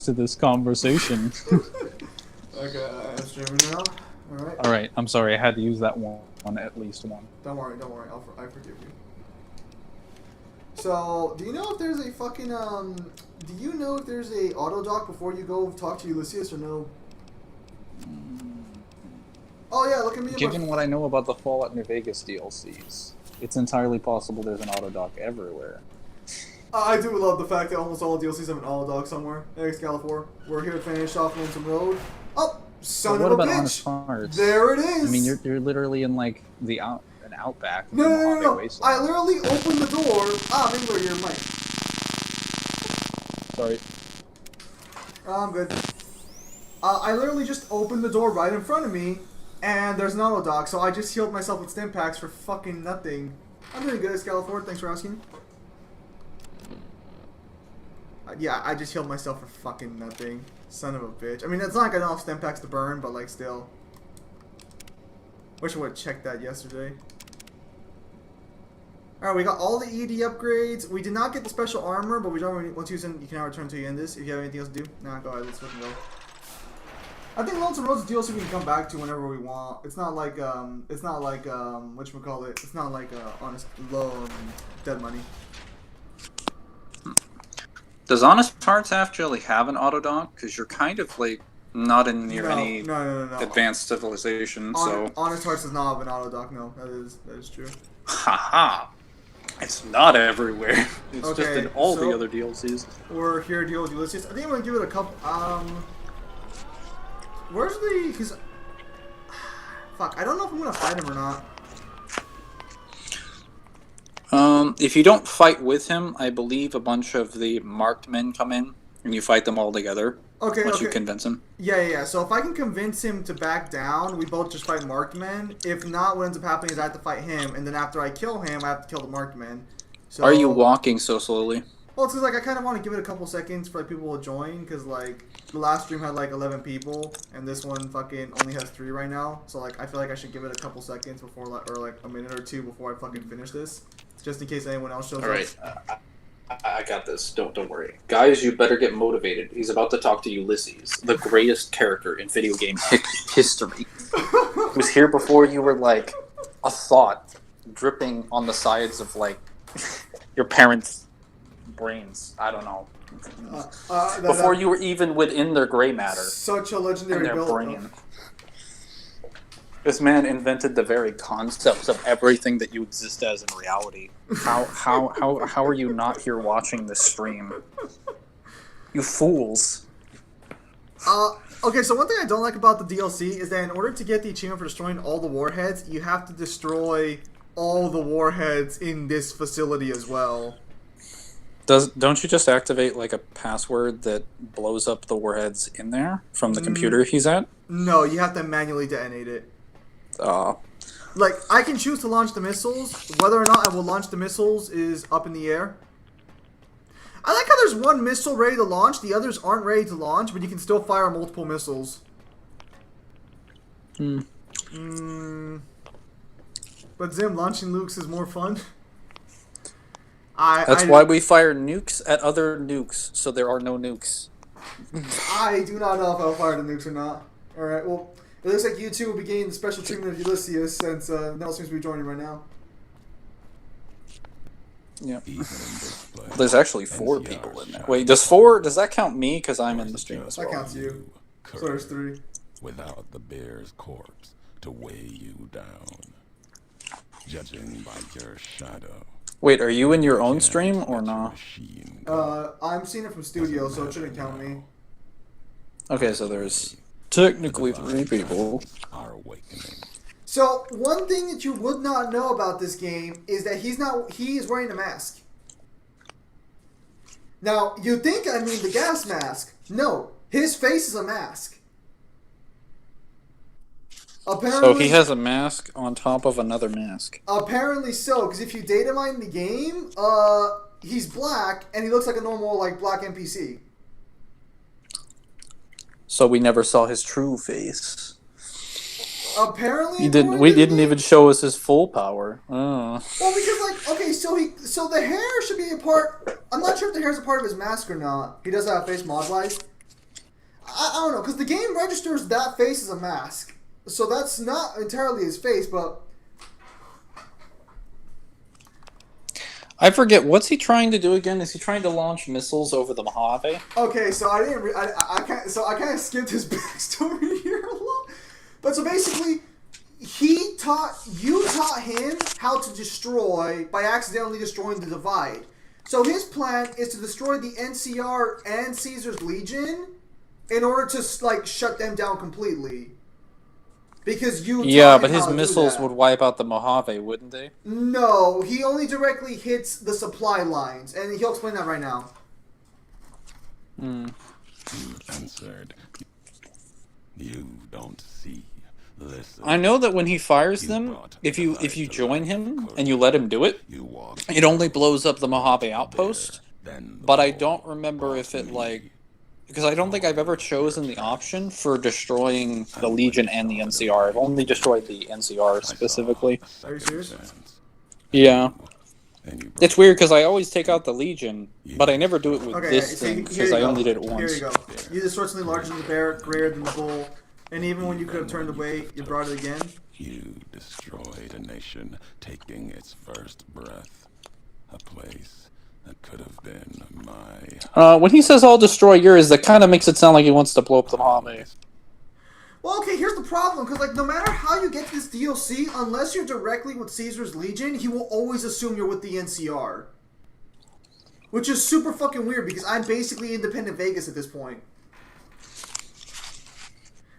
to this conversation. Okay, I'm streaming now. Alright. Alright, I'm sorry, I had to use that one at least one. Don't worry, I forgive you. So, do you know if there's a fucking, do you know if there's a auto dock before you go talk to Ulysses or no? Oh yeah, look at me. Given what I know about the Fallout New Vegas DLCs, it's entirely possible there's an auto dock everywhere. I do love the fact that almost all DLCs have an auto dock somewhere. Excalibur. We're here to finish off Lonesome Road. Oh, son of a bitch! Honest Hearts? There it is. I mean, you're literally in like an outback. No. I literally opened the door. Mingler, your mic. Sorry. I'm good. I literally just opened the door right in front of me, and there's an auto dock, so I just healed myself with stim packs for fucking nothing. I'm doing good, Excalibur. Thanks for asking. Yeah, I just healed myself for fucking nothing. Son of a bitch. I mean, it's not like I don't have stim packs to burn, but like still. Wish I would have checked that yesterday. Alright, we got all the ED upgrades. We did not get the special armor, but we don't once using you can now return to you in this. If you have anything else to do, nah, go ahead, let's fucking go. I think Lonesome Road's DLC we can come back to whenever we want. It's not like whatchamacallit, it's not like honest low dead money. Does Honest Hearts actually have an auto dock? Because you're kind of like not in near any advanced civilization, so Honest Hearts does not have an auto dock. No, that is true. Haha, it's not everywhere. It's just in all the other DLCs. We're here to deal with Ulysses. I think I'm gonna give it a couple. Where's the? Because fuck, I don't know if I'm gonna fight him or not. If you don't fight with him, I believe a bunch of the marked men come in, and you fight them all together. Okay, once you convince him. Yeah. So if I can convince him to back down, we both just fight marked men. If not, what ends up happening is I have to fight him, and then after I kill him, I have to kill the marked men. So, are you walking so slowly? Well, it's because like I kind of want to give it a couple seconds for like people to join, because like the last stream had like 11 people, and this one fucking only has 3 right now. So like I feel like I should give it a couple seconds before, or like a minute or 2 before I fucking finish this, just in case anyone else shows up. All right. I got this. Don't worry. Guys, you better get motivated. He's about to talk to Ulysses, the greatest character in video game history. He was here before you were like a thought dripping on the sides of like your parents' brains. I don't know. Before you were even within their gray matter. Such a legendary in their build. Brain. This man invented the very concepts of everything that you exist as in reality. How are you not here watching this stream? You fools. Okay, so one thing I don't like about the DLC is that in order to get the achievement for destroying all the warheads, you have to destroy all the warheads in this facility as well. Don't you just activate like a password that blows up the warheads in there from the computer he's at? No, you have to manually detonate it. Like, I can choose to launch the missiles. Whether or not I will launch the missiles is up in the air. I like how there's one missile ready to launch, the others aren't ready to launch, but you can still fire multiple missiles. But Zim, launching nukes is more fun. That's why we fire nukes at other nukes, so there are no nukes. I do not know if I'll fire the nukes or not. Alright, well, it looks like you two will be getting the special treatment of Ulysses since Nell seems to be joining right now. Yeah. There's actually 4 people in there. Wait, does that count me? Because I'm in the stream as well. That counts you. So there's 3. Without the bear's corpse to weigh you down. Judging by your shadow. Wait, are you in your own stream or not? I'm seeing it from studio, so it shouldn't count me. Okay, so there's technically 3 people. So one thing that you would not know about this game is that he is wearing a mask. Now, you think I mean the gas mask. No, his face is a mask. Apparently, so he has a mask on top of another mask. Apparently so, because if you data mine the game, he's black and he looks like a normal like black NPC. So we never saw his true face. Apparently, we didn't even show us his full power. Oh. Well, because like okay, so the hair should be a part. I'm not sure if the hair is a part of his mask or not. He does have a face mod wise. I don't know, because the game registers that face as a mask. So that's not entirely his face, but... I forget, what's he trying to do again? Is he trying to launch missiles over the Mojave? Okay, so I didn't... I kind of skipped his backstory here a lot. But so basically, you taught him how to destroy by accidentally destroying the Divide. So his plan is to destroy the NCR and Caesar's Legion in order to, like, shut them down completely. Because you Yeah, but his missiles would wipe out the Mojave, wouldn't they? No, he only directly hits the supply lines, and he'll explain that right now. You answered. You don't see. Listen. I know that when he fires them, if you join him and you let him do it, it only blows up the Mojave outpost. But I don't remember if it, like... Because I don't think I've ever chosen the option for destroying the Legion and the NCR. I've only destroyed the NCR specifically. Are you serious? Yeah. It's weird because I always take out the Legion, but I never do it with this thing because I only did it once. Here you go. You destroyed something larger than the bear, greater than the bull, and even when you could have turned away, you brought it again. You destroyed a nation taking its first breath. A place that could have been my... When he says I'll destroy yours, that kind of makes it sound like he wants to blow up the Mojave. Well, okay, here's the problem, because, like, no matter how you get to this DLC, unless you're directly with Caesar's Legion, he will always assume you're with the NCR. Which is super fucking weird, because I'm basically independent Vegas at this point.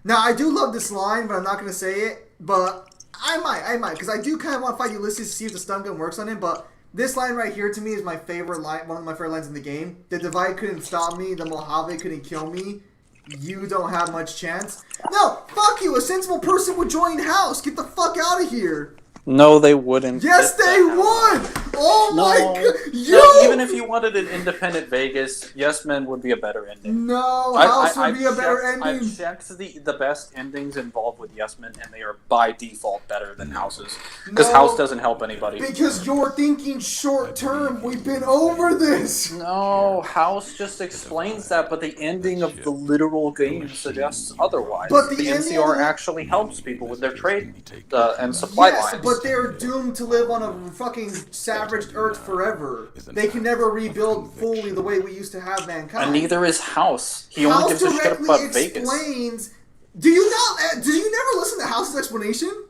Now, I do love this line, but I'm not going to say it, but I might, because I do kind of want to fight Ulysses to see if the stun gun works on him, but... This line right here to me is my favorite line, one of my favorite lines in the game. The Divide couldn't stop me, the Mojave couldn't kill me. You don't have much chance. No, fuck you, a sensible person would join House. Get the fuck out of here. No, they wouldn't. Yes, they would! Oh my god! No, even if you wanted an independent Vegas, Yes Men would be a better ending. No, House would be a better ending. I've checked the best endings involved with Yes Men, and they are by default better than House's. Because House doesn't help anybody. Because you're thinking short term. We've been over this. No, House just explains that, but the ending of the literal game suggests otherwise. But the NCR actually helps people with their trade and supply lines. But they're doomed to live on a fucking savaged Earth forever. They can never rebuild fully the way we used to have mankind. And neither is House. He only gives a shit about Vegas. Do you never listen to House's explanation?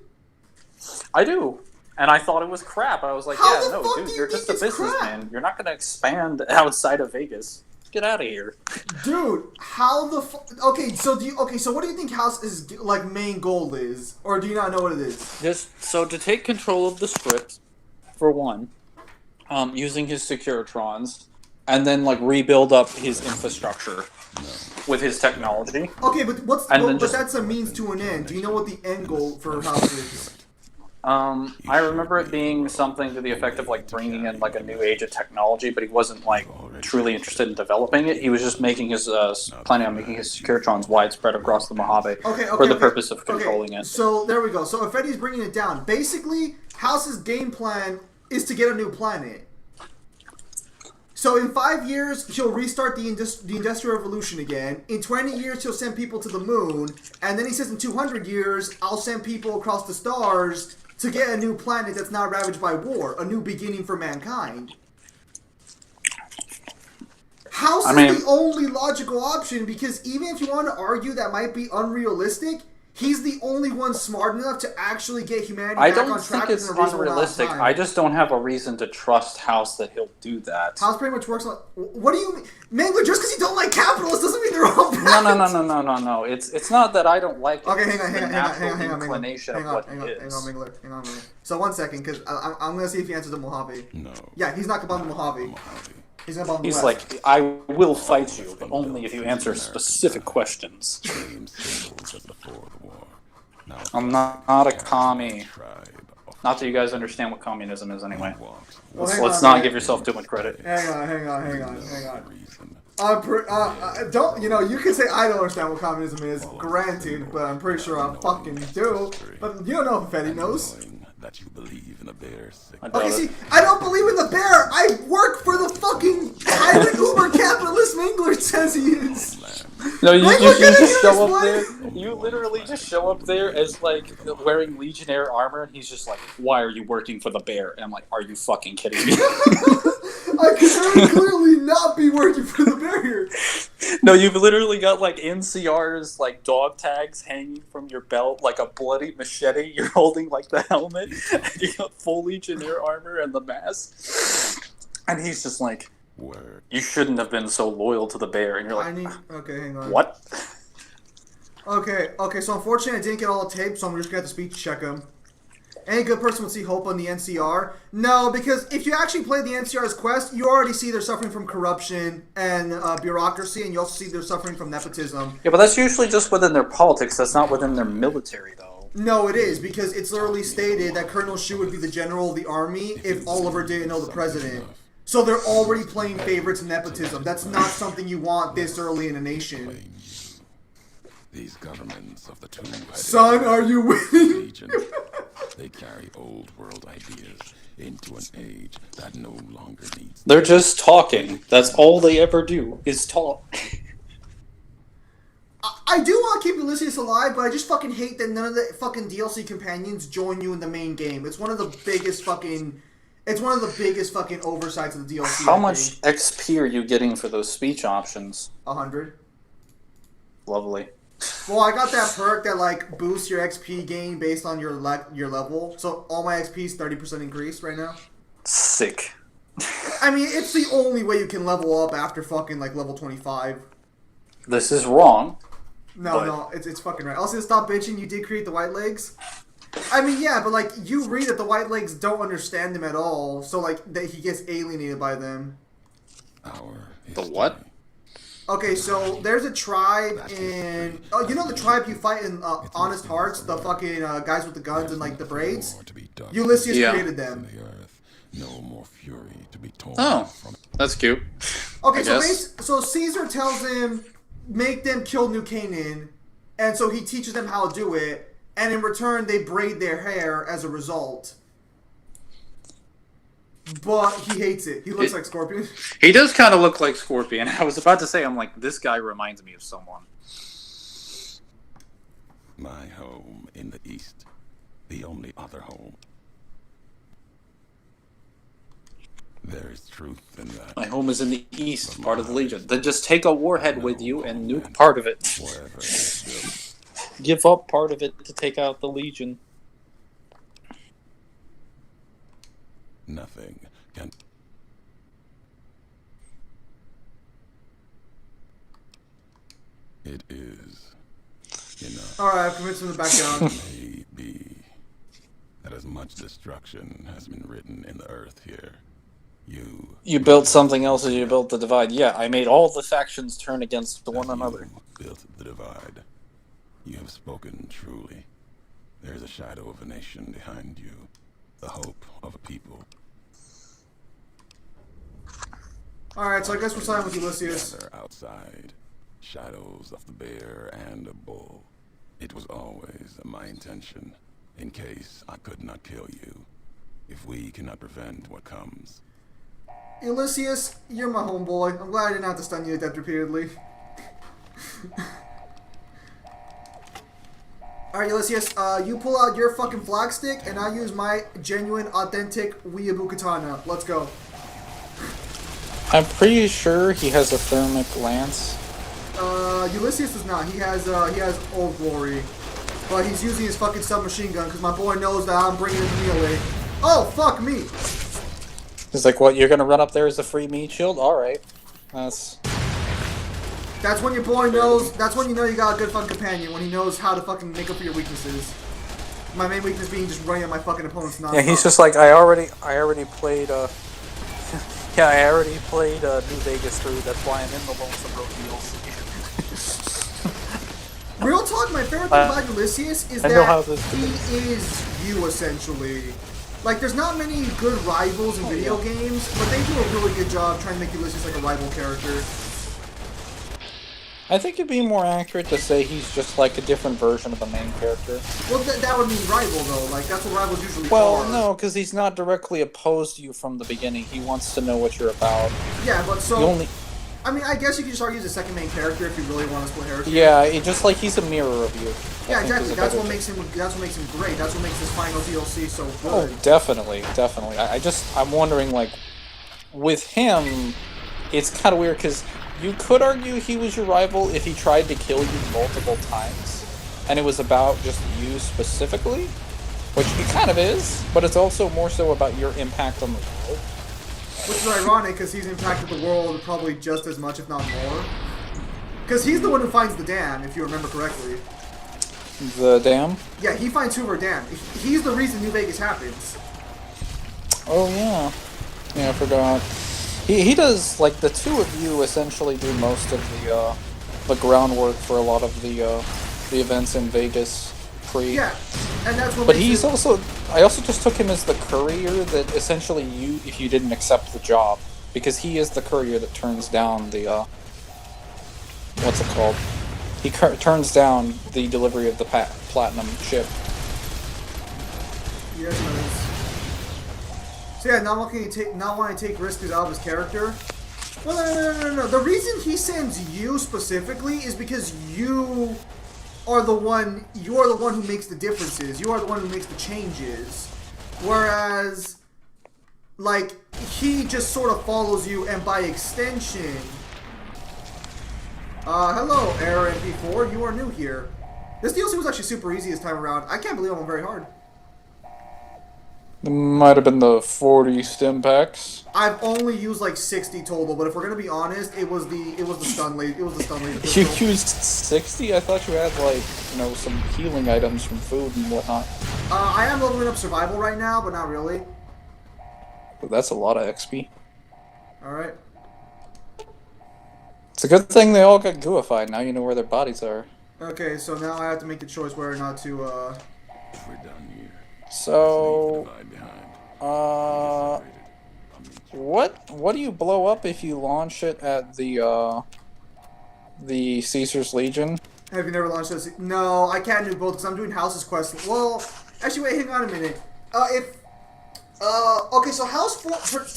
I do. And I thought it was crap. I was like, dude, you're just a businessman. You're not going to expand outside of Vegas. Get out of here. Dude, how the Okay, so what do you think House's like main goal is? Or do you not know what it is? So to take control of the script, for one, using his Securitrons, and then like rebuild up his infrastructure with his technology. Okay, but that's a means to an end. Do you know what the end goal for House is? I remember it being something to the effect of like bringing in like a new age of technology, but he wasn't like truly interested in developing it. He was just making his planning on making his Securitrons widespread across the Mojave for the purpose of controlling it. So there we go. So if Eddie's bringing it down, basically House's game plan is to get a new planet. So in 5 years, he'll restart the Industrial Revolution again. In 20 years, he'll send people to the moon. And then he says in 200 years, I'll send people across the stars to get a new planet that's not ravaged by war. A new beginning for mankind. House is the only logical option because even if you want to argue that might be unrealistic, he's the only one smart enough to actually get humanity back on track. I don't think it's unrealistic. I just don't have a reason to trust House that he'll do that. House pretty much works on... What do you mean? Mangler, just because you don't like capitalists doesn't mean they're all bad. No. It's not that I don't like it. Okay, hang on, inclination of what he is. Hang on, Mangler. So 1 second, because I'm going to see if he answers the Mojave. No. Yeah, he's not going to bomb the Mojave. He's going to bomb the West. Like, I will fight you, but only if you answer specific questions. I'm not a commie. Not that you guys understand what communism is anyway. Let's not give yourself too much credit. Hang on. Don't, you can say I don't understand what communism is, granted, but I'm pretty sure I fucking do. But you don't know if Fetty knows. that you believe in a bear's sick. Okay, see, I don't believe in the bear. I work for the fucking tyrant uber capitalist Mangler says he is. No, you just show up explain? there. You literally just show up there as like wearing Legionnaire armor, and he's just like, "Why are you working for the bear?" And I'm like, "Are you fucking kidding me?" I could very clearly not be working for the bear. No, you've literally got like NCR's like dog tags hanging from your belt, like a bloody machete. You're holding like the helmet, and you got full Legionnaire armor and the mask. And he's just like, "You shouldn't have been so loyal to the bear." And you're like, okay, hang on. "What?" Okay, so unfortunately I didn't get all the tape, so I'm just gonna have to speech check him. Any good person would see hope on the NCR? No, because if you actually play the NCR's quest, you already see they're suffering from corruption and bureaucracy, and you also see they're suffering from nepotism. Yeah, but that's usually just within their politics. That's not within their military, though. No, it is, because it's literally stated that Colonel Shu would be the general of the army if Oliver didn't know the president. So they're already playing favorites and nepotism. That's not something you want this early in a nation. These governments of the two-headed Son, are you winning? legion, they carry old world ideas into an age that no longer needs. They're just talking. That's all they ever do, is talk. I do want to keep Ulysses alive, but I just fucking hate that none of the fucking DLC companions join you in the main game. It's one of the biggest fucking... It's one of the biggest fucking oversights of the DLC. How much XP are you getting for those speech options? 100. Lovely. Well, I got that perk that like boosts your XP gain based on your level. So all my XP is 30% increased right now. Sick. I mean, it's the only way you can level up after fucking like level 25. This is wrong. No, it's fucking right. Also, stop bitching. You did create the white legs. I mean, yeah, but like you read that the white legs don't understand him at all. So like that he gets alienated by them. The what? Okay, so there's a tribe in... Oh, you know the tribe you fight in Honest Hearts? The fucking guys with the guns and, like, the braids? Ulysses created them. Oh, that's cute. Okay, so Caesar tells him, make them kill New Canaan, and so he teaches them how to do it, and in return they braid their hair as a result. But he hates it. He looks like Scorpion. He does kind of look like Scorpion. I was about to say, I'm like, this guy reminds me of someone. My home in the East. The only other home. There is truth in that. My home is in the East, part of the Legion. Then just take a warhead with you and nuke part of it. Give up part of it to take out the Legion. Nothing can. It is enough. Alright, I've convinced him to back down. Maybe that as much destruction has been written in the earth here. You built something else as you built the divide. Yeah, I made all the factions turn against one another. Built the divide. You have spoken truly. There is a shadow of a nation behind you. The hope of a people. Alright, so I guess we're siding with Ulysses. Outside, shadows of the bear and a bull. It was always my intention, in case I could not kill you, if we cannot prevent what comes. Ulysses, you're my homeboy. I'm glad I didn't have to stun you to death repeatedly. Alright, Ulysses, you pull out your fucking flag stick, and I use my genuine, authentic weeaboo katana. Let's go. I'm pretty sure he has a thermic lance. Ulysses does not. He has Old Glory. But he's using his fucking submachine gun, because my boy knows that I'm bringing him melee. Oh, fuck me! He's like, what, you're gonna run up there as a free meat shield? Alright. That's when your boy knows, that's when you know you got a good fucking companion, when he knows how to fucking make up for your weaknesses. My main weakness being just running at my fucking opponent's nonstop. Yeah, he's just like, I already played, yeah, I already played New Vegas through, that's why I'm in the Lonesome Road DLC. Real talk, my favorite thing about Ulysses is that he is you, essentially. Like, there's not many good rivals in video games, but they do a really good job trying to make Ulysses like a rival character. I think it'd be more accurate to say he's just like a different version of the main character. Well, that would mean rival, though. Like, that's what rivals usually are. Well, no, because he's not directly opposed to you from the beginning. He wants to know what you're about. Yeah, but so... You only... I mean, I guess you can just argue he's the second main character if you really want to split hairs. Yeah, just like he's a mirror of you. Yeah, exactly. That's what makes him great. That's what makes this final DLC so good. Oh, definitely. I'm wondering, like, with him, it's kind of weird because you could argue he was your rival if he tried to kill you multiple times, and it was about just you specifically, which he kind of is, but it's also more so about your impact on the world. Which is ironic, because he's impacted the world probably just as much, if not more. Because he's the one who finds the dam, if you remember correctly. The dam? Yeah, he finds Hoover Dam. He's the reason New Vegas happens. Oh, yeah. Yeah, I forgot. He does, like, the two of you essentially do most of the groundwork for a lot of the events in Vegas pre. Yeah, and that's what. But he's also. I also just took him as the courier that essentially if you didn't accept the job, because he is the courier that turns down the what's it called? He turns down the delivery of the platinum chip. Yes, it is. So yeah, not wanting to take risks out of his character. Well, no. The reason he sends you specifically is because you are the one. You are the one who makes the differences. You are the one who makes the changes. Whereas, like, he just sort of follows you, and by extension. Hello, Air MP4. You are new here. This DLC was actually super easy this time around. I can't believe I went very hard. It might have been the 40 stim packs. I've only used like 60 total, but if we're gonna be honest, it was the stun laser. It was the stun laser. You used 60? I thought you had like some healing items from food and whatnot. I am leveling up survival right now, but not really. That's a lot of XP. All right. It's a good thing they all got gooified. Now you know where their bodies are. Okay, so now I have to make the choice whether or not to. We're done here. So, what do you blow up if you launch it at the Caesar's Legion? Have you never launched this? No, I can't do both because I'm doing House's quest. Well, actually, wait, hang on a minute. Okay, so House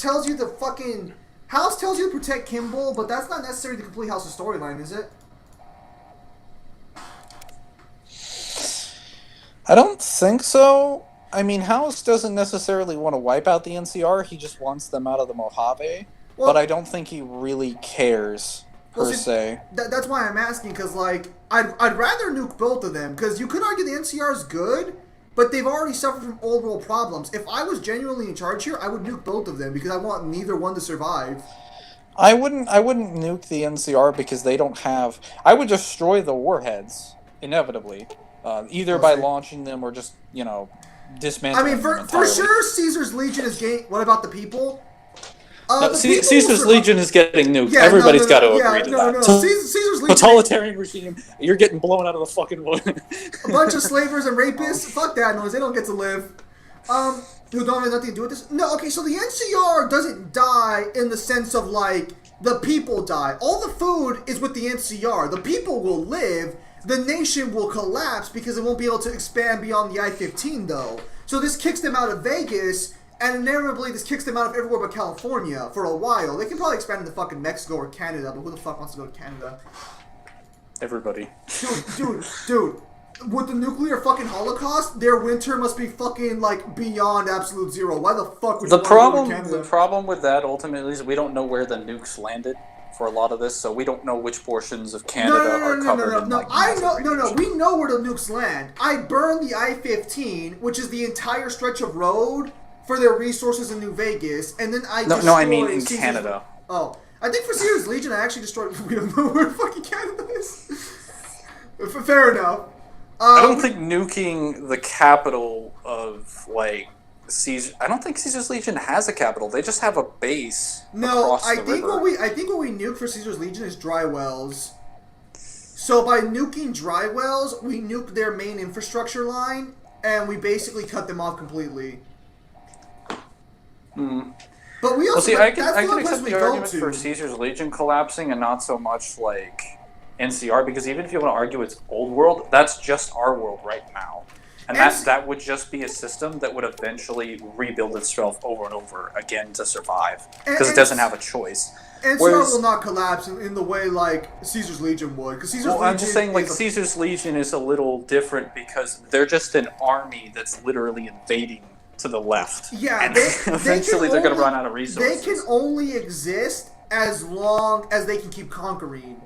tells you the fucking House tells you to protect Kimball, but that's not necessarily to complete House's storyline, is it? I don't think so. I mean, House doesn't necessarily want to wipe out the NCR. He just wants them out of the Mojave. Well, but I don't think he really cares, per se. That's why I'm asking, because, like, I'd rather nuke both of them, because you could argue the NCR is good, but they've already suffered from old world problems. If I was genuinely in charge here, I would nuke both of them, because I want neither one to survive. I wouldn't nuke the NCR, because they don't have... I would destroy the warheads, inevitably. Either by launching them or just, dismantling them entirely. For sure Caesar's Legion is getting... What about the people? No, Caesar's Legion is getting nuked. Yeah, everybody's got to agree to that. Caesar's Legion... Totalitarian regime, you're getting blown out of the fucking wood. A bunch of slavers and rapists? Fuck that noise, they don't get to live. Who don't have nothing to do with this? No, okay, so the NCR doesn't die in the sense of, like, the people die. All the food is with the NCR. The people will live... The nation will collapse because it won't be able to expand beyond the I-15, though. So this kicks them out of Vegas, and inevitably this kicks them out of everywhere but California for a while. They can probably expand into fucking Mexico or Canada, but who the fuck wants to go to Canada? Everybody. Dude. With the nuclear fucking holocaust, their winter must be fucking, like, beyond absolute zero. Why the fuck would you want to go to Canada? The problem with that, ultimately, is we don't know where the nukes landed for a lot of this, so we don't know which portions of Canada are covered. No. We know where the nukes land. I burned the I-15, which is the entire stretch of road for their resources in New Vegas, and then I destroyed... No, I mean in Canada. Oh. I think for Caesar's Legion, I actually destroyed... We don't know where fucking Canada is. Fair enough. I don't think nuking the capital of, like... I don't think Caesar's Legion has a capital. They just have a base. No, I think what we nuke for Caesar's Legion is dry wells. So by nuking dry wells, we nuke their main infrastructure line, and we basically cut them off completely. But we also I can accept the argument for Caesar's Legion collapsing, and not so much like NCR, because even if you want to argue it's old world, that's just our world right now. And that would just be a system that would eventually rebuild itself over and over again to survive, because it doesn't have a choice. NCR will not collapse in the way like Caesar's Legion would. Because Caesar's Legion, I'm just saying, like, Caesar's Legion is a little different because they're just an army that's literally invading to the left. Yeah, and eventually they're going to run out of resources. They can only exist as long as they can keep conquering.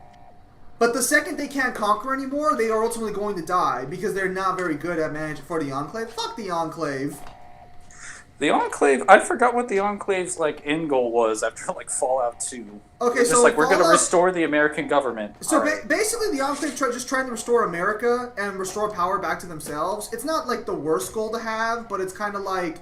But the second they can't conquer anymore, they are ultimately going to die because they're not very good at managing for the Enclave. Fuck the Enclave. The Enclave, I forgot what the Enclave's like end goal was after like Fallout 2. Okay, so like, we're going to restore the American government. So basically, the Enclave just trying to restore America and restore power back to themselves. It's not like the worst goal to have, but it's kind of like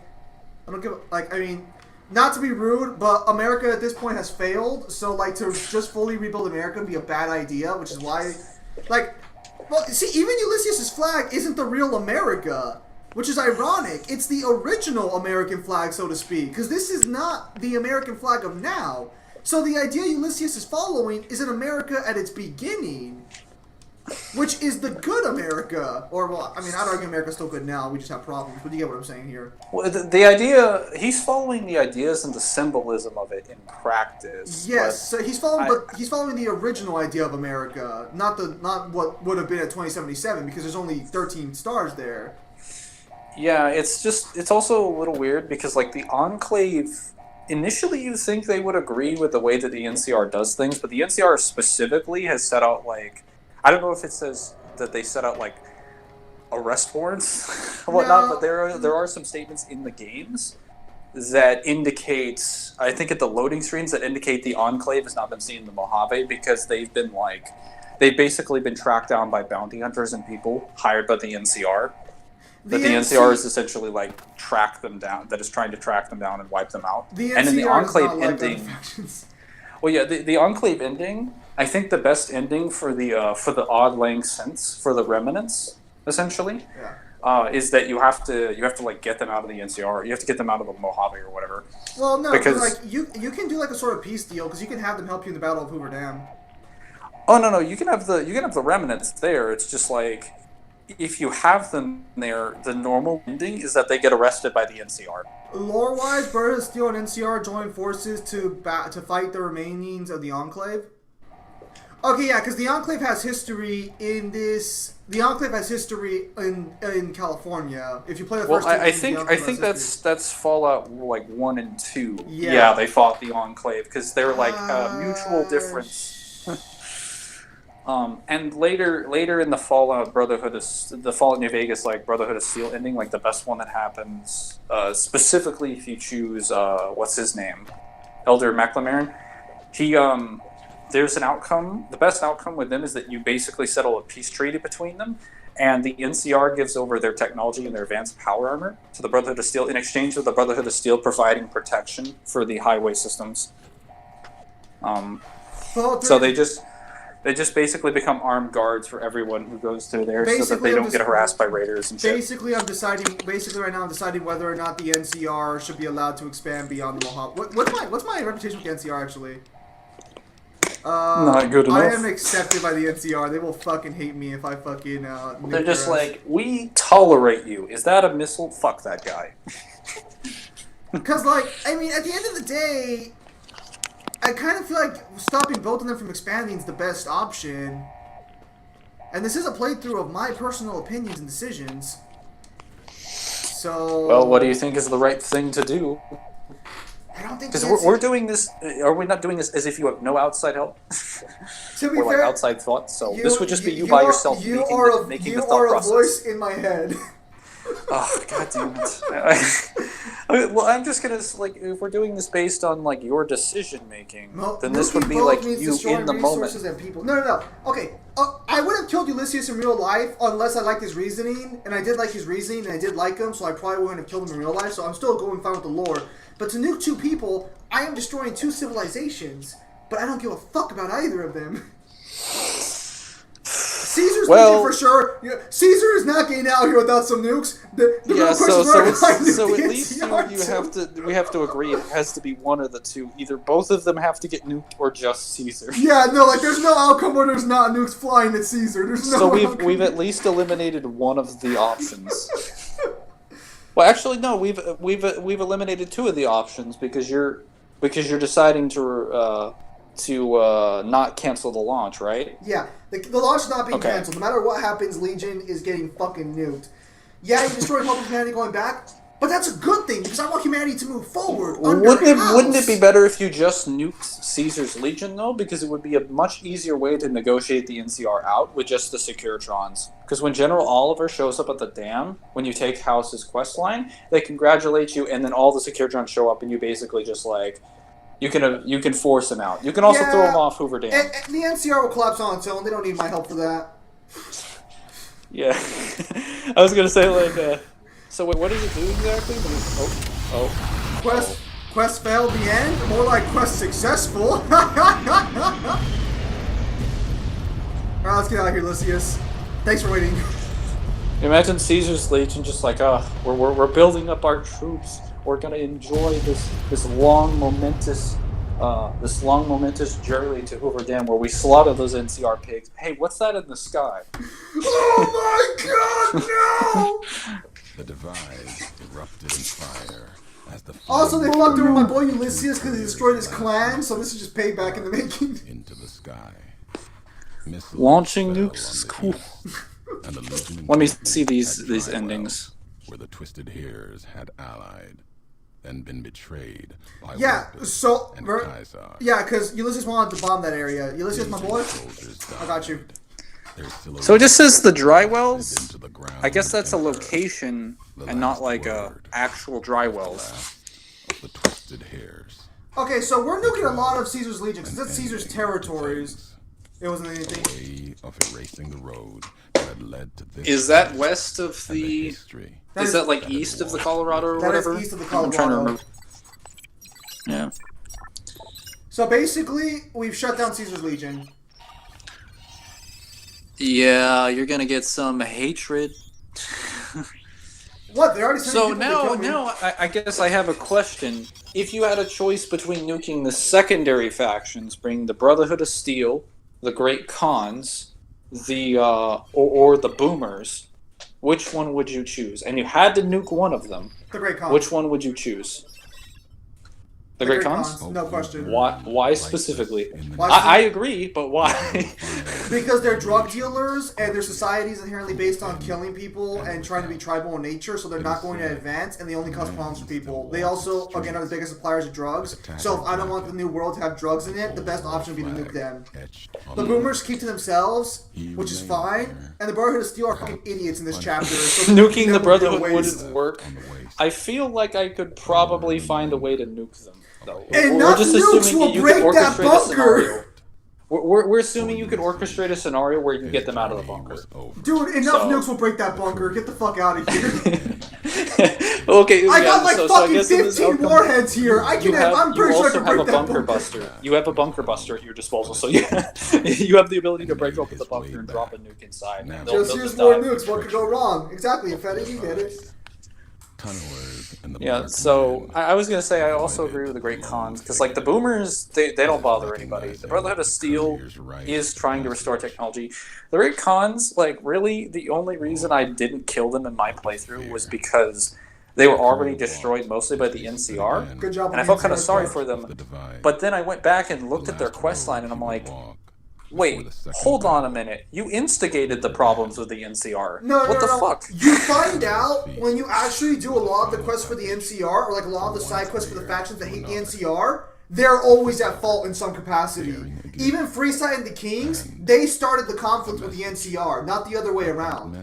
not to be rude, but America at this point has failed. So like to just fully rebuild America would be a bad idea, which is why, even Ulysses' flag isn't the real America. Which is ironic. It's the original American flag, so to speak, because this is not the American flag of now. So the idea Ulysses is following is an America at its beginning, which is the good America. Or, well, I mean, I'd argue America's still good now. We just have problems. But you get what I'm saying here. Well, the idea, he's following the ideas and the symbolism of it in practice. Yes, so he's following the original idea of America, not what would have been at 2077, because there's only 13 stars there. Yeah, it's also a little weird because, like, the Enclave, initially you think they would agree with the way that the NCR does things, but the NCR specifically has set out, like, I don't know if it says that they set out, like, arrest warrants and whatnot, but there are some statements in the games that indicate, I think at the loading screens, that indicate the Enclave has not been seen in the Mojave because they've basically been tracked down by bounty hunters and people hired by the NCR. That the NCR is essentially like track them down. That is trying to track them down and wipe them out. And in the Enclave ending, well, yeah, the Enclave ending. I think the best ending for the odd lang sense for the remnants, essentially, is that you have to like get them out of the NCR. You have to get them out of the Mojave or whatever. Well, no, because like you can do like a sort of peace deal because you can have them help you in the Battle of Hoover Dam. Oh no, you can have the remnants there. It's just like, if you have them there, the normal ending is that they get arrested by the NCR. Lore-wise, Brotherhood of Steel and NCR join forces to fight the remainings of the Enclave. Okay, yeah, because the Enclave has history in this. The Enclave has history in California. If you play the first, I think that's Fallout like 1 and 2. Yeah, they fought the Enclave because they're like mutual difference. And later in the Fallout the Fallout New Vegas, like, Brotherhood of Steel ending, like, the best one that happens, specifically if you choose, what's his name? Elder McLaren. There's an outcome. The best outcome with them is that you basically settle a peace treaty between them, and the NCR gives over their technology and their advanced power armor to the Brotherhood of Steel in exchange for the Brotherhood of Steel providing protection for the highway systems. So they just basically become armed guards for everyone who goes through there, so that they don't get harassed by raiders and shit. Basically, right now I'm deciding whether or not the NCR should be allowed to expand beyond the Mojave. What's my reputation with the NCR, actually? Not good enough. I am accepted by the NCR. They will fucking hate me if I fucking They're just like, we tolerate you. Is that a missile? Fuck that guy. Because, like, I mean, at the end of the day, I kind of feel like stopping both of them from expanding is the best option. And this is a playthrough of my personal opinions and decisions. So... Well, what do you think is the right thing to do? I don't think... Because we're doing this... Are we not doing this as if you have no outside help? To be or, fair, like, outside thoughts? So this would just be you by yourself making the thought process. You are a voice in my head. Oh, god damn it. Well, I'm just gonna, like, if we're doing this based on, like, your decision-making, then this would be, like, you in the moment. And people. No. Okay, I would have killed Ulysses in real life unless I liked his reasoning, and I did like his reasoning, and I did like him, so I probably wouldn't have killed him in real life, so I'm still going fine with the lore. But to nuke 2 people, I am destroying 2 civilizations, but I don't give a fuck about either of them. Caesar's Legion for sure. Caesar is not getting out here without some nukes. The real question is so at least we have to agree it has to be one of the two. Either both of them have to get nuked or just Caesar. Yeah, no, like there's no outcome where there's not nukes flying at Caesar. There's no. So we've at least eliminated one of the options. Well, actually, no. We've eliminated two of the options because you're deciding to not cancel the launch, right? Yeah, the launch is not being canceled. No matter what happens, Legion is getting fucking nuked. Yeah, you destroyed Hope of Humanity going back, but that's a good thing because I want humanity to move forward. Wouldn't it be better if you just nuked Caesar's Legion, though? Because it would be a much easier way to negotiate the NCR out with just the Securitrons. Because when General Oliver shows up at the dam, when you take House's questline, they congratulate you, and then all the Securitrons show up, and you basically just like... You can force him out. You can also throw him off Hoover Dam. And the NCR will collapse on its own. They don't need my help for that. Yeah. I was going to say, like... so wait, what does it do exactly? Quest failed the end? More like quest successful. Alright, let's get out of here, Lysias. Thanks for waiting. Imagine Caesar's Legion just like, we're building up our troops. We're gonna enjoy this long momentous journey to Hoover Dam where we slaughter those NCR pigs. Hey, what's that in the sky? Oh my God, no! The divide erupted in fire as the also, they fucked over my boy Ulysses because he destroyed his clan, so this is just payback in the making. Into the sky. Launching nukes is cool. Let me see these endings. Where the Twisted Hairs had allied and been betrayed by because Ulysses wanted to bomb that area. Ulysses, my boy, I got you. So it just says the dry wells. I guess that's a location and not like a actual dry wells. The Twisted Hairs. Okay, so we're nuking a lot of Caesar's Legion because that's Caesar's territories. It wasn't anything. Way of erasing the road that led to this. Is that west of the? Is that like east of the Colorado or whatever? That is east of the Colorado. I'm trying to remember. Yeah. So basically, we've shut down Caesar's Legion. Yeah, you're gonna get some hatred. What? They already So now I guess I have a question. If you had a choice between nuking the secondary factions, bring the Brotherhood of Steel, the Great Khans, or the Boomers, which one would you choose? And you had to nuke one of them. The Great Khans. Which one would you choose? The Great Khans? No question. Why specifically? I agree, but why? Because they're drug dealers, and their society is inherently based on killing people and trying to be tribal in nature, so they're not going to advance, and they only cause problems for people. They also, again, are the biggest suppliers of drugs, so if I don't want the new world to have drugs in it, the best option would be to nuke them. The Boomers keep to themselves, which is fine, and the Brotherhood of Steel are fucking idiots in this chapter. So nuking the Brotherhood wouldn't work. I feel like I could probably find a way to nuke them. Enough nukes will break that bunker! We're assuming you could orchestrate a scenario where you can get them out of the bunker. Dude, enough nukes will break that bunker. Get the fuck out of here. Okay, I got like fucking 15 warheads here. I'm pretty sure I can break that bunker. Buster. You have a bunker buster at your disposal, so you have the ability to break open the bunker and drop a nuke inside. Just use more nukes. What could go wrong? Exactly, Infetti, you get it. Yeah, so I was gonna say I also agree with the Great Khans because like the Boomers they don't bother anybody. The Brotherhood of Steel is trying to restore technology. The Great Khans, like really the only reason I didn't kill them in my playthrough was because they were already destroyed mostly by the NCR. Good job. And I felt kind of sorry for them. But then I went back and looked at their questline and I'm like, wait, hold on a minute. You instigated the problems with the NCR. What the fuck? You find out when you actually do a lot of the quests for the NCR, or like a lot of the side quests for the factions that hate the NCR, they're always at fault in some capacity. Even Freeside and the Kings, they started the conflict with the NCR, not the other way around.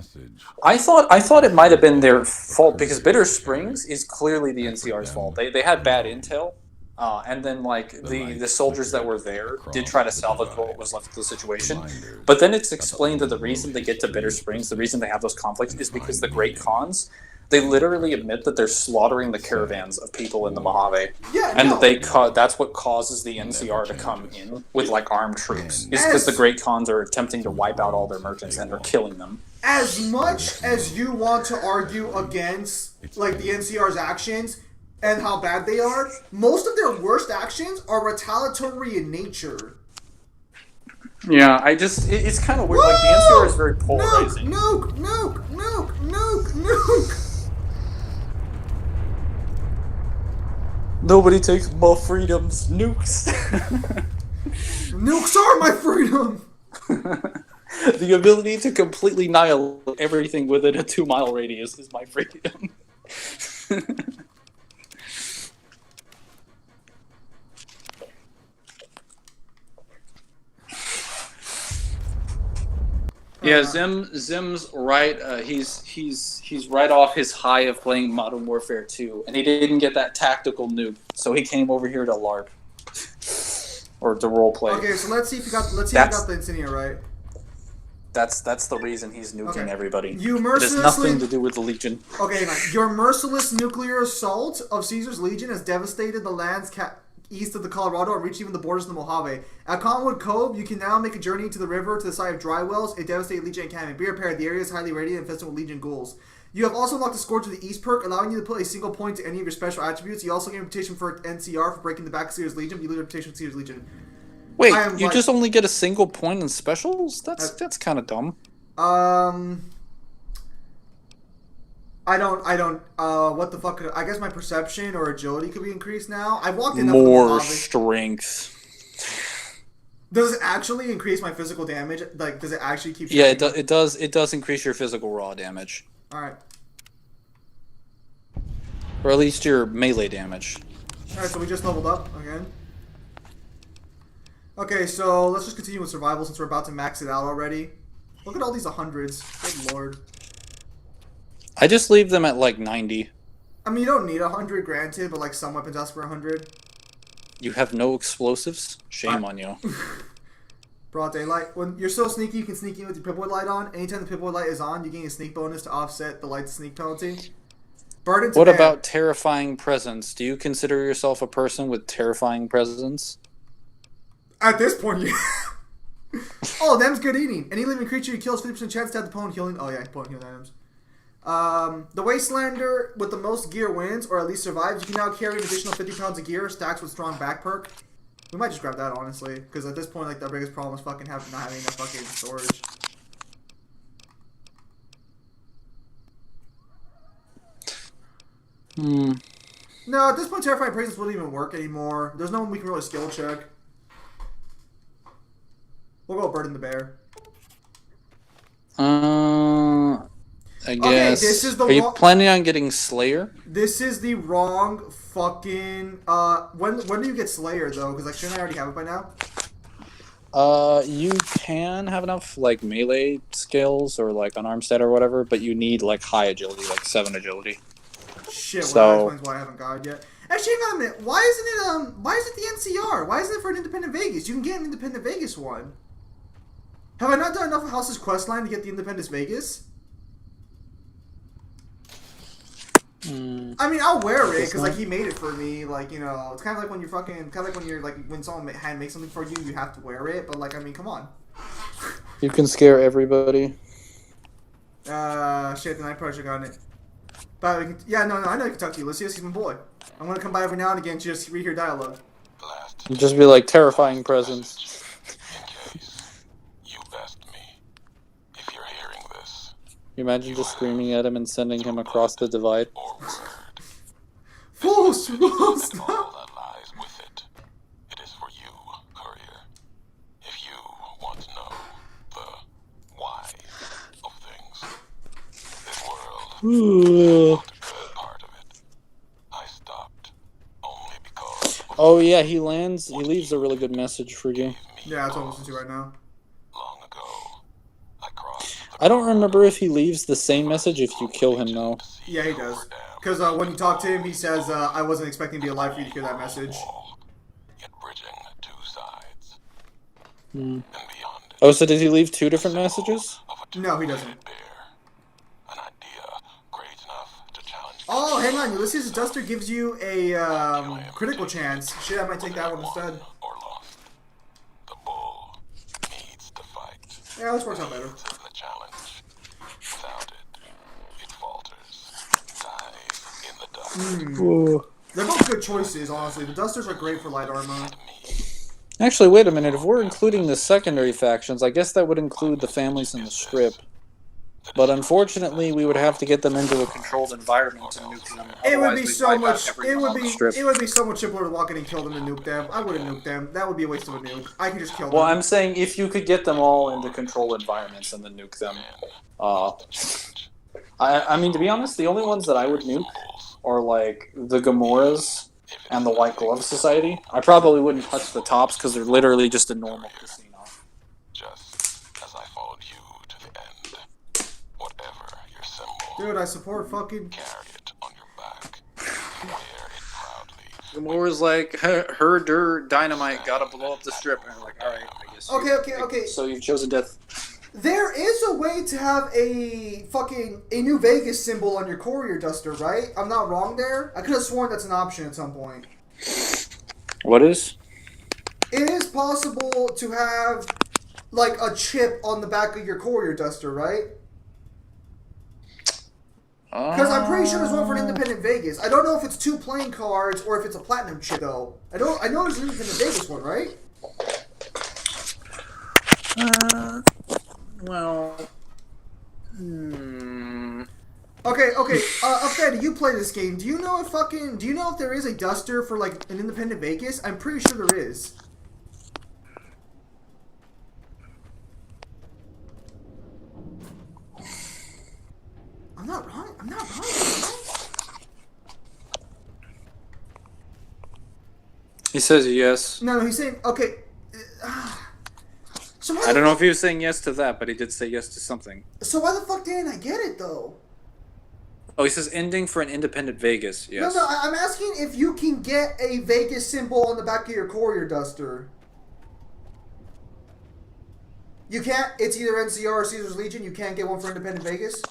I thought it might have been their fault because Bitter Springs is clearly the NCR's fault. They had bad intel. And then, like, the soldiers that were there did try to salvage what was left of the situation. But then it's explained that the reason they get to Bitter Springs, the reason they have those conflicts, is because the Great Khans, They literally admit that they're slaughtering the caravans of people in the Mojave. Yeah, and no. that that's what causes the NCR to come in with like armed troops. Is because the Great Khans are attempting to wipe out all their merchants and they're killing them. As much as you want to argue against like the NCR's actions and how bad they are, most of their worst actions are retaliatory in nature. Yeah, it's kind of weird. Woo! Like the NCR is very polarizing. Nuke! Nobody takes my freedoms. Nukes. Nukes are my freedom. The ability to completely annihilate everything within a 2-mile radius is my freedom. Yeah, Zim's right. He's right off his high of playing Modern Warfare 2, and he didn't get that tactical nuke, so he came over here to LARP or to roleplay. Okay, so let's see if you got the insignia right. That's the reason he's nuking everybody. You it has nothing to do with the Legion. Okay, your merciless nuclear assault of Caesar's Legion has devastated the lands east of the Colorado and reached even the borders of the Mojave. At Cottonwood Cove, you can now make a journey to the river to the site of Dry Wells, a devastated Legion encampment. Be prepared, the area is highly radiant and infested with Legion ghouls. You have also unlocked the Scourge to the East perk, allowing you to put a single point to any of your special attributes. You also gain a reputation for NCR for breaking the back of Caesar's Legion, but you lose a reputation for Caesar's Legion. Wait, you just only get a single point in specials? That's kind of dumb. I don't, what the fuck I guess my perception or agility could be increased now. I've walked in more strength. Does it actually increase my physical damage? Like, does it actually keep... Yeah, it does increase your physical raw damage. Alright. Or at least your melee damage. Alright, so we just leveled up again. Okay, so let's just continue with survival since we're about to max it out already. Look at all these 100s. Good lord. I just leave them at like 90. I mean, you don't need 100, granted, but like some weapons ask for 100. You have no explosives? Shame on you. Broad daylight. When you're so sneaky, you can sneak in with your Pip-Boy light on. Anytime the Pip-Boy light is on, you gain a sneak bonus to offset the light's sneak penalty. What about terrifying presence? Do you consider yourself a person with terrifying presence? At this point, yeah. Oh, them's good eating. Any living creature you kill has 50% chance to have the opponent healing. Oh, yeah, opponent healing items. The Wastelander with the most gear wins, or at least survives. You can now carry an additional 50 pounds of gear, stacks with strong back perk. We might just grab that, honestly, because at this point, like, the biggest problem is fucking not having enough fucking storage. No, at this point, Terrifying Presence wouldn't even work anymore. There's no one we can really skill check. We'll go Bird and the Bear. I guess. Okay, this is the Are you planning on getting Slayer? This is the wrong fucking... When do you get Slayer, though? Because, like, shouldn't I already have it by now? You can have enough, like, melee skills or, like, unarmed stat or whatever, but you need, like, high agility, like 7 agility. Shit, well, that explains why I haven't got it yet. Actually, hang on a minute. Why is it the NCR? Why isn't it for an Independent Vegas? You can get an Independent Vegas one. Have I not done enough of House's questline to get the Independence Vegas? I mean, I'll wear it because like he made it for me. Like, you know, it's kind of like when you're when someone makes something for you, you have to wear it. But like, I mean, come on. You can scare everybody. Shit, then I probably should have gotten it. But we can, yeah, no, I know you can talk to Ulysses. He's my boy. I'm gonna come by every now and again to just read your dialogue. Just be like terrifying presence. You imagine just screaming at him and sending him across the divide? Fools! All that lies with it. It is for you, courier. If you want to know the why of things, this world not a good part of it. I stopped only because. Oh yeah, he leaves a really good message for you. Yeah, that's what I'm listening to right now. I don't remember if he leaves the same message if you kill him, though. Yeah, he does. Because when you talk to him, he says, I wasn't expecting to be alive for you to hear that message. Oh, so did he leave 2 different messages? No, he doesn't. Oh, hang on. Ulysses' Duster gives you a critical chance. Shit, I might take that one instead. Or lost. The bull needs to fight. Yeah, this works out better. The challenge. Without it falters. Dies in the dust. They're both good choices, honestly. The Dusters are great for light armor. Actually, wait a minute. If we're including the secondary factions, I guess that would include the families in the strip. But unfortunately, we would have to get them into a controlled environment to nuke them. It would be Otherwise, so we'd wipe out much. everyone on the strip. It would be so much simpler to walk in and kill them and nuke them. I wouldn't nuke them. That would be a waste of a nuke. I could just kill them. Well, I'm saying if you could get them all into controlled environments and then nuke them. I mean, to be honest, the only ones that I would nuke are like the Gamoras and the White Glove Society. I probably wouldn't touch the tops because they're literally just a normal casino. Just as I followed you to the end. Whatever your symbol. Dude, I support fucking... Carry it on your back. Wear it proudly. Gamora's like, her dynamite gotta blow up the strip. And I'm like, alright, I guess. Okay. So you've chosen death. There is a way to have a New Vegas symbol on your courier duster, right? I'm not wrong there? I could have sworn that's an option at some point. What is? It is possible to have, like, a chip on the back of your courier duster, right? Because I'm pretty sure there's one for an Independent Vegas. I don't know if it's 2 playing cards or if it's a platinum chip, though. I know there's an Independent Vegas one, right? Well... Okay. Upfed, you play this game. Do you know if there is a duster for like an Independent Vegas? I'm pretty sure there is. I'm not wrong. He says yes. No, he's saying okay. So I don't know if he was saying yes to that, but he did say yes to something. So why the fuck didn't I get it though? Oh, he says ending for an Independent Vegas. Yes. No, I'm asking if you can get a Vegas symbol on the back of your courier duster. You can't. It's either NCR or Caesar's Legion. You can't get one for Independent Vegas.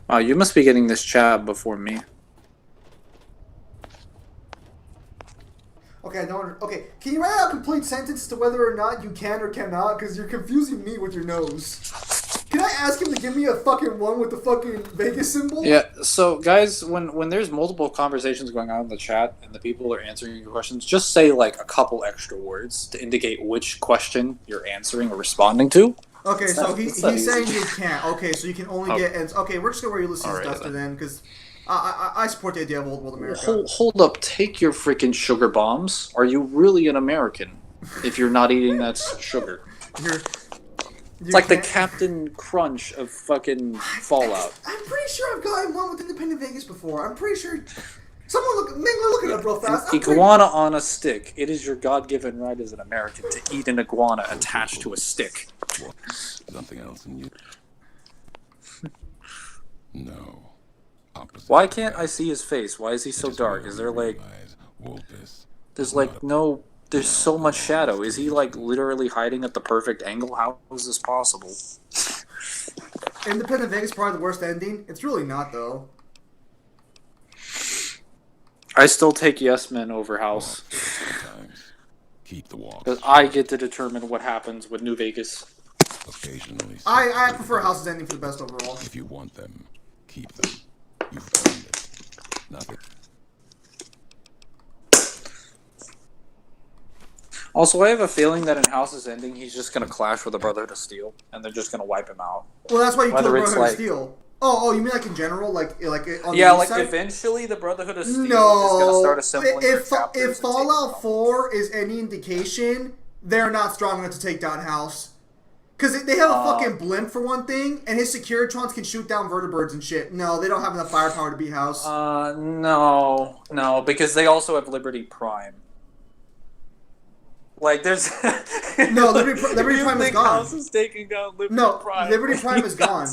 Wow, you must be getting this chat before me. Okay, okay, can you write out a complete sentence to whether or not you can or cannot? Because you're confusing me with your nose. Can I ask him to give me a fucking one with the fucking Vegas symbol? Yeah, so guys, when there's multiple conversations going on in the chat and the people are answering your questions, just say like a couple extra words to indicate which question you're answering or responding to. Okay, so he's saying you can't. Okay, so you can only get... Okay, we're just going to wear Ulysses Duster then, because... I support the idea of old world America. Hold up, take your freaking sugar bombs. Are you really an American if you're not eating that sugar? It's like the Captain Crunch of fucking Fallout. I'm pretty sure I've gotten one with Independent Vegas before. I'm pretty sure... Someone look it up real fast. Iguana on a stick. It is your God-given right as an American to eat an iguana attached to a stick. Something else in you? No. Why can't I see his face? Why is he so dark? Is there like... There's like no... There's so much shadow. Is he like literally hiding at the perfect angle? How is this possible? Independent Vegas is probably the worst ending. It's really not, though. I still take Yes Men over House. Keep the walk. Because I get to determine what happens with New Vegas. Occasionally. I prefer House's ending for the best overall. If you want them, keep them. You've earned it. Nothing. Also, I have a feeling that in House's ending, he's just going to clash with the Brotherhood of Steel, and they're just going to wipe him out. Well, that's why you killed the Brotherhood like... of Steel. Oh, you mean like in general, like on yeah, the like side? Eventually the Brotherhood of Steel is going to start assembling their chapters. If Fallout 4 is any indication, they're not strong enough to take down House. Because they have a fucking blimp for one thing, and his Securitrons can shoot down vertibirds and shit. No, they don't have enough firepower to beat House. No, because they also have Liberty Prime. Like, there's... No, Liberty Prime is gone. House is taking down Liberty Prime. No, Liberty Prime is gone.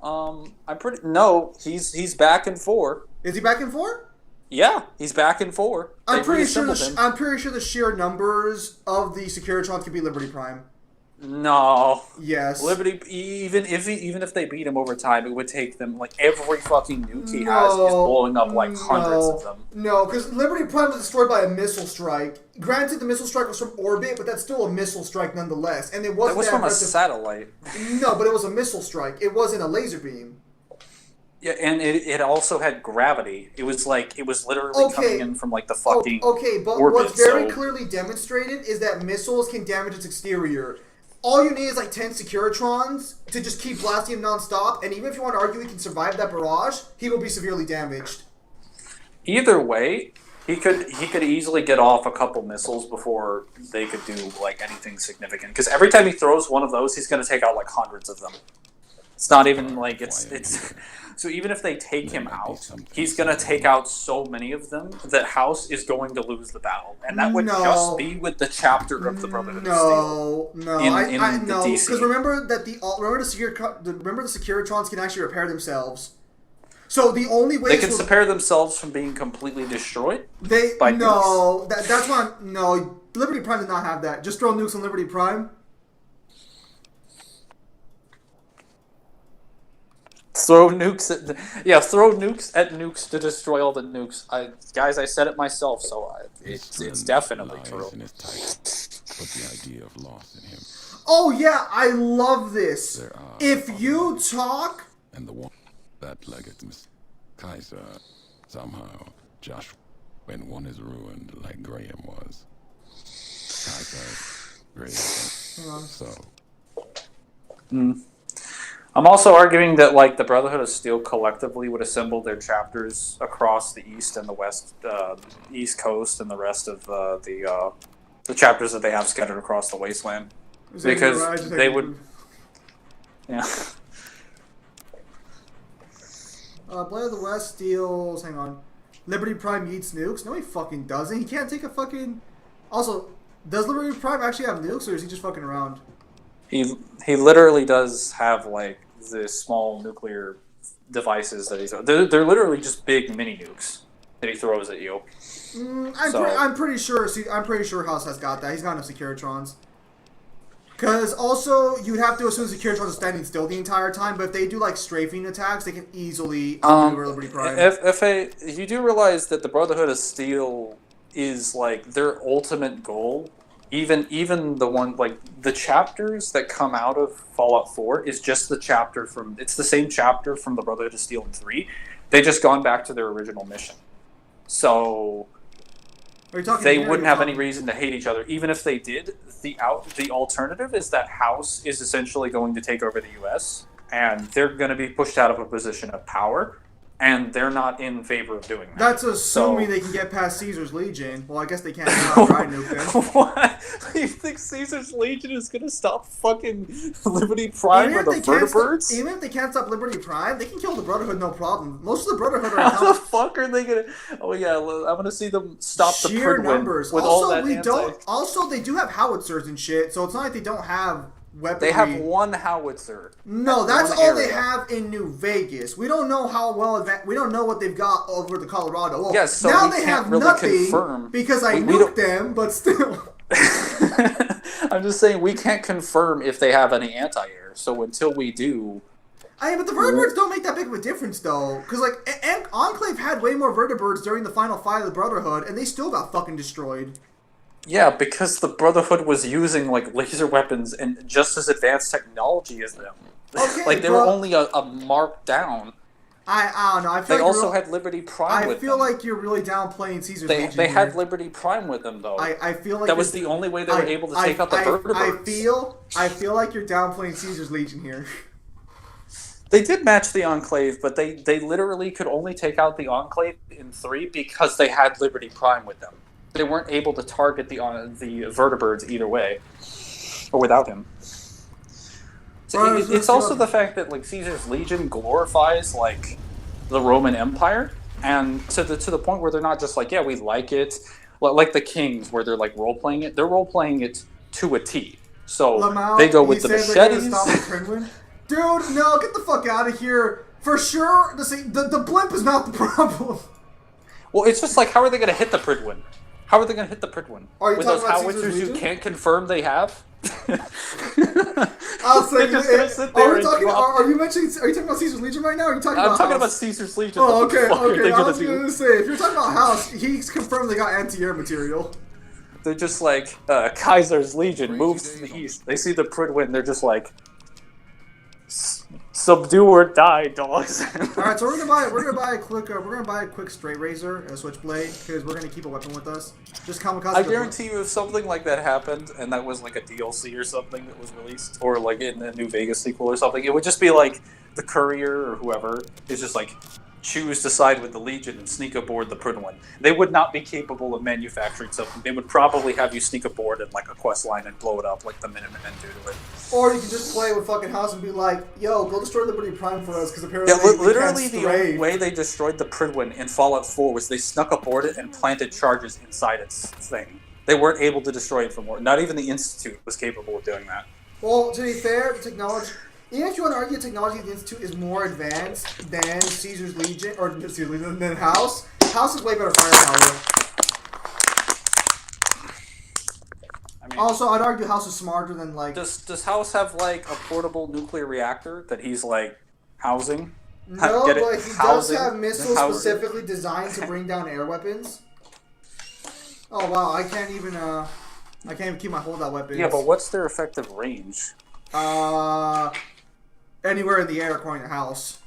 I'm pretty... No, he's back in 4. Is he back in 4? Yeah, he's back in 4. I'm pretty sure the sheer numbers of the Securitrons could be Liberty Prime. No. Yes. Liberty, even if they beat him over time, it would take them, like, every fucking nuke he has is blowing up, like, hundreds of them. No, because Liberty Prime was destroyed by a missile strike. Granted, the missile strike was from orbit, but that's still a missile strike nonetheless. And it wasn't That was from a satellite. No, but it was a missile strike. It wasn't a laser beam. Yeah, and it also had gravity. It was literally coming in from, like, the fucking but orbit, what's very clearly demonstrated is that missiles can damage its exterior. All you need is like 10 Securitrons to just keep blasting him nonstop, and even if you want to argue he can survive that barrage, he will be severely damaged. Either way, he could easily get off a couple missiles before they could do like anything significant. Because every time he throws one of those, he's going to take out like hundreds of them. It's not even like it's. So even if they take him out, he's going to take out so many of them that House is going to lose the battle, and that would just be with the chapter of the Brotherhood of Steel. No, because remember the Securitrons can actually repair themselves. So the only way they can repair themselves from being completely destroyed. That's why Liberty Prime did not have that. Just throw nukes on Liberty Prime. Throw nukes at nukes to destroy all the nukes. I said it myself, so it's definitely true. But the idea of loss in him. Oh yeah, I love this. If you talk and the one that legates Kaiser somehow Josh when one is ruined like Graham was. Kaiser Graham. So. I'm also arguing that like the Brotherhood of Steel collectively would assemble their chapters across the east and the west, east coast, and the rest of the chapters that they have scattered across the wasteland, because they would. Yeah. Blade of the West steals. Hang on. Liberty Prime eats nukes. No, he fucking doesn't. He can't take a fucking. Also, does Liberty Prime actually have nukes, or is he just fucking around? He literally does have like the small nuclear devices that he's. They're literally just big mini nukes that he throws at you. I'm pretty sure. See, I'm pretty sure House has got that. He's got enough Securitrons. Because also you'd have to assume Securitrons are standing still the entire time. But if they do like strafing attacks, they can easily maneuver Liberty Prime. You do realize that the Brotherhood of Steel is like their ultimate goal. Even the one, like, the chapters that come out of Fallout 4 is just the chapter from... It's the same chapter from the Brotherhood of Steel in 3. They just gone back to their original mission. So... They wouldn't have any reason to hate each other. Even if they did, the alternative is that House is essentially going to take over the U.S., and they're going to be pushed out of a position of power, and they're not in favor of doing that. That's assuming they can get past Caesar's Legion. Well, I guess they can't try nuke them. What? You think Caesar's Legion is going to stop fucking Liberty Prime or the vertibirds? Even if they can't stop Liberty Prime, they can kill the Brotherhood no problem. Most of the Brotherhood are... How the fuck are they going to... Oh yeah, I'm going to see them stop the sheer Pridwin numbers. with Also, all that Also, they do have howitzers and shit, so it's not like they don't have... weaponry. They have one howitzer. No, that's all they have in New Vegas. We don't know how well we don't know what they've got over the Colorado. Well, yes, so now we they can't have really nothing confirm. Because I nuked them, but still. I'm just saying we can't confirm if they have any anti-air. So until we do, but the vertibirds don't make that big of a difference though, because like Enclave had way more vertibirds during the final fight of the Brotherhood, and they still got fucking destroyed. Yeah, because the Brotherhood was using like laser weapons and just as advanced technology as them. Okay, like they were only a mark down. I don't know. I feel they like also had Liberty Prime with them. I feel like you're really downplaying Caesar's Legion. They had Liberty Prime with them though. I feel like that was the only way they were able to take out the vertibirds. I feel like you're downplaying Caesar's Legion here. They did match the Enclave, but they literally could only take out the Enclave in 3 because they had Liberty Prime with them. They weren't able to target the vertibirds either way, or without him. So it's also the fact that like Caesar's Legion glorifies like the Roman Empire, and to the point where they're not just like, yeah, we like it, like the Kings, where they're like role playing it. They're role playing it to a T. So Lamau, they go with the machetes. Dude, no, get the fuck out of here. For sure, the blimp is not the problem. Well, it's just like, how are they going to hit the Pridwin? How are they going to hit the Pridwin? Are you With talking those about howitzers Caesar's you Legion? can't confirm they have? I was like, They're just gonna sit there are we and talking? drop- Are you mentioning? Are you talking about Caesar's Legion right now? Or are you talking I'm about talking House? about Caesar's Legion. Oh, What the okay, fuck are okay. they I gonna was do? gonna say, if you're talking about House, he's confirmed they got anti-air material. They're just like, Kaiser's Legion moves to the east. They see the Pridwin, they're just like, subdue or die, dogs. All right, so we're gonna buy a quick straight razor and a switchblade because we're gonna keep a weapon with us. Just kamikaze. I guarantee you, if something like that happened, and that was like a DLC or something that was released, or like in the New Vegas sequel or something, it would just be like the courier or whoever is just like, choose to side with the Legion and sneak aboard the Pridwin. They would not be capable of manufacturing something. They would probably have you sneak aboard in like a quest line and blow it up like the Minutemen do to it. Or you can just play with fucking House and be like, "Yo, go destroy Liberty Prime for us," because apparently Literally the only way they destroyed the Pridwin in Fallout 4 was they snuck aboard it and planted charges inside its thing. They weren't able to destroy it from more. Not even the Institute was capable of doing that. Well, to be fair, the technology. Even if you want to argue the technology of the Institute is more advanced than Caesar's Legion, or Caesar's Legion, than House, House is way better firepower. I mean, also, I'd argue House is smarter than, like... Does House have, like, a portable nuclear reactor that he's, like, housing? No, but he does have missiles specifically designed to bring down air weapons. Oh, wow, I can't even keep my holdout weapons. Yeah, but what's their effective range? Anywhere in the air, according to House.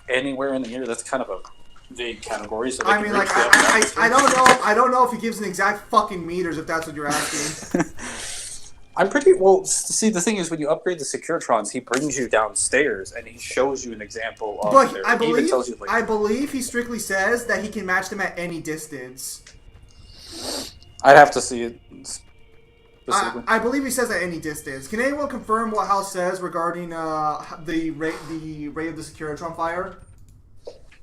Anywhere in the air? That's kind of a vague category. So I mean, like, I don't know if he gives an exact fucking meters, if that's what you're asking. I'm pretty... Well, see, the thing is, when you upgrade the Securitrons, he brings you downstairs, and he shows you an example of... But their, I believe, tells you, like, I believe he strictly says that he can match them at any distance. I'd have to see it. I believe he says at any distance. Can anyone confirm what House says regarding the rate of the Securitron fire?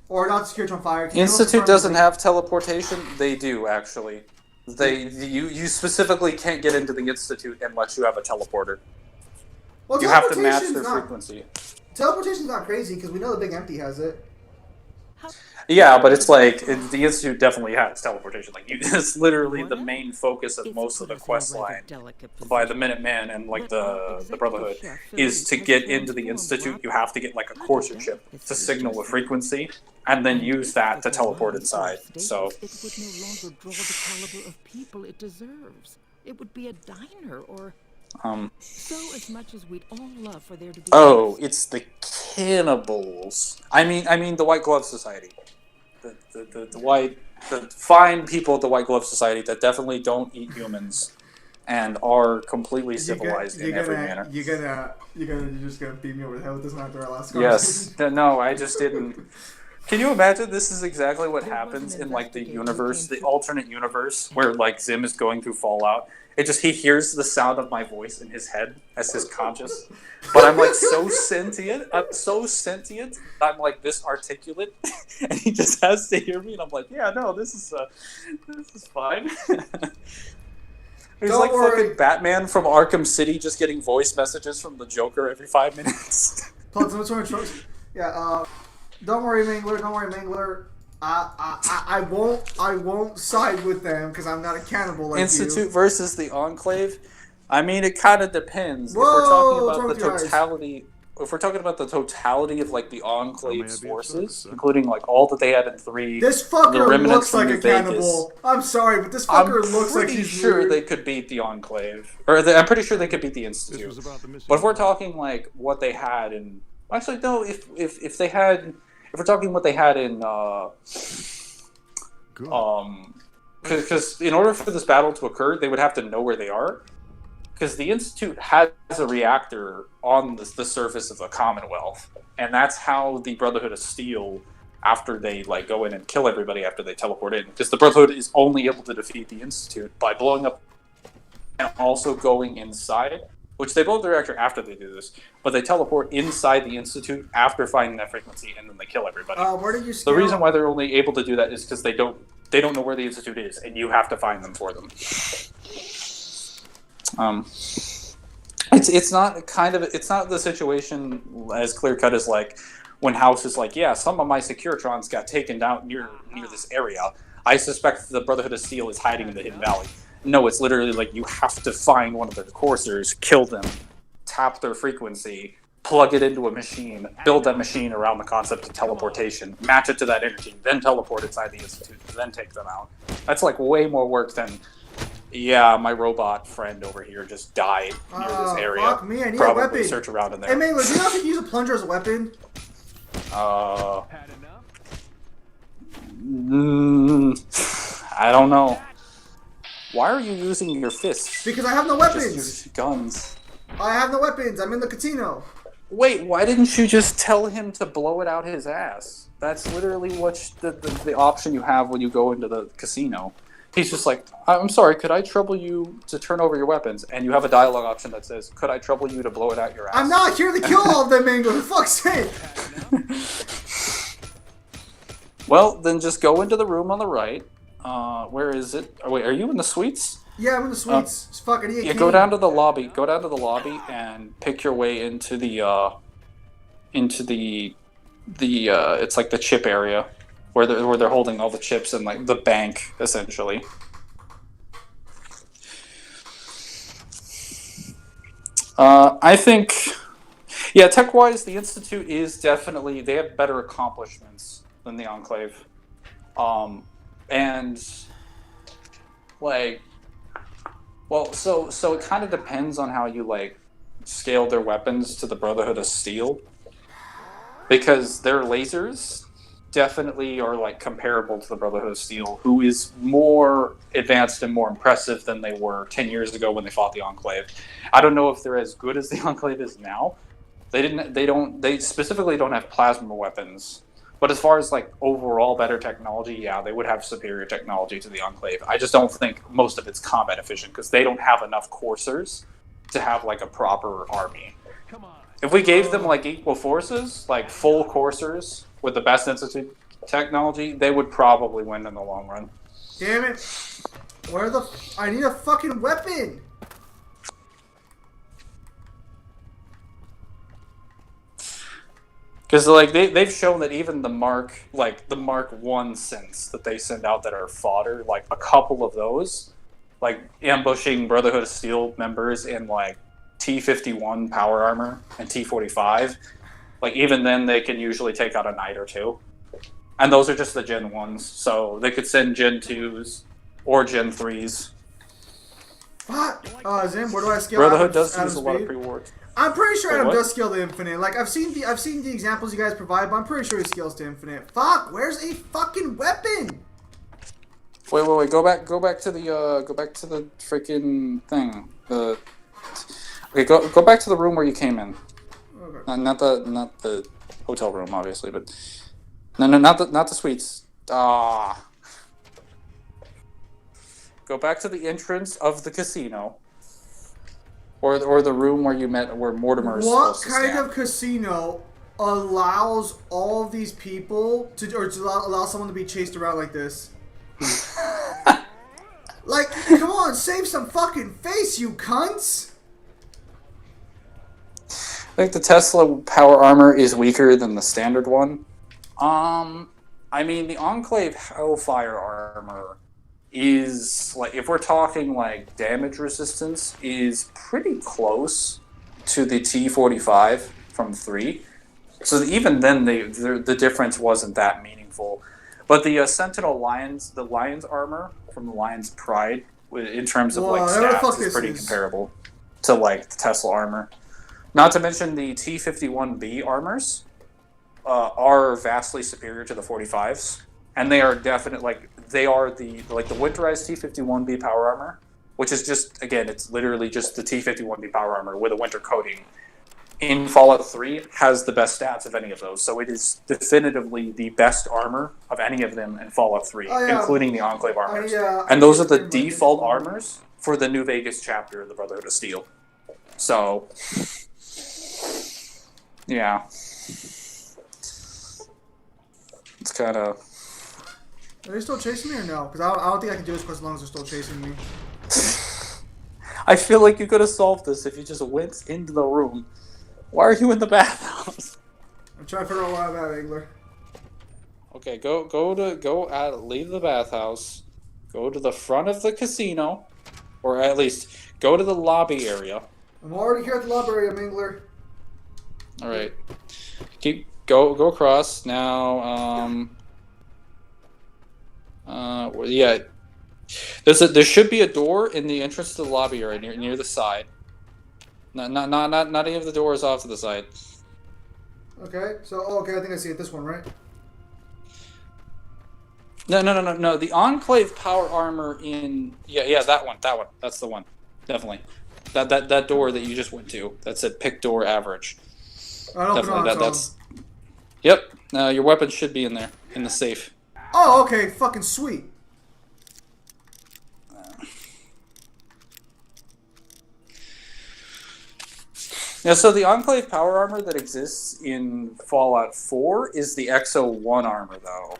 Or not Securitron fire? Institute doesn't have teleportation. They do, actually. You specifically can't get into the Institute unless you have a teleporter. Well, you have to match their frequency. Teleportation's not crazy because we know the Big Empty has it. Yeah, but it's like the Institute definitely has teleportation. Like it's literally the main focus of most of the quest line by the Minutemen and like the Brotherhood is to get into the Institute. You have to get like a courser ship to signal a frequency, and then use that to teleport inside. So it would no longer draw the caliber of people it deserves. It would be a diner or. So as much as we'd all love for there to be. Oh, it's the cannibals. I mean the White Glove Society. The fine people of the White Glove Society that definitely don't eat humans and are completely civilized in every manner. You're just gonna beat me over the head with this after our last conversation. Yes. No, I just didn't. Can you imagine this is exactly what happens in like the universe, the alternate universe where like Zim is going through Fallout? He hears the sound of my voice in his head as his conscious. But I'm like so sentient. I'm like this articulate, and he just has to hear me, and I'm like, yeah, no, this is fine. He's like fucking Batman from Arkham City, just getting voice messages from the Joker every 5 minutes. Yeah. Don't worry, Mangler. I won't side with them because I'm not a cannibal like Institute you. versus the Enclave. I mean, it kind of depends. Whoa, if we're talking about the totality, if we're talking about the totality of like the Enclave's forces, including like all that they had in 3, this fucker looks like a cannibal. I'm sorry, but this fucker looks like he's I'm pretty sure they could beat the Enclave, I'm pretty sure they could beat the Institute. But if we're talking like what they had in, actually no, if they had. If we're talking what they had in, because in order for this battle to occur, they would have to know where they are. Because the Institute has a reactor on the surface of the Commonwealth, and that's how the Brotherhood of Steel, after they like go in and kill everybody after they teleport in, because the Brotherhood is only able to defeat the Institute by blowing up and also going inside. Which they blow up the reactor after they do this, but they teleport inside the Institute after finding that frequency, and then they kill everybody. Where do you scale? The reason why they're only able to do that is because they don't know where the Institute is, and you have to find them for them. It's not the situation as clear cut as like when House is like, yeah, some of my Securitrons got taken down near this area. I suspect the Brotherhood of Steel is hiding in the Hidden Valley. No, it's literally like you have to find one of their coursers, kill them, tap their frequency, plug it into a machine, build that machine around the concept of teleportation, match it to that energy, then teleport inside the Institute, then take them out. That's like way more work than, yeah, my robot friend over here just died near this area. Fuck me, I need Probably a weapon. search around in there. Hey, Mangler, do you know if you can use a plunger as a weapon? I don't know. Why are you using your fists? Because I have no weapons. Just use guns. I have no weapons. I'm in the casino. Wait, why didn't you just tell him to blow it out his ass? That's literally what the option you have when you go into the casino. He's just like, I'm sorry, could I trouble you to turn over your weapons? And you have a dialogue option that says, could I trouble you to blow it out your ass? I'm not here to kill all of them, Mango. For fuck's sake. Well, then just go into the room on the right. Where is it? Oh, wait, are you in the suites? Yeah, I'm in the suites. Fuck, I need a key. Go down to the lobby. Go down to the lobby and pick your way into the it's like the chip area where they're holding all the chips and like the bank essentially. I think, yeah, tech-wise, the Institute is definitely, they have better accomplishments than the Enclave. And like, well, so it kind of depends on how you like scale their weapons to the Brotherhood of Steel, because their lasers definitely are like comparable to the Brotherhood of Steel, who is more advanced and more impressive than they were 10 years ago when they fought the Enclave. I don't know if they're as good as the Enclave is now. They specifically don't have plasma weapons. But as far as like overall better technology, yeah, they would have superior technology to the Enclave. I just don't think most of it's combat efficient because they don't have enough coursers to have like a proper army. If we gave them like equal forces, like full coursers with the best Institute technology, they would probably win in the long run. Damn it! I need a fucking weapon. Because like they've shown that even the Mark 1 synths that they send out that are fodder, like a couple of those, like ambushing Brotherhood of Steel members in like T-51 power armor and T-45, like even then they can usually take out a knight or two. And those are just the Gen 1s, so they could send Gen 2s or Gen 3s. What? Zim, where do I scale Brotherhood does use a lot of pre-wards. I'm pretty sure Adam does scale to infinite. Like I've seen the examples you guys provide, but I'm pretty sure he scales to infinite. Fuck, where's a fucking weapon? Wait. Go back to the freaking thing. Okay, go back to the room where you came in. Okay. Not the hotel room, obviously, but no, not the suites. Go back to the entrance of the casino. Or the room where you met, where Mortimer is supposed to stand. What kind of casino allows all of these people to allow someone to be chased around like this? Like, come on, save some fucking face, you cunts! I think the Tesla power armor is weaker than the standard one. I mean, the Enclave Hellfire armor is, like, if we're talking, like, damage resistance, is pretty close to the T-45 from 3. So even then, the difference wasn't that meaningful. But the Sentinel Lions, the Lions armor from the Lions Pride, in terms of, like, stats, is pretty comparable to, like, the Tesla armor. Not to mention the T-51B armors are vastly superior to the 45s. And they are definitely, like, they are the winterized T-51B power armor, which is just, again, it's literally just the T-51B power armor with a winter coating. In Fallout 3, has the best stats of any of those, so it is definitively the best armor of any of them in Fallout 3, including the Enclave armors. And those are the default armors for the New Vegas chapter of the Brotherhood of Steel. So, yeah. It's kind of... Are they still chasing me or no? Because I don't think I can do this for as long as they're still chasing me. I feel like you could have solved this if you just went into the room. Why are you in the bathhouse? I'm trying to figure out why I'm at, Angler. Okay, leave the bathhouse. Go to the front of the casino, or at least go to the lobby area. I'm already here at the lobby area, Mingler. All right. Go across now. Yeah. There should be a door in the entrance to the lobby area near the side. Not any of the doors off to the side. Okay. So okay, I think I see it. This one, right? No. The Enclave power armor in that one. That's the one. Definitely. That door that you just went to. That said pick door average. I don't Definitely. That's. Yep. Your weapon should be in there in the safe. Oh, okay. Fucking sweet. Yeah, so the Enclave power armor that exists in Fallout 4 is the XO1 armor, though.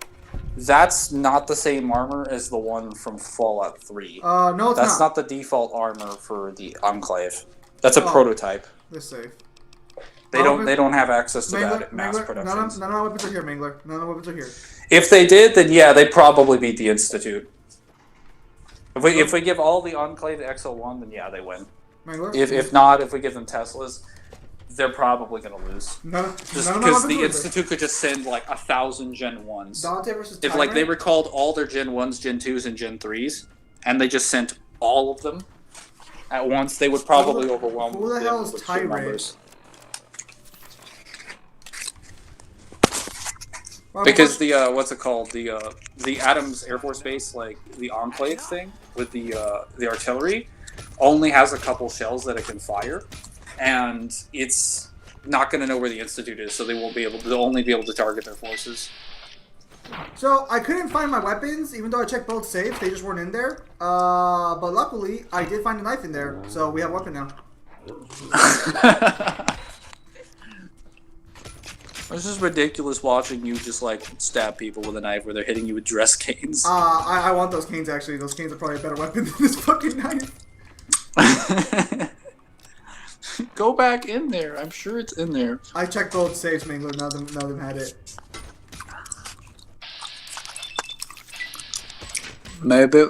That's not the same armor as the one from Fallout 3. No, it's That's not the default armor for the Enclave. That's a prototype. This safe. They don't have access to that at mass Mangler, production. none of my weapons are here, Mangler. None of my weapons are here. If they did, then yeah, they'd probably beat the Institute. If we give all the Enclave the XO1, then yeah, they win. Mangler? If not, if we give them Teslas, they're probably going to lose. Just because the Institute could just send like 1,000 Gen 1s. Dante versus if like they recalled all their Gen 1s, Gen 2s, and Gen 3s, and they just sent all of them at once, they would probably overwhelm them. Who the hell is with Tyrant? Because the what's it called, the Adams Air Force Base, like the Enclave thing with the artillery, only has a couple shells that it can fire, and it's not going to know where the Institute is, so they'll only be able to target their forces. So I couldn't find my weapons, even though I checked both safes. They just weren't in there. But luckily, I did find a knife in there, so we have a weapon now. This is ridiculous watching you just like stab people with a knife where they're hitting you with dress canes. I want those canes actually. Those canes are probably a better weapon than this fucking knife. Go back in there. I'm sure it's in there. I checked both safes, Mangler. None of them had it. Maybe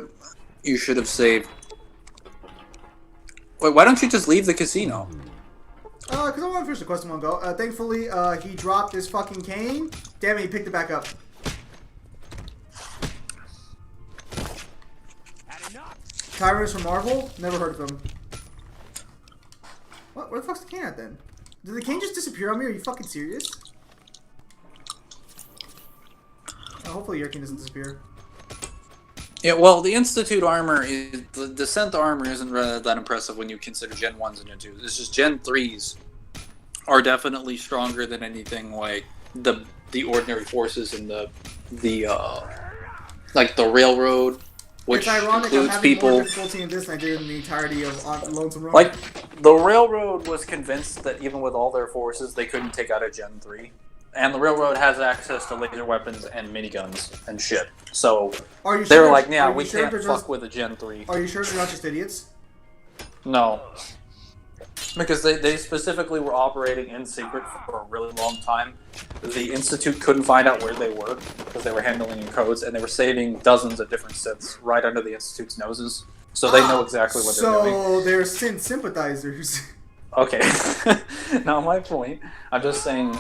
you should have saved. Wait, why don't you just leave the casino? Because I want to finish the quest in one go. Thankfully, he dropped his fucking cane. Damn it, he picked it back up. Tyrants from Marvel? Never heard of him. What? Where the fuck's the cane at then? Did the cane just disappear on me? Are you fucking serious? Hopefully your cane doesn't disappear. Yeah, well, the Institute armor is the Descent armor isn't really that impressive when you consider Gen 1s and Gen 2s. It's just Gen 3s are definitely stronger than anything like the ordinary forces and the railroad, which it's ironic includes I'm people. More difficulty in this than I did in the entirety of Lonesome. Like the railroad was convinced that even with all their forces, they couldn't take out a Gen 3. And the railroad has access to laser weapons and miniguns and shit. So they were like, yeah, we can't fuck with a Gen 3. Are you sure they're not just idiots? No. Because they specifically were operating in secret for a really long time. The Institute couldn't find out where they were because they were handling in codes, and they were saving dozens of different synths right under the Institute's noses. So they know exactly what they're doing. So they're synth sympathizers. Okay. Not my point. I'm just saying...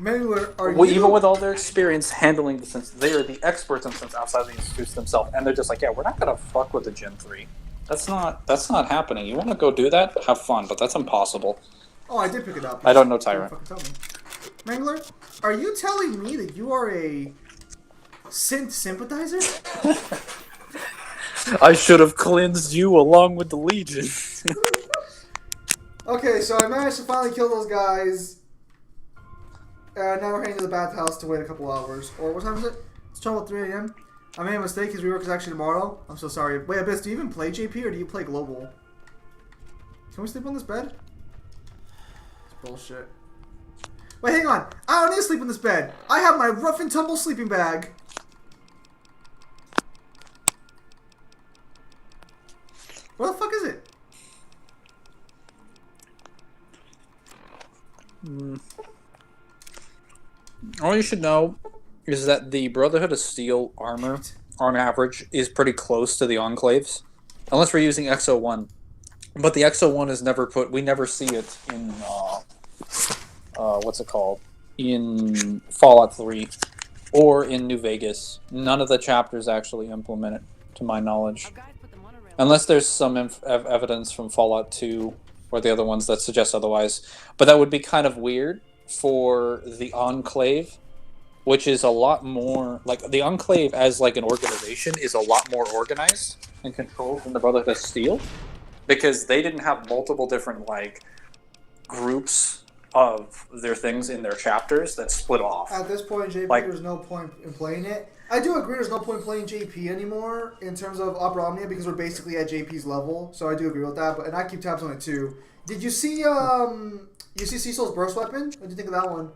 Mangler, even with all their experience handling the synths, they are the experts on synths outside the institutes themselves, and they're just like, yeah, we're not gonna fuck with the Gen 3. That's not happening. You want to go do that? Have fun, but that's impossible. Oh, I did pick it up. I don't know Tyrant. Mangler, are you telling me that you are a synth sympathizer? I should have cleansed you along with the Legion. Okay, so I managed to finally kill those guys. Now we're heading to the bathhouse to wait a couple hours. Or what time is it? It's 12:03 a.m. I made a mistake. His rework is actually tomorrow. I'm so sorry. Wait, Abyss, do you even play JP or do you play Global? Can we sleep on this bed? It's bullshit. Wait, hang on. I don't need to sleep in this bed. I have my rough and tumble sleeping bag. Where the fuck is it? All you should know is that the Brotherhood of Steel armor, on average, is pretty close to the Enclave's. Unless we're using XO1. But the XO1 is never put... We never see it in... what's it called? In Fallout 3. Or in New Vegas. None of the chapters actually implement it, to my knowledge. Unless there's some evidence from Fallout 2 or the other ones that suggest otherwise. But that would be kind of weird for the Enclave, which is a lot more... Like, the Enclave as, like, an organization is a lot more organized and controlled than the Brotherhood of Steel. Because they didn't have multiple different, like, groups of their things in their chapters that split off. At this point, JP, like, there's no point in playing it. I do agree there's no point in playing JP anymore in terms of Opera Omnia because we're basically at JP's level, so I do agree with that. And I keep tabs on it too. Did you see Cecil's burst weapon? What do you think of that one?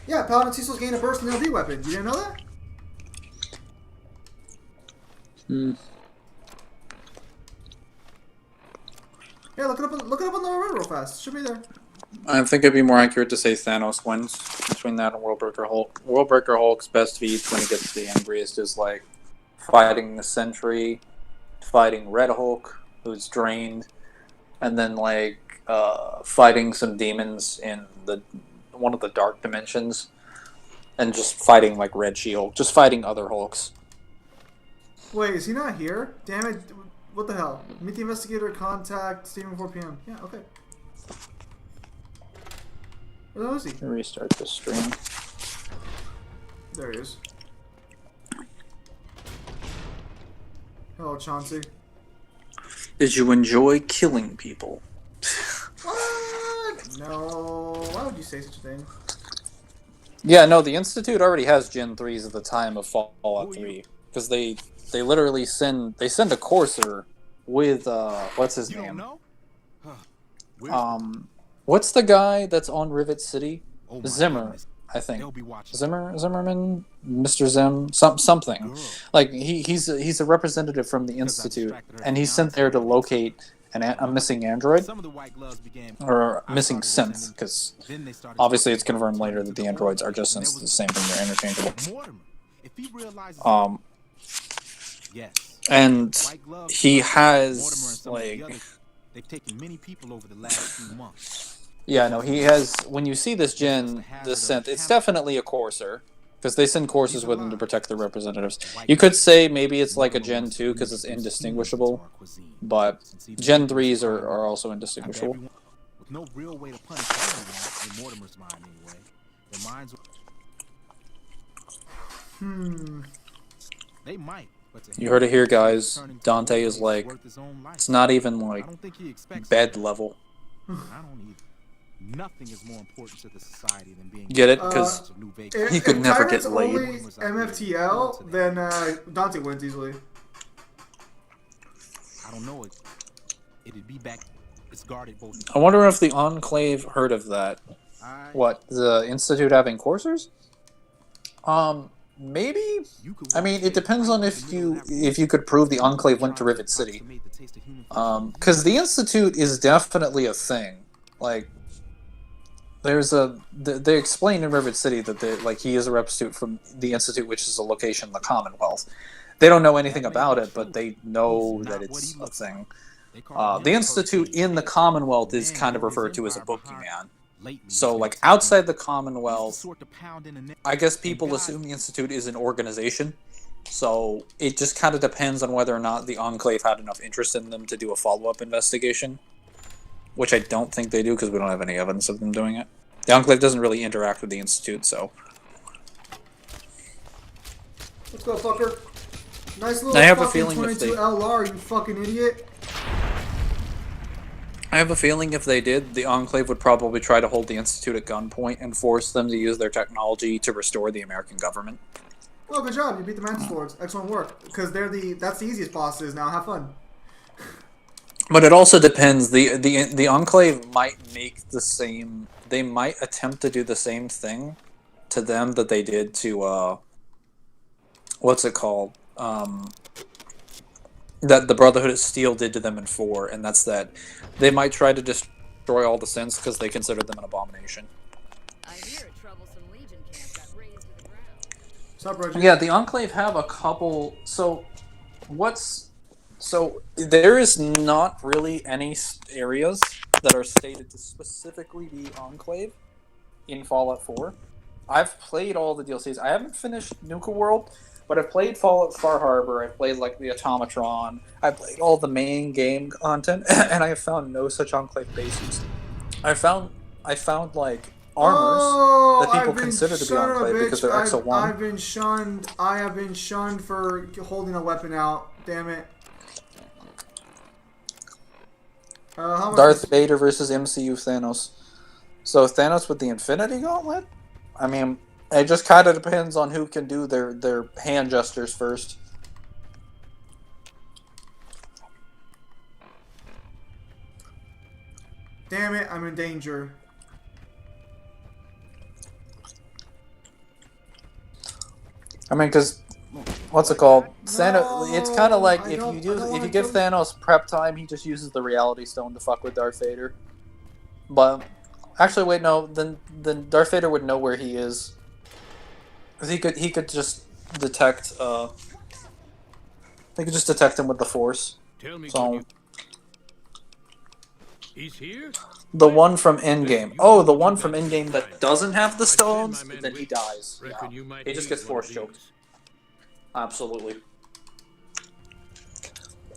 Yeah, Paladin Cecil's gained a burst and LD weapon. You didn't know that? Yeah, look it up on the Reddit real fast. Should be there. I think it'd be more accurate to say Thanos wins between that and Worldbreaker Hulk. Worldbreaker Hulk's best feats when he gets the angriest is like fighting the Sentry, fighting Red Hulk, who's drained, and then like fighting some demons in one of the dark dimensions, and just fighting like Red She-Hulk, just fighting other Hulks. Wait, is he not here? Damn it! What the hell? Meet the investigator. Contact Steven 4 p.m. Yeah, okay. Where the hell is he? Restart the stream. There he is. Hello, Chauncey. Did you enjoy killing people? What? No. Why would you say such a thing? Yeah, no, the Institute already has Gen 3s at the time of Fallout 3. Because they literally send a Courser with, what's his name? What's the guy that's on Rivet City? Zimmer, I think. Zimmerman? Mr. Zim? Something. Like, he's a representative from the Institute, and he's sent there to locate a missing android, or a missing synth, because obviously it's confirmed later that the androids are just synths, the same thing, they're interchangeable. And he has, like... They've taken many people over the last few months. Yeah, no, he has... When you see this synth, it's definitely a Courser, because they send Coursers with them to protect their representatives. You could say maybe it's like a Gen 2, because it's indistinguishable, but Gen 3s are also indistinguishable. With no real way to punish anyone, in Mortimer's mind anyway. Their minds... They might. You heard it here, guys. Dante is like, it's not even like bed level. I don't either. Nothing is more important to the society than being... Get it? Because he could never get laid. Only MFTL, then Dante wins easily. I don't know. It'd be back. It's guarded both. I wonder if the Enclave heard of that. What, the Institute having Coursers? Maybe. I mean, it depends on if you could prove the Enclave went to Rivet City. Because the Institute is definitely a thing. Like, they explain in Rivet City that he is a representative from the Institute, which is a location in the Commonwealth. They don't know anything about it, but they know that it's a thing. The Institute in the Commonwealth is kind of referred to as a boogeyman. So, like, outside the Commonwealth, I guess people assume the Institute is an organization. So, it just kind of depends on whether or not the Enclave had enough interest in them to do a follow-up investigation. Which I don't think they do, because we don't have any evidence of them doing it. The Enclave doesn't really interact with the Institute, so... Let's go, fucker. Nice little I have a fucking feeling 22 LR, you fucking idiot. I have a feeling if they did, the Enclave would probably try to hold the Institute at gunpoint and force them to use their technology to restore the American government. Well, good job. You beat the Mantis Lords. Excellent work. Because that's the easiest bosses now. Have fun. But it also depends. The Enclave might make the same... They might attempt to do the same thing to them that they did to what's it called? That the Brotherhood of Steel did to them in 4, and that's that they might try to destroy all the synths because they consider them an abomination. I hear a troublesome Legion camp got razed to the ground. What's up, Reggie? Yeah, the Enclave have a couple. So there is not really any areas that are stated to specifically be Enclave in Fallout 4. I've played all the DLCs. I haven't finished Nuka World, but I've played Fallout Far Harbor. I've played like the Automatron. I've played all the main game content, and I have found no such Enclave bases. I found like armors that people consider to be Enclave because they're XO1. I've been shunned. I have been shunned for holding a weapon out. Damn it. Darth Vader versus MCU Thanos. So Thanos with the Infinity Gauntlet? I mean, it just kind of depends on who can do their hand gestures first. Damn it, I'm in danger. I mean, because what's it called? Thanos. It's kind of like if you give Thanos prep time, he just uses the Reality Stone to fuck with Darth Vader. But actually, wait, no. Then Darth Vader would know where he is, because he could just detect. They could just detect him with the Force. So he's here. The one from Endgame. Oh, the one from Endgame that doesn't have the stones, then he dies. Yeah. He just gets Force choked. Absolutely.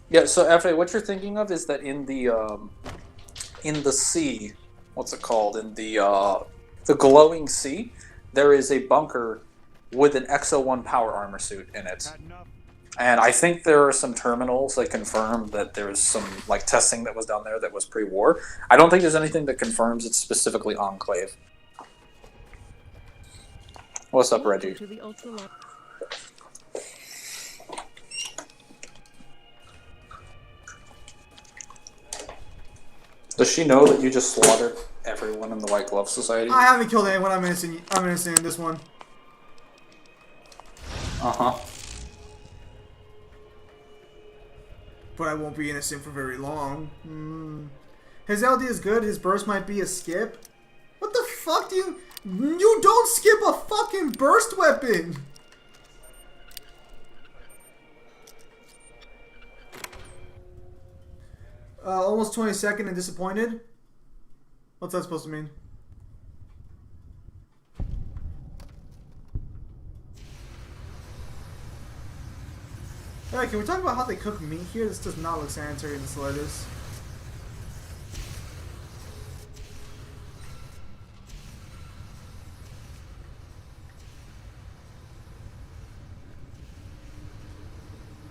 Yeah, so F.A., what you're thinking of is that in the sea, what's it called? In the glowing sea, there is a bunker with an XO1 power armor suit in it. And I think there are some terminals that confirm that there's some like testing that was done there that was pre-war. I don't think there's anything that confirms it's specifically Enclave. What's up, Reggie? Does she know that you just slaughtered everyone in the White Glove Society? I haven't killed anyone. I'm innocent. I'm innocent in this one. Uh-huh. But I won't be innocent for very long. His LD is good. His burst might be a skip. What the fuck do you... You don't skip a fucking burst weapon! Almost 22nd and disappointed? What's that supposed to mean? Alright, can we talk about how they cook meat here? This does not look sanitary in the slightest.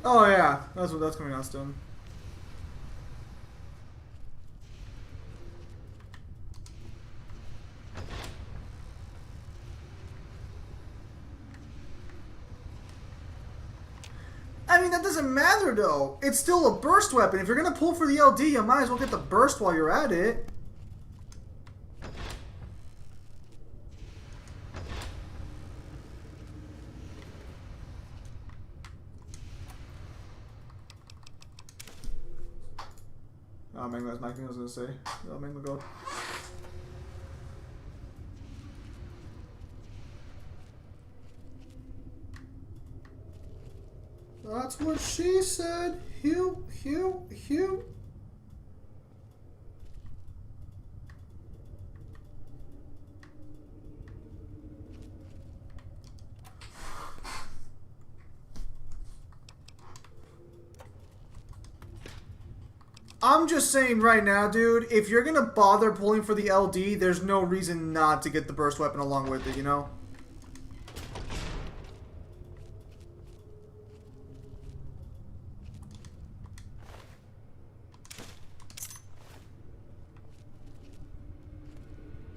Oh yeah, that's coming out soon. I mean, that doesn't matter though. It's still a burst weapon. If you're gonna pull for the LD, you might as well get the burst while you're at it. Oh, Magma, that's my thing I was gonna say. Oh, Magma, go. That's what she said. Hew. I'm just saying right now, dude, if you're gonna bother pulling for the LD, there's no reason not to get the burst weapon along with it, you know?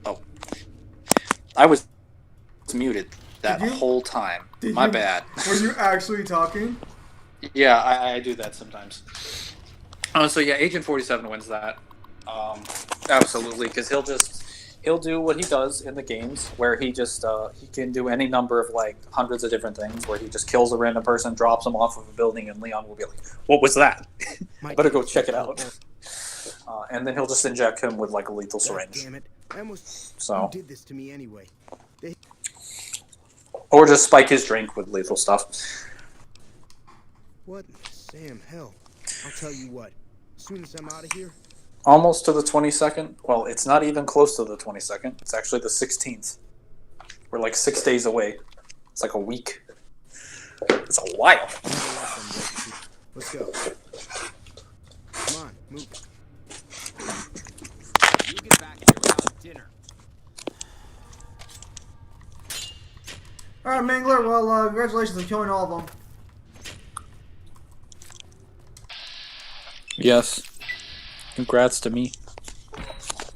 Oh. I was muted that whole time. My bad. Were you actually talking? Yeah, I do that sometimes. Oh, so yeah, Agent 47 wins that. Absolutely, because he'll he'll do what he does in the games, where he just he can do any number of like hundreds of different things, where he just kills a random person, drops them off of a building, and Leon will be like, "What was that? I better go check it out." And then he'll just inject him with like a lethal syringe. Damn it! I almost So did this to me anyway. or just spike his drink with lethal stuff. What? Sam, hell. I'll tell you what. As soon as I'm out of here. Almost to the 22nd. Well, it's not even close to the 22nd. It's actually the 16th. We're like 6 days away. It's like a week. It's a while. Let's go. Come on, move. You get back here without dinner. Alright, Mangler, well, congratulations on killing all of them. Yes. Congrats to me.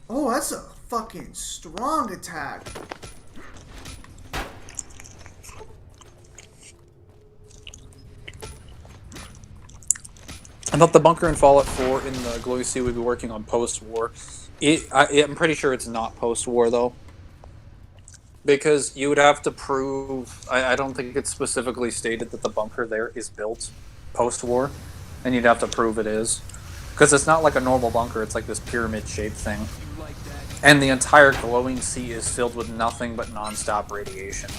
Oh, that's a fucking strong attack. I thought the bunker in Fallout 4 in the Glowing Sea would be working on post-war. I'm pretty sure it's not post-war, though. Because you would have to prove... I don't think it's specifically stated that the bunker there is built post-war. And you'd have to prove it is. Because it's not like a normal bunker, it's like this pyramid-shaped thing. And the entire Glowing Sea is filled with nothing but non-stop radiation.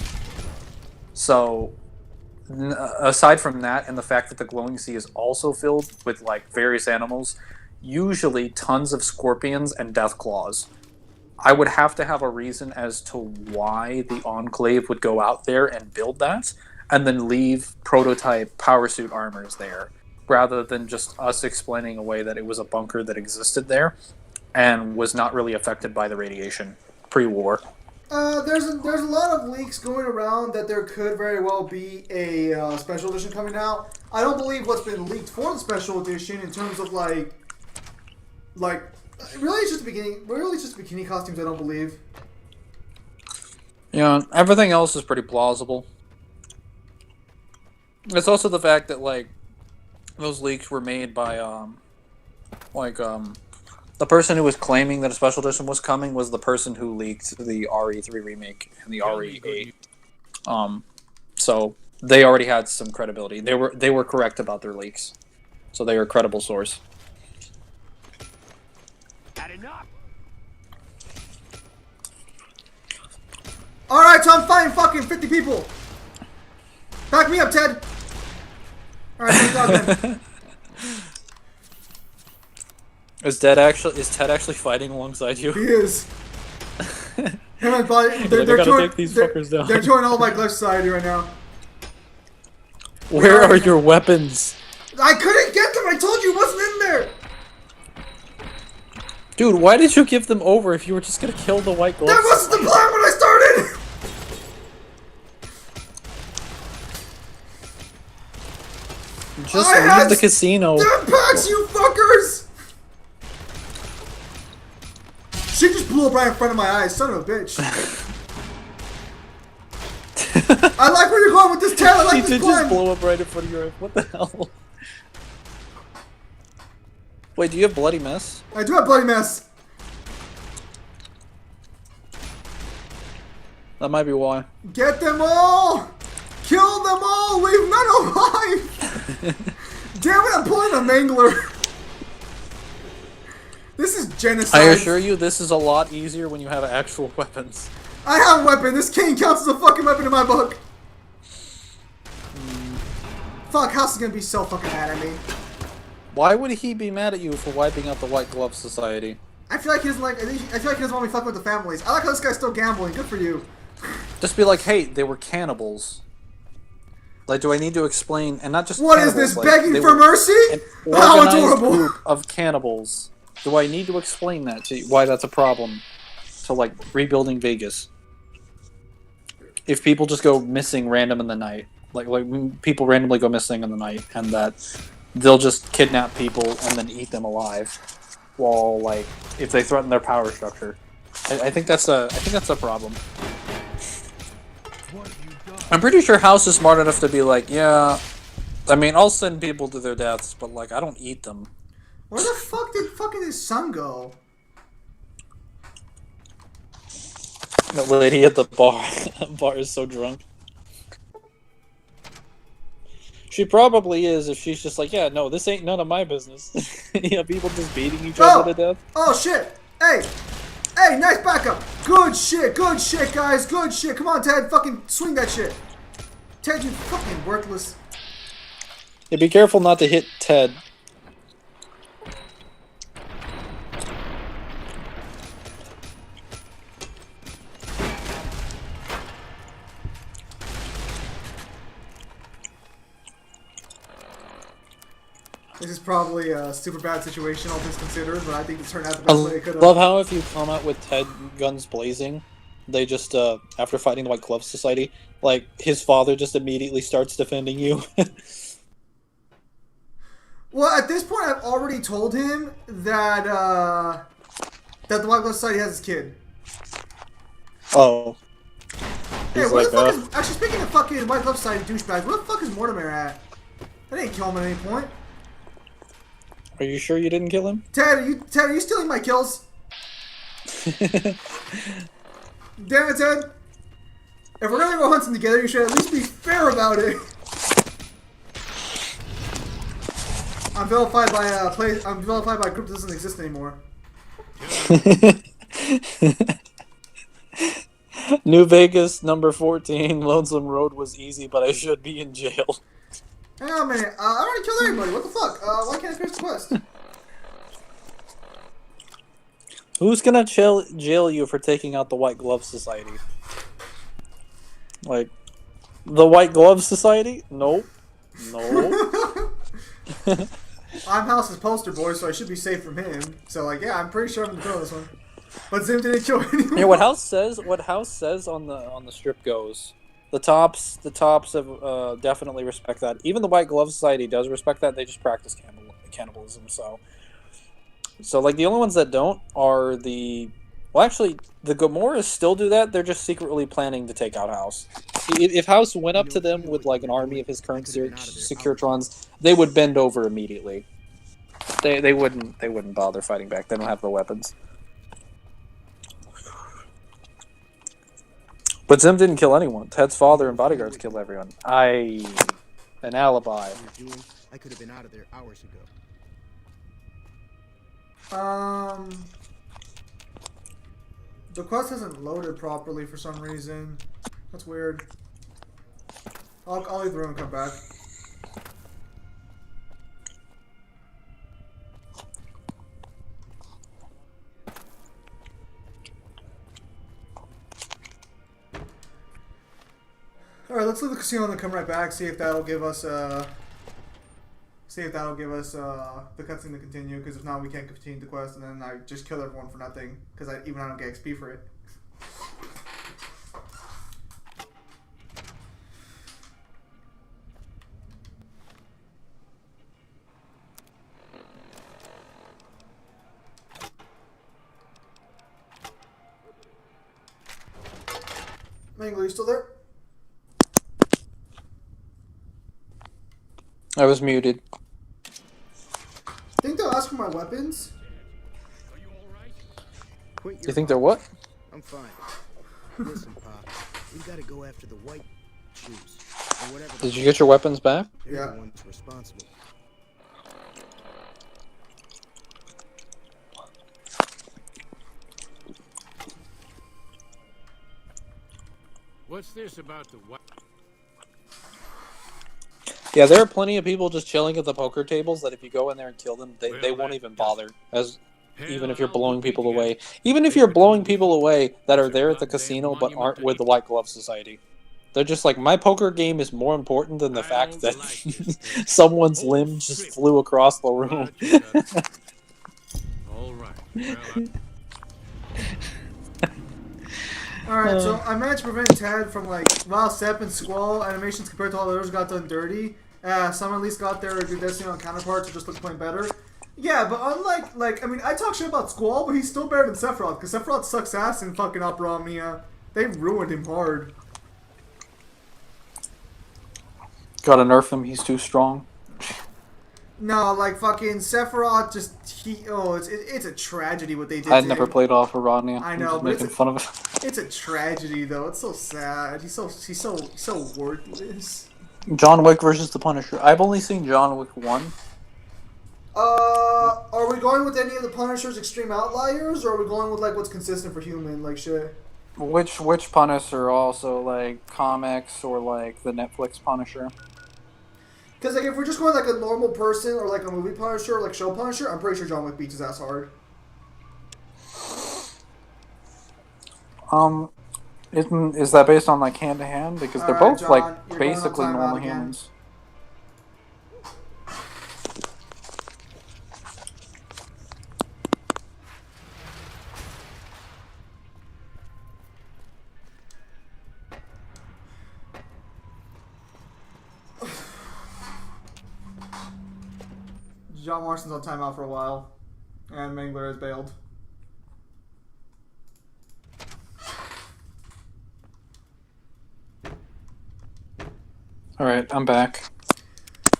So... aside from that, and the fact that the Glowing Sea is also filled with like various animals, usually tons of scorpions and death claws, I would have to have a reason as to why the Enclave would go out there and build that, and then leave prototype power suit armors there, rather than just us explaining away that it was a bunker that existed there and was not really affected by the radiation pre-war. There's a lot of leaks going around that there could very well be a special edition coming out. I don't believe what's been leaked for the special edition in terms of like really it's just the beginning. Really, it's just bikini costumes. I don't believe. Yeah, everything else is pretty plausible. It's also the fact that like those leaks were made by the person who was claiming that a special edition was coming was the person who leaked the RE3 remake and the RE8. So they already had some credibility. They were correct about their leaks, so they were a credible source. Had enough. All right, so I'm fighting fucking 50 people. Back me up, Ted. All right, thank God, then. Is Ted actually fighting alongside you? He is. Him and Buddy, gotta take these fuckers down. They're joining all my glitch society right now. Where are your weapons? I couldn't get them. I told you it wasn't in there. Dude, why did you give them over if you were just gonna kill the white gloves? That wasn't the plan when I started. Just leave the casino. Damn packs, you fuckers! She just blew up right in front of my eyes, son of a bitch. I like where you're going with this, Ted. I like She this did plan. just blow up right in front of your eyes. What the hell? Wait, do you have bloody mess? I do have bloody mess. That might be why. Get them all! Kill them all! Leave none alive! Damn it, I'm pulling a mangler. This is genocide. I assure you, this is a lot easier when you have actual weapons. I have a weapon. This cane counts as a fucking weapon in my book. Fuck, House is gonna be so fucking mad at me. Why would he be mad at you for wiping out the White Glove Society? I feel like he doesn't like. I feel like he doesn't want me fucking with the families. I like how this guy's still gambling. Good for you. Just be like, hey, they were cannibals. Like, do I need to explain? And not just What cannibals, is this, like, begging they for were mercy? an How organized adorable. group of cannibals. Do I need to explain that to you? Why that's a problem to like rebuilding Vegas? If people just go missing random in the night, like people randomly go missing in the night, and that they'll just kidnap people and then eat them alive, while like if they threaten their power structure, I think that's a problem. I'm pretty sure House is smart enough to be like, yeah, I mean, I'll send people to their deaths, but like I don't eat them. Where the fuck did fucking his son go? The lady at the bar is so drunk. She probably is if she's just like, yeah, no, this ain't none of my business. Yeah, people just beating each other to death. Oh shit! Hey! Hey, nice backup! Good shit, guys, good shit. Come on, Ted, fucking swing that shit. Ted, you fucking worthless. Yeah, be careful not to hit Ted. This is probably a super bad situation, all things considered, but I think it turned out the best way it could I have. love how if you come out with Ted guns blazing, they just, after fighting the White Glove Society, like, his father just immediately starts defending you. Well, at this point, I've already told him that, that the White Glove Society has his kid. Oh. Hey, where the fuck is... Actually, speaking of fucking White Glove Society douchebags, where the fuck is Mortimer at? I didn't kill him at any point. Are you sure you didn't kill him? Ted, are you stealing my kills? Damn it, Ted. If we're gonna go hunting together, you should at least be fair about it. I'm vilified by a group that doesn't exist anymore. New Vegas, number 14, Lonesome Road was easy, but I should be in jail. Hang on a minute. I already killed everybody. What the fuck? Why can't I finish the quest? Who's gonna jail you for taking out the White Glove Society? Like, the White Glove Society? Nope. No. I'm House's poster boy, so I should be safe from him. So, like, yeah, I'm pretty sure I'm gonna kill this one. But Zim didn't kill anyone. Yeah, what House says on the strip goes. The tops have definitely respect that. Even the White Glove Society does respect that. They just practice cannibalism. So like the only ones that don't are the... Well, actually, the Gamoras still do that. They're just secretly planning to take out House. If House went up to them with like an army of his current Securitrons, they would bend over immediately. They wouldn't bother fighting back. They don't have the weapons. But Zim didn't kill anyone. Ted's father and bodyguards killed everyone. An alibi. I could have been out of there hours ago. The quest hasn't loaded properly for some reason. That's weird. I'll leave the room and come back. Alright, let's leave the casino and then come right back, see if that'll give us the cutscene to continue, because if not, we can't continue the quest, and then I just kill everyone for nothing, because I don't get XP for it. Mangle, you still there? I was muted. Think they'll ask for my weapons? You think they're what? I'm fine. Listen, Pop, we gotta go after the white shoes. Or whatever. Did you get your weapons back? They're the ones responsible. What's this about the white? Yeah, there are plenty of people just chilling at the poker tables that if you go in there and kill them, they won't even bother. Even if you're blowing people away. Even if you're blowing people away that are there at the casino but aren't with the White Glove Society. They're just like, my poker game is more important than the fact that someone's limb just flew across the room. All right. Alright, so I managed to prevent Ted from, like, while Sep and Squall animations compared to all the others got done dirty. Some at least got their Destiny on counterparts who just look plain better. Yeah, but unlike, I mean, I talk shit about Squall, but he's still better than Sephiroth, because Sephiroth sucks ass in fucking Opera Omnia. They ruined him hard. Gotta nerf him, he's too strong. No, like fucking Sephiroth just it's a tragedy what they did. I'd never played off of Rodney. I know, I'm just but making fun of it. it's a tragedy though. It's so sad. He's so worthless. John Wick versus the Punisher. I've only seen John Wick 1. Are we going with any of the Punisher's extreme outliers, or are we going with like what's consistent for human, like shit? Which Punisher also, like comics or like the Netflix Punisher? Because like if we're just going like a normal person or like a movie Punisher or like show Punisher, I'm pretty sure John Wick beats his ass hard. Is that based on like hand to hand? Because they're both John, like basically normal again. humans. John Marston's on timeout for a while, and Mangler has bailed. Alright, I'm back.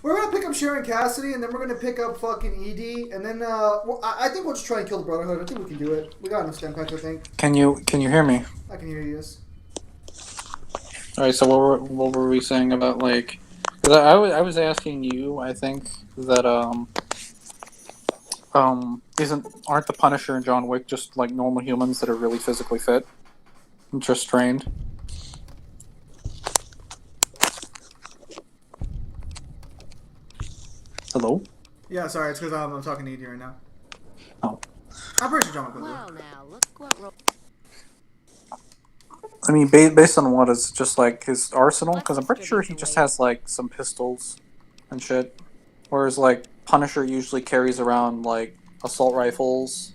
We're gonna pick up Sharon Cassidy, and then we're gonna pick up fucking Edie, and then I think we'll just try and kill the Brotherhood. I think we can do it. We got enough stem packs, I think. Can you hear me? I can hear you. Yes. Alright, so what were we saying about like? Because I was asking you. I think that aren't the Punisher and John Wick just like normal humans that are really physically fit and just trained? Hello? Yeah, sorry, it's because I'm talking to Edie right now. Oh. I'm pretty sure John Wick will do. Well, now look what. I mean, based on what is just like his arsenal? Because I'm pretty sure he just has like some pistols and shit. Whereas like Punisher usually carries around like assault rifles,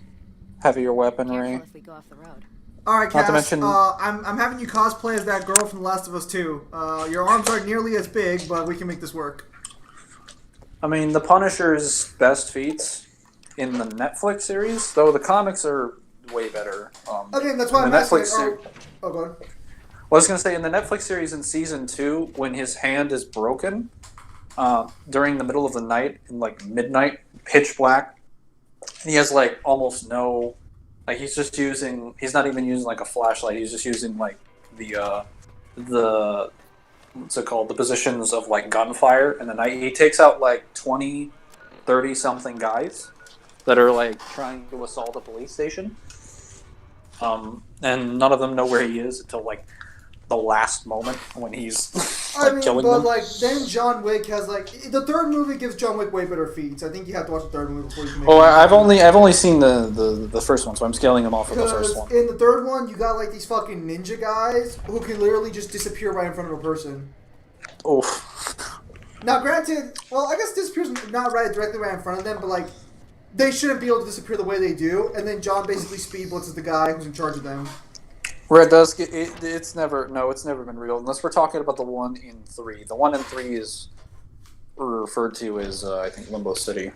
heavier weaponry. If we go off the road. All right, Cass. Not to mention- I'm having you cosplay as that girl from The Last of Us 2. Your arms aren't nearly as big, but we can make this work. I mean, the Punisher's best feats in the Netflix series, though the comics are way better. Okay, that's why I'm asking. Oh, go ahead. Well, I was going to say, in the Netflix series in Season 2, when his hand is broken, during the middle of the night, in like midnight, pitch black, he has like almost no... Like he's not even using like a flashlight, he's just using like the what's it called? The positions of like gunfire in the night. He takes out like 20, 30 something guys that are like trying to assault a police station. And none of them know where he is until like the last moment when he's killing them. Like then John Wick has like the third movie gives John Wick way better feats. I think you have to watch the third movie before you can make I've only seen the first one, so I'm scaling them off of the first one. In the third one, you got like these fucking ninja guys who can literally just disappear right in front of a person. Oh. Now, granted, well, I guess disappears not directly right in front of them, but like they shouldn't be able to disappear the way they do. And then John basically speed blitzes the guy who's in charge of them. Where it does get it's never been real unless we're talking about the one in 3. The one in 3 is referred to as I think Limbo City.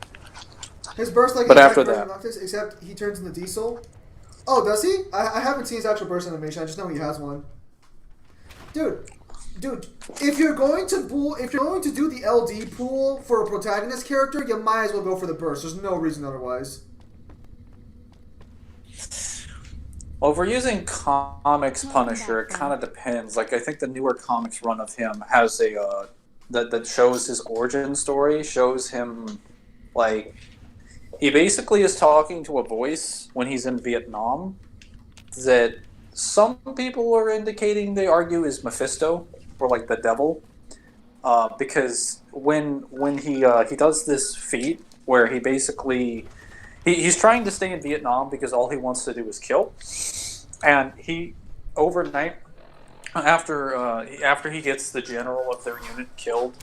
His burst like but after that, except he turns into Diesel. Oh, does he? I haven't seen his actual burst animation. I just know he has one. Dude, if you're going to do the LD pool for a protagonist character, you might as well go for the burst. There's no reason otherwise. Well, if we're using comics Punisher, it kind of depends. Like, I think the newer comics run of him has a that shows his origin story, shows him, like, he basically is talking to a voice when he's in Vietnam that some people are indicating they argue is Mephisto, or, like, the devil. Because when he does this feat where he basically... He's trying to stay in Vietnam because all he wants to do is kill. And he, overnight, after he gets the general of their unit killed,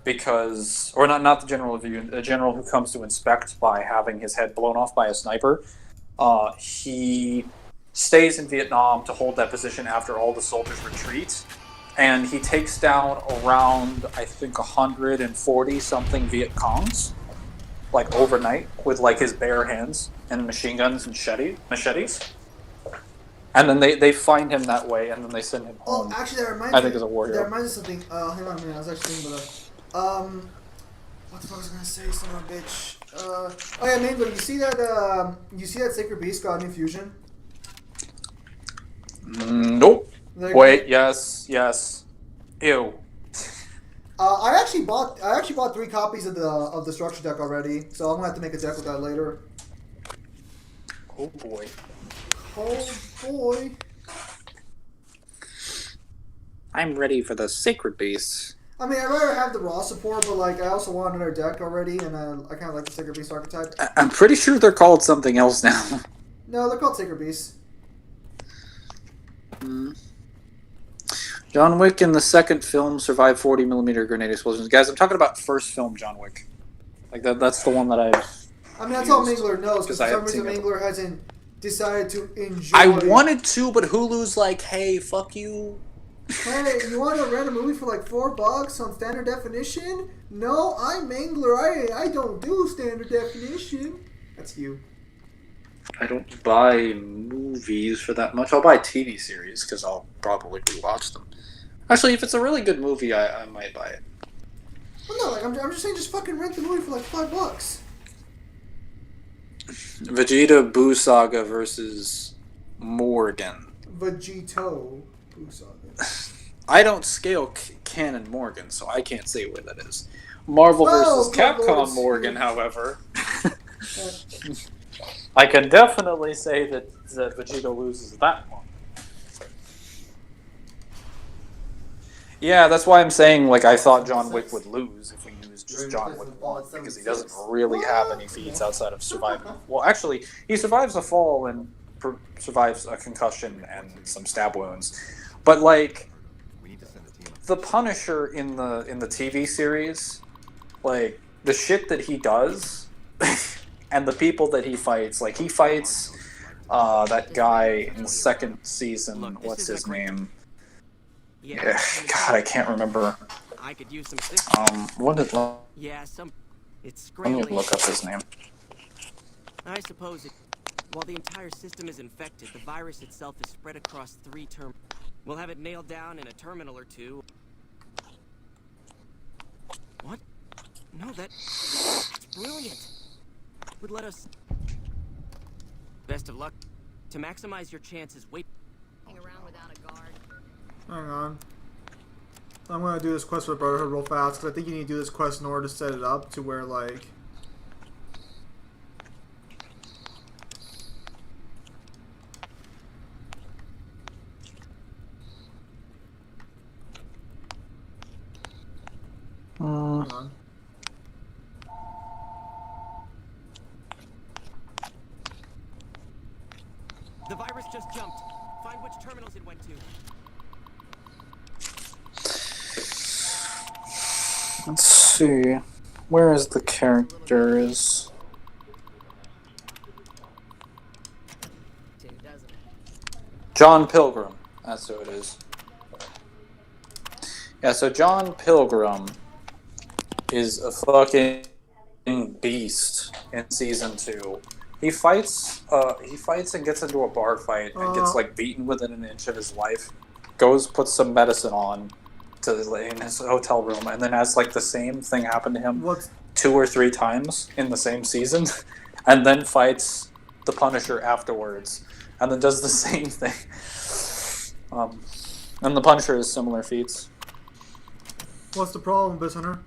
because... Or not the general of the unit, the general who comes to inspect by having his head blown off by a sniper, he stays in Vietnam to hold that position after all the soldiers retreat. And he takes down around, I think, 140-something Viet Congs. Like overnight with like his bare hands and machine guns and machetes, and then they find him that way, and then they send him home. Oh, actually, that reminds me. As a warrior. That reminds me of something. Hang on a minute. I was actually thinking about that. What the fuck was I gonna say, son of a bitch? Oh yeah, man, but you see that Sacred Beast got a new fusion? Nope. Wait, yes. Ew. I actually bought 3 copies of the structure deck already, so I'm gonna have to make a deck with that later. Oh boy. Oh boy. I'm ready for the Sacred Beast. I mean, I'd rather have the raw support, but like, I also want another deck already, and I kind of like the Sacred Beast archetype. I'm pretty sure they're called something else now. No, they're called Sacred Beasts. John Wick in the second film survived 40mm grenade explosions. Guys, I'm talking about first film John Wick. Like that's the one that I mean, that's all Mangler knows, because for some reason Mangler hasn't decided to enjoy... I wanted to, but Hulu's like, hey, fuck you. Hey, you want to rent a movie for like $4 on standard definition? No, I'm Mangler. I don't do standard definition. That's you. I don't buy movies for that much. I'll buy TV series because I'll probably rewatch them. Actually, if it's a really good movie, I might buy it. Well, no, like I'm just saying, just fucking rent the movie for like $5. Vegeta Boo Saga versus Morgan. Vegito Boo Saga. I don't scale canon Morgan, so I can't say where that is. Marvel versus Capcom Morgan, however. I can definitely say that Vegeta loses that one. Yeah, that's why I'm saying, like, I thought John Wick would lose if we used just John Wick 1, because he doesn't really have any feats outside of surviving. Well, actually, he survives a fall and survives a concussion and some stab wounds. But, like, the Punisher in the TV series, like, the shit that he does, and the people that he fights, like, he fights that guy in the second season, what's his name? Yeah, God, I can't remember. I could use some what is it? Yeah, it's Let me look up his name. I suppose while the entire system is infected, the virus itself is spread across 3 terminals. We'll have it nailed down in a terminal or 2. What? No, that's brilliant. Would let us. Best of luck. To maximize your chances, wait. Around without a guard. Hang on. I'm gonna do this quest for the Brotherhood real fast, because I think you need to do this quest in order to set it up to where, like... Hang on. The virus just jumped. Find which terminals it went to. Let's see. Where is the characters? John Pilgrim. That's who it is. Yeah, so John Pilgrim is a fucking beast in season 2. He fights and gets into a bar fight and gets like beaten within an inch of his life. Goes, puts some medicine on in his hotel room, and then has like the same thing happen to him 2 or 3 times in the same season, and then fights the Punisher afterwards, and then does the same thing. And the Punisher has similar feats. What's the problem, Biz Hunter?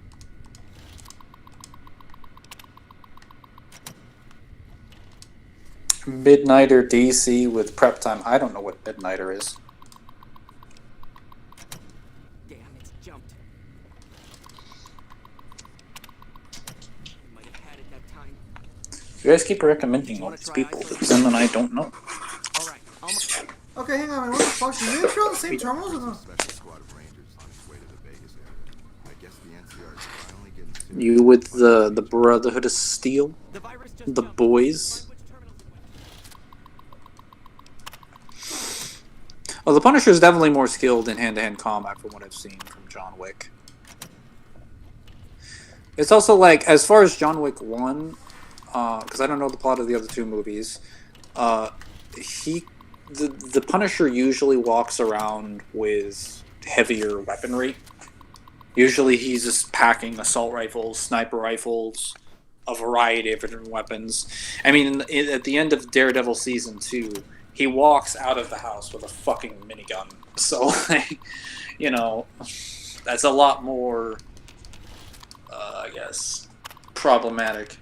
Midnighter DC with prep time. I don't know what Midnighter is. Damn, it's jumped. Might have had it that time. You guys keep recommending all these people that Zen and I don't know. All right, okay, hang on, man. What the fuck? Did you throw the same terminals or no? You with the Brotherhood of Steel? The boys? Well, the Punisher is definitely more skilled in hand-to-hand combat from what I've seen from John Wick. It's also like, as far as John Wick 1, because I don't know the plot of the other 2 movies, the Punisher usually walks around with heavier weaponry. Usually he's just packing assault rifles, sniper rifles, a variety of different weapons. I mean, at the end of Daredevil Season 2, he walks out of the house with a fucking minigun. So, like, you know, that's a lot more, I guess, problematic.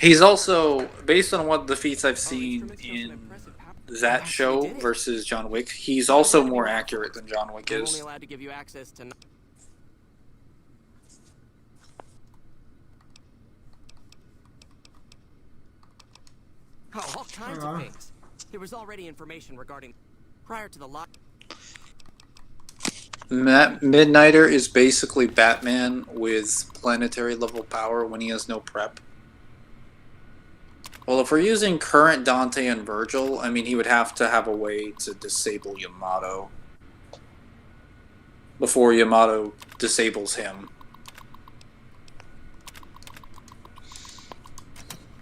He's also, based on what the feats I've seen in that show versus John Wick, he's also more accurate than John Wick is. Only allowed to give you access to. Oh, all kinds of things. There was already information regarding prior to the lock. Midnighter is basically Batman with planetary level power when he has no prep. Well, if we're using current Dante and Virgil, I mean, he would have to have a way to disable Yamato before Yamato disables him.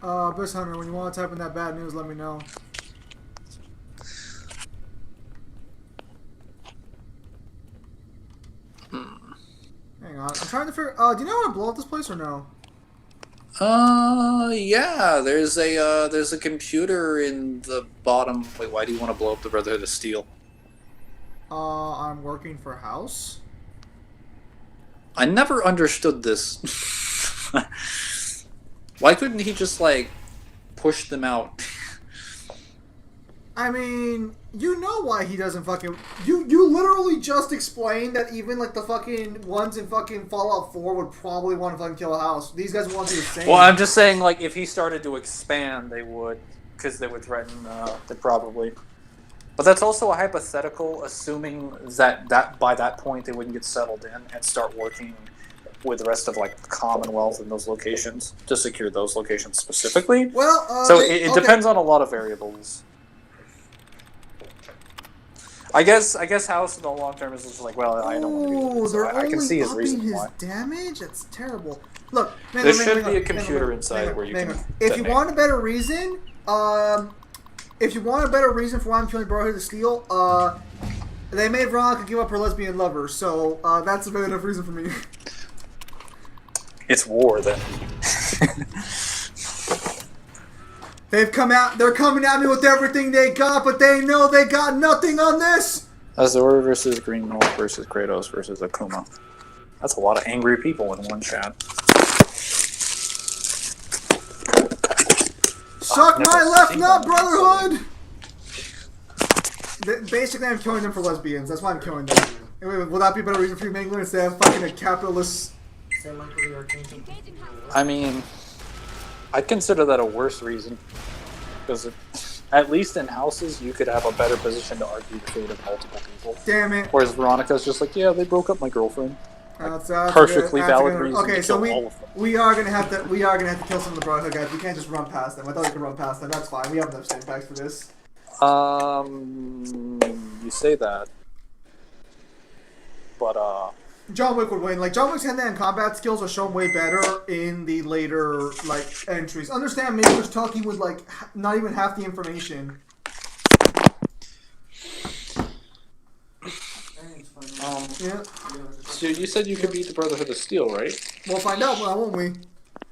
Abyss Hunter, when you want to type in that bad news, let me know. Hang on, I'm trying to figure. Do you know how to blow up this place or no? Yeah. There's a computer in the bottom. Wait, why do you want to blow up the Brotherhood of Steel? I'm working for House. I never understood this. Why couldn't he just, like, push them out? I mean, you know why he doesn't fucking... You literally just explained that even, like, the fucking ones in fucking Fallout 4 would probably want to fucking kill a house. These guys want to do the same. Well, I'm just saying, like, if he started to expand, they would. Because they would threaten, they probably... But that's also a hypothetical, assuming that by that point they wouldn't get settled in and start working with the rest of, like, the Commonwealth in those locations to secure those locations specifically. Well, so it depends on a lot of variables. I guess House in the long term is just like, well, I don't want to do this. So I can see his reason why. Damage? That's terrible. Look, there should be a computer inside where you can. If you want a better reason, for why I'm killing Brotherhood of Steel, they made Veronica give up her lesbian lover, so that's a good enough reason for me. It's war, then. They're coming at me with everything they got, but they know they got nothing on this! Azor versus Green North versus Kratos versus Akuma. That's a lot of angry people in one chat. Suck my left nut, Brotherhood! Basically, I'm killing them for lesbians. That's why I'm killing them. Will that be a better reason for you, Mangler, instead of fucking a capitalist... I mean, I'd consider that a worse reason. Because at least in houses, you could have a better position to argue the fate of multiple people. Damn it. Whereas Veronica's just like, yeah, they broke up my girlfriend. That's perfectly valid reason okay, to so kill all of them. we are gonna have to kill some of the Brotherhood guys. We can't just run past them. I thought we could run past them. That's fine. We have enough state packs for this. You say that, but John Wick would win. Like, John Wick's hand-to-hand combat skills are shown way better in the later, like, entries. Understand, maybe was talking with, like, not even half the information. Yeah. So you said you could beat the Brotherhood of Steel, right? We'll find out, won't we?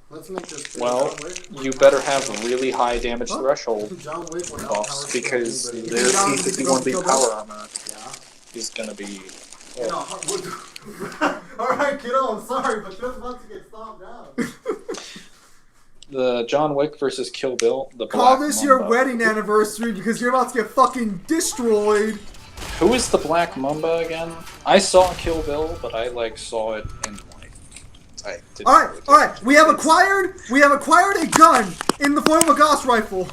Let's make this. Well, you better have really high damage threshold buffs because their T-51 lead power armor is gonna be. Alright, kiddo, I'm sorry, but just wants to get stomped out. The John Wick versus Kill Bill. Call this your wedding anniversary because you're about to get fucking destroyed. Who is the Black Mamba again? I saw Kill Bill, but I saw it in Alright, we have acquired a gun in the form of a Gauss rifle.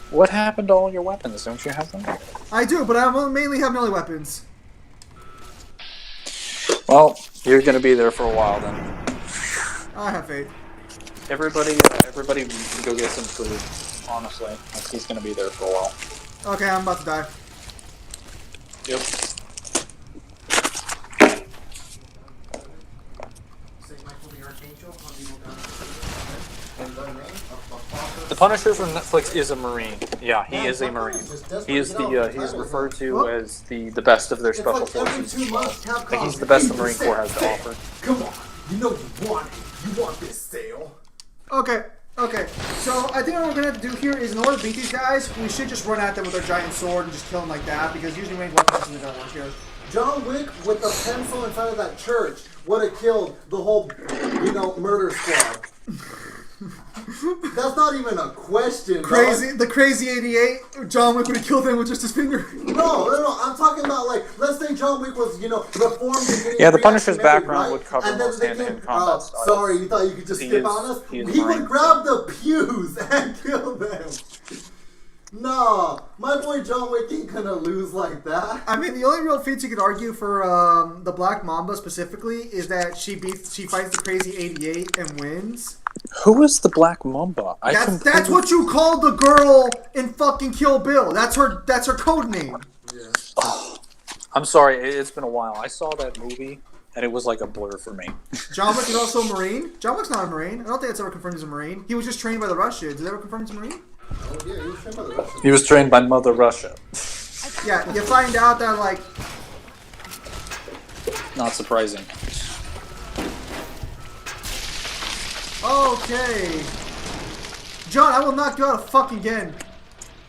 What happened to all your weapons? Don't you have them? I do, but I mainly have melee weapons. Well, you're gonna be there for a while then. I have faith. Everybody go get some food. Honestly, he's gonna be there for a while. Okay, I'm about to die. Yep. The Punisher from Netflix is a Marine. Yeah, he is a Marine. He is he's referred to as the best of their special forces. He's the best the Marine Corps has to offer. Come on, you know you want it. You want this sale. Okay. So I think what we're gonna have to do here is, in order to beat these guys, we should just run at them with our giant sword and just kill them like that, because usually ranged weapons isn't gonna work here. John Wick with a pencil inside of that church would have killed the whole, murder squad. That's not even a question. The crazy 88. John Wick would have killed him with just his finger. No. I'm talking about let's say John Wick was, reformed. Yeah, the Punisher's background would cover most hand-to-hand combat style. Sorry, you thought you could just skip on us? He would grab the pews and kill them. No, my boy John Wick ain't gonna lose like that. I mean, the only real feats you could argue for the Black Mamba specifically is that she fights the crazy 88 and wins. Who is the Black Mamba? That's what you call the girl in fucking Kill Bill. That's her code name. Yeah. Oh, I'm sorry, it's been a while. I saw that movie and it was like a blur for me. John Wick is also a Marine. John Wick's not a Marine. I don't think it's ever confirmed he's a Marine. He was just trained by the Russians. Did they ever confirm he's a Marine? Oh yeah, he was trained by the Russians. He was trained by Mother Russia. Yeah, you find out that Not surprising. Okay. John, I will knock you out again.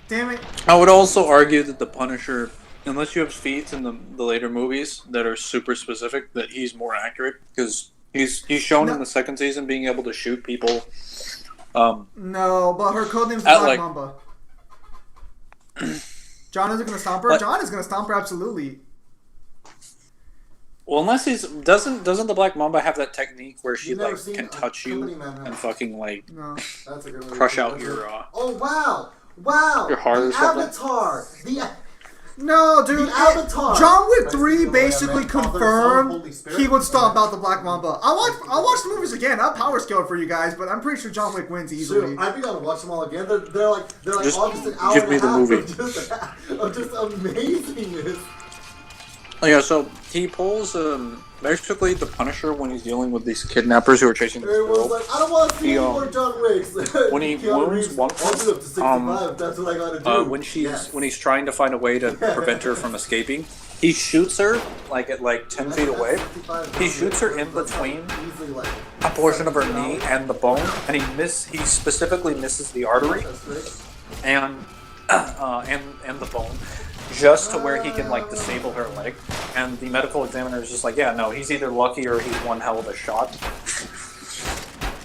Damn it. I would also argue that the Punisher, unless you have feats in the later movies that are super specific, that he's more accurate, because he's shown in the second season being able to shoot people. No, but her codename's Black Mamba. John isn't gonna stomp her. What? John is gonna stomp her absolutely. Well, unless doesn't the Black Mamba have that technique where she can touch you and fucking That's a good crush out your wow your heart or something? Avatar. No, dude. The Avatar. John Wick 3 basically confirmed he would stomp out the Black Mamba. I'll watch the movies again. I'll power scale it for you guys, but I'm pretty sure John Wick wins easily. Dude, I'd be gonna watch them all again. They're like just almost an hour give me and a the half movie. of just amazingness. Oh yeah, so he pulls basically the Punisher when he's dealing with these kidnappers who are chasing this girl. It was I don't want to see any more John Wicks. When he wounds one that's what I gotta do. When he's trying to find a way to prevent her from escaping, he shoots her at 10 feet away. He shoots her in between a portion of her knee and the bone, and he specifically misses the artery and the bone, just to where he can disable her leg. And the medical examiner is just like, yeah, no, he's either lucky or he's one hell of a shot.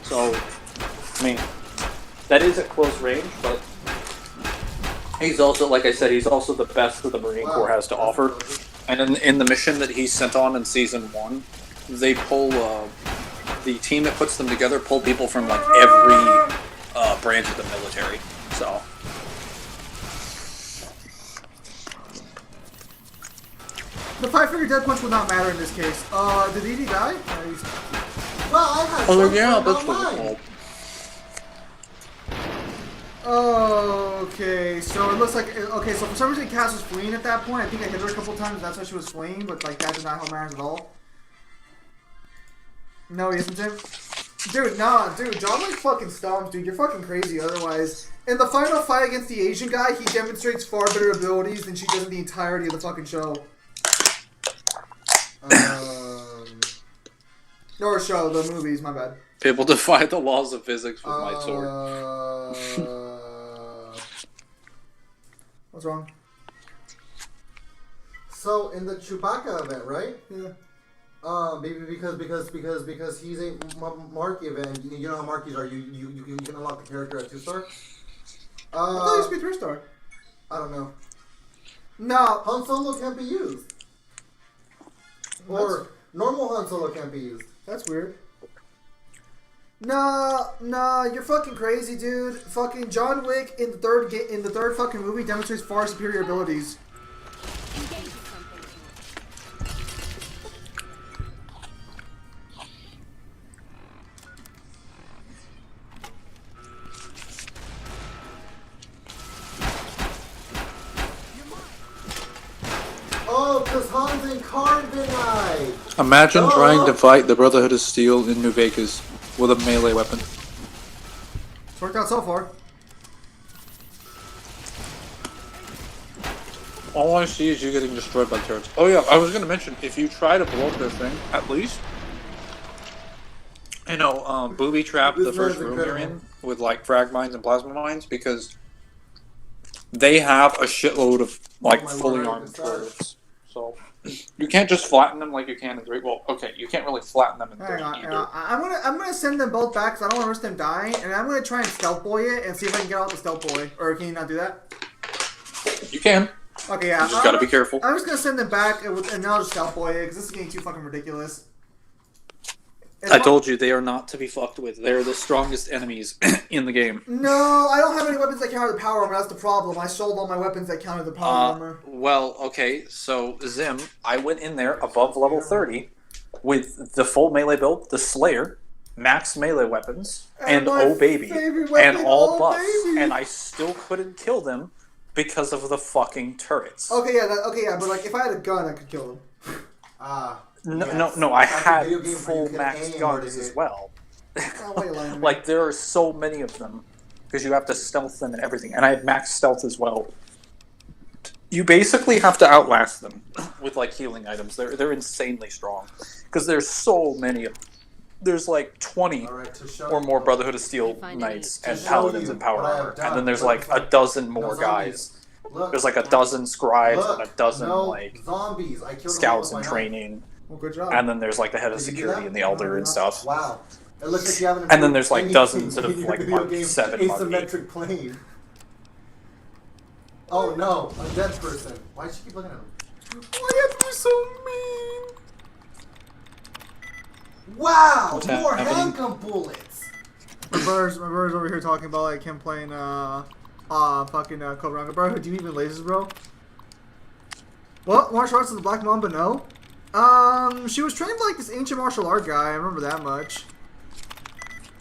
So, I mean, that is at close range, but he's also, like I said, he's also the best that the Marine Corps has to offer. And in the mission that he's sent on in Season 1, they pull, the team that puts them together pull people from every branch of the military. So... The 5-finger death punch would not matter in this case. Did Edie die? Well, I had that's what it's called. Okay, so it looks like... Okay, so for some reason Cass was fleeing at that point. I think I hit her a couple times, that's why she was fleeing, but that did not help matters at all. No, he isn't, Jim? Dude, John Wick fucking stomps, dude. You're fucking crazy otherwise. In the final fight against the Asian guy, he demonstrates far better abilities than she does in the entirety of the fucking show. Or show, the movies, my bad. People defy the laws of physics with my sword. What's wrong? So in the Chewbacca event, right? Yeah. Because he's a Marky event. You know how Markies are. You can unlock the character at 2-star. I thought it used to be 3-star. I don't know. No. Han Solo can't be used. Or normal Han Solo can't be used. That's weird. Nah, you're fucking crazy, dude. Fucking John Wick in the third fucking movie demonstrates far superior abilities. Oh, because Han's in Carbonite! Imagine trying to fight the Brotherhood of Steel in New Vegas with a melee weapon. It's worked out so far. All I see is you getting destroyed by turrets. Oh yeah, I was gonna mention, if you try to blow up their thing, at least, booby trap the This first man's room you're incredible. in with like frag mines and plasma mines, because they have a shitload of like Oh my fully lord, I armed can start. turrets. So you can't just flatten them like you can in 3. Well, okay, you can't really flatten them in 3 Hang on, either. I'm gonna send them both back because I don't want to risk them dying, and I'm gonna try and stealth boy it and see if I can get out the stealth boy. Or can you not do that? You can. Okay, yeah. You just gotta be careful. I'm just gonna send them back and then I'll just stealth boy it because this is getting too fucking ridiculous. I told you they are not to be fucked with. They're the strongest enemies in the game. No, I don't have any weapons that counter the power armor. That's the problem. I sold all my weapons that counter the power armor. Well, okay, so Zim, I went in there above level 30 with the full melee build, the Slayer, max melee weapons, and oh baby, and all buffs, and I still couldn't kill them because of the fucking turrets. Okay, yeah, but like if I had a gun, I could kill them. No, I had full max guns as well. Like, there are so many of them, because you have to stealth them and everything, and I had max stealth as well. You basically have to outlast them with, like, healing items. They're insanely strong, because there's so many of them. There's like 20 or more Brotherhood of Steel knights and paladins and power armor, and then there's like a dozen more guys. There's like a dozen scribes and a dozen like scouts in training. Well, good job. And then there's like the head of security and the elder and stuff. Wow. It looks like you haven't And then there's like anything dozens of in your like video Mark game 7, Mark 8. asymmetric plane. Oh no, a dead person. Why did she keep looking at him? Why you have to be so mean? Wow, What's more happening? handgun bullets. My brother's over here talking about like him playing fucking Cobra. Bro, do you even lasers, bro? What? Martial arts is the Black Mamba? No. She was trained by like this ancient martial art guy. I remember that much.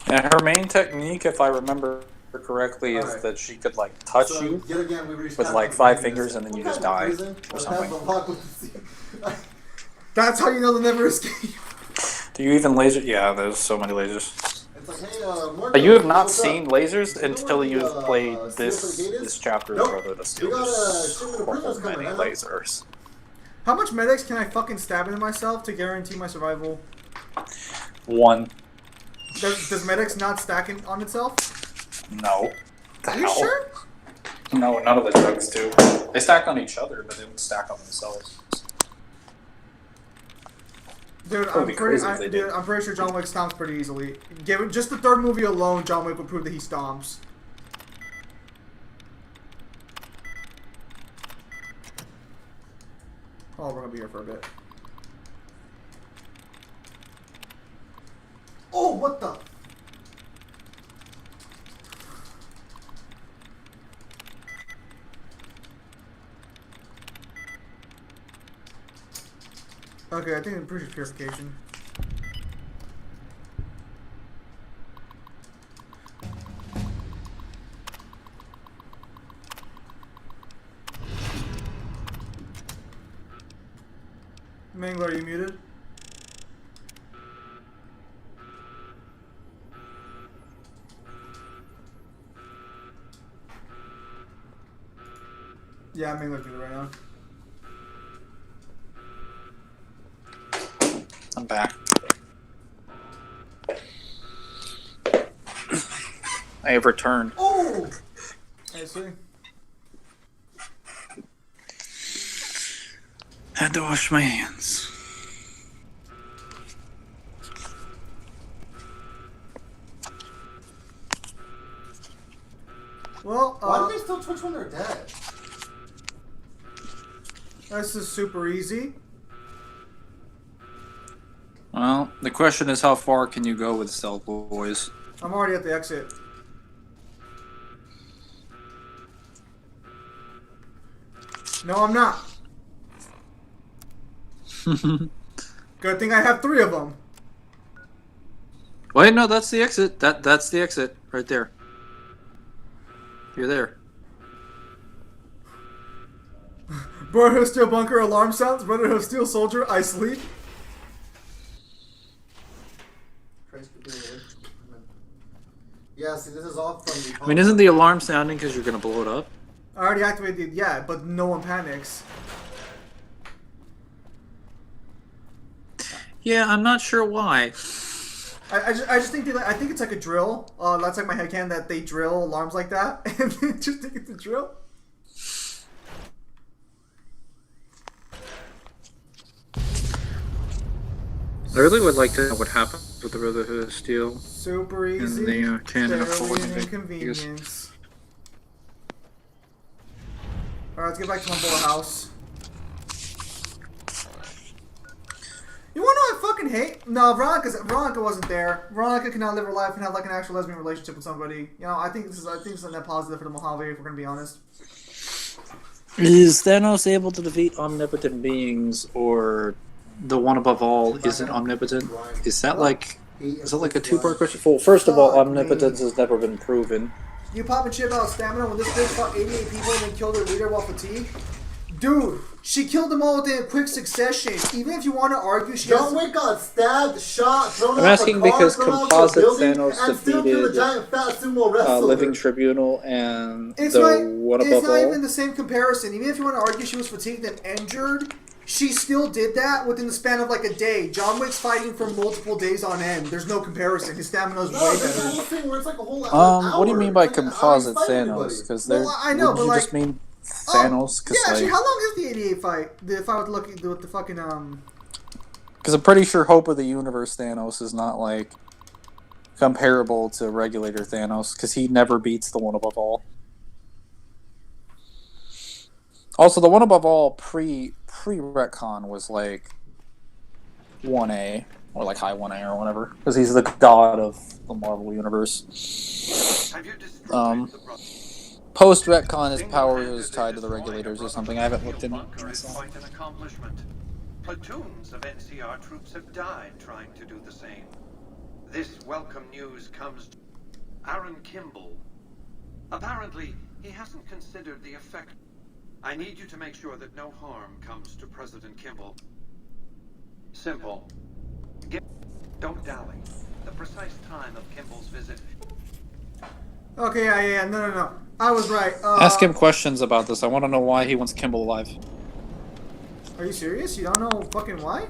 And her main technique, if I remember correctly, is that she could like touch you Yet again, we reached with like 5 fingers and then you just die or something. That's how you know they'll never escape. Do you even laser? Yeah, there's so many lasers. It's like, hey, You have not seen lasers until you've played this chapter of Brotherhood of Steel. There's so many lasers. How much medics can I fucking stab into myself to guarantee my survival? 1. Does medics not stack on itself? No. Are you sure? No, none of the drugs do. They stack on each other, but they don't stack on themselves. Dude, That would be crazy if they did. I'm pretty sure John Wick stomps pretty easily. Given just the 3rd movie alone, John Wick would prove that he stomps. Oh, we're gonna be here for a bit. oh, what the? Okay, I think I'm pretty sure purification. Mangler, are you muted? Yeah, Mangler's muted right now. I'm back. I have returned. Oh! I see. Had to wash my hands. Well, Why do they still twitch when they're dead? this is super easy. Well, the question is, how far can you go with stealth boys? I'm already at the exit. No, I'm not. Good thing I have 3 of them. Wait, no, that's the exit. That's the exit right there. You're there. Brotherhood of Steel bunker alarm sounds. Brotherhood of Steel soldier, I sleep. Yeah, see, this is all from the. I mean, isn't the alarm sounding because you're gonna blow it up? I already activated the but no one panics. Yeah, I'm not sure why. I just think I think it's like a drill. That's like my headcanon that they drill alarms like that, and they just think it's a drill. I really would like to know what happens with the Brotherhood of Steel. Super easy. In the canon of barely an inconvenience. Alright, let's get back to my boy house. You wanna know what I fucking hate? No, Veronica wasn't there. Veronica cannot live her life and have like an actual lesbian relationship with somebody. You know, I think this is a net positive for the Mojave, if we're gonna be honest. Is Thanos able to defeat omnipotent beings, or the one above all isn't omnipotent? Is that like a two-part question? Well, first of all, omnipotence has never been proven. You popping shit about stamina when this bitch fought 88 people and then killed their leader while fatigued? Dude, she killed them all within a quick succession. Even if you want to argue, John Wick got stabbed, shot, thrown I'm off asking a car, because thrown off Composite a building, Thanos and still killed a giant fat sumo wrestler. Living Tribunal and it's the not, one above all. It's not even the same comparison. Even if you want to argue she was fatigued and injured, she still did that within the span of like a day. John Wick's fighting for multiple days on end. There's no comparison. His stamina's way there's better. a whole thing where it's like a whole hour. What do you mean by It's like composite how you fight Thanos? Because I know, but you like, just mean Thanos? Yeah, actually, how long is the 88 fight? The fight with the fucking Because I'm pretty sure Hope of the Universe Thanos is not like comparable to Regulator Thanos, because he never beats the one above all. Also, the one above all pre-retcon was like 1A, or like high 1A or whatever, because he's the god of the Marvel Universe. Post-retcon, his power is tied to the Regulators or something. I haven't looked into it myself. Platoons of NCR troops have died trying to do the same. This welcome news comes Aaron Kimball. Apparently, he hasn't considered the effect. I need you to make sure that no harm comes to President Kimball. Simple. Don't dally. The precise time of Kimball's visit. Okay, yeah, no. I was right. Ask him questions about this. I want to know why he wants Kimball alive. Are you serious? You don't know fucking why?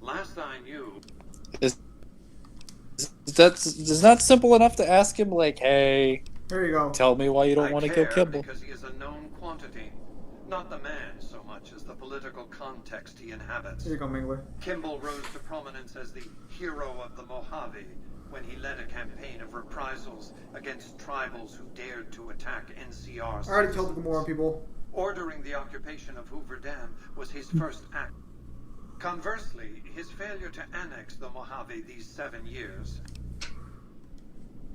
Last I knew... Is that simple enough to ask him, like, hey... There you go. Tell me why you don't want to kill Kimball. Because he is a known quantity. Not the man so much as the political context he inhabits. Here you go, Mingler. Kimball rose to prominence as the hero of the Mojave when he led a campaign of reprisals against tribals who dared to attack NCR. I already killed the Gamora people. Ordering the occupation of Hoover Dam was his first act. Conversely, his failure to annex the Mojave these 7 years.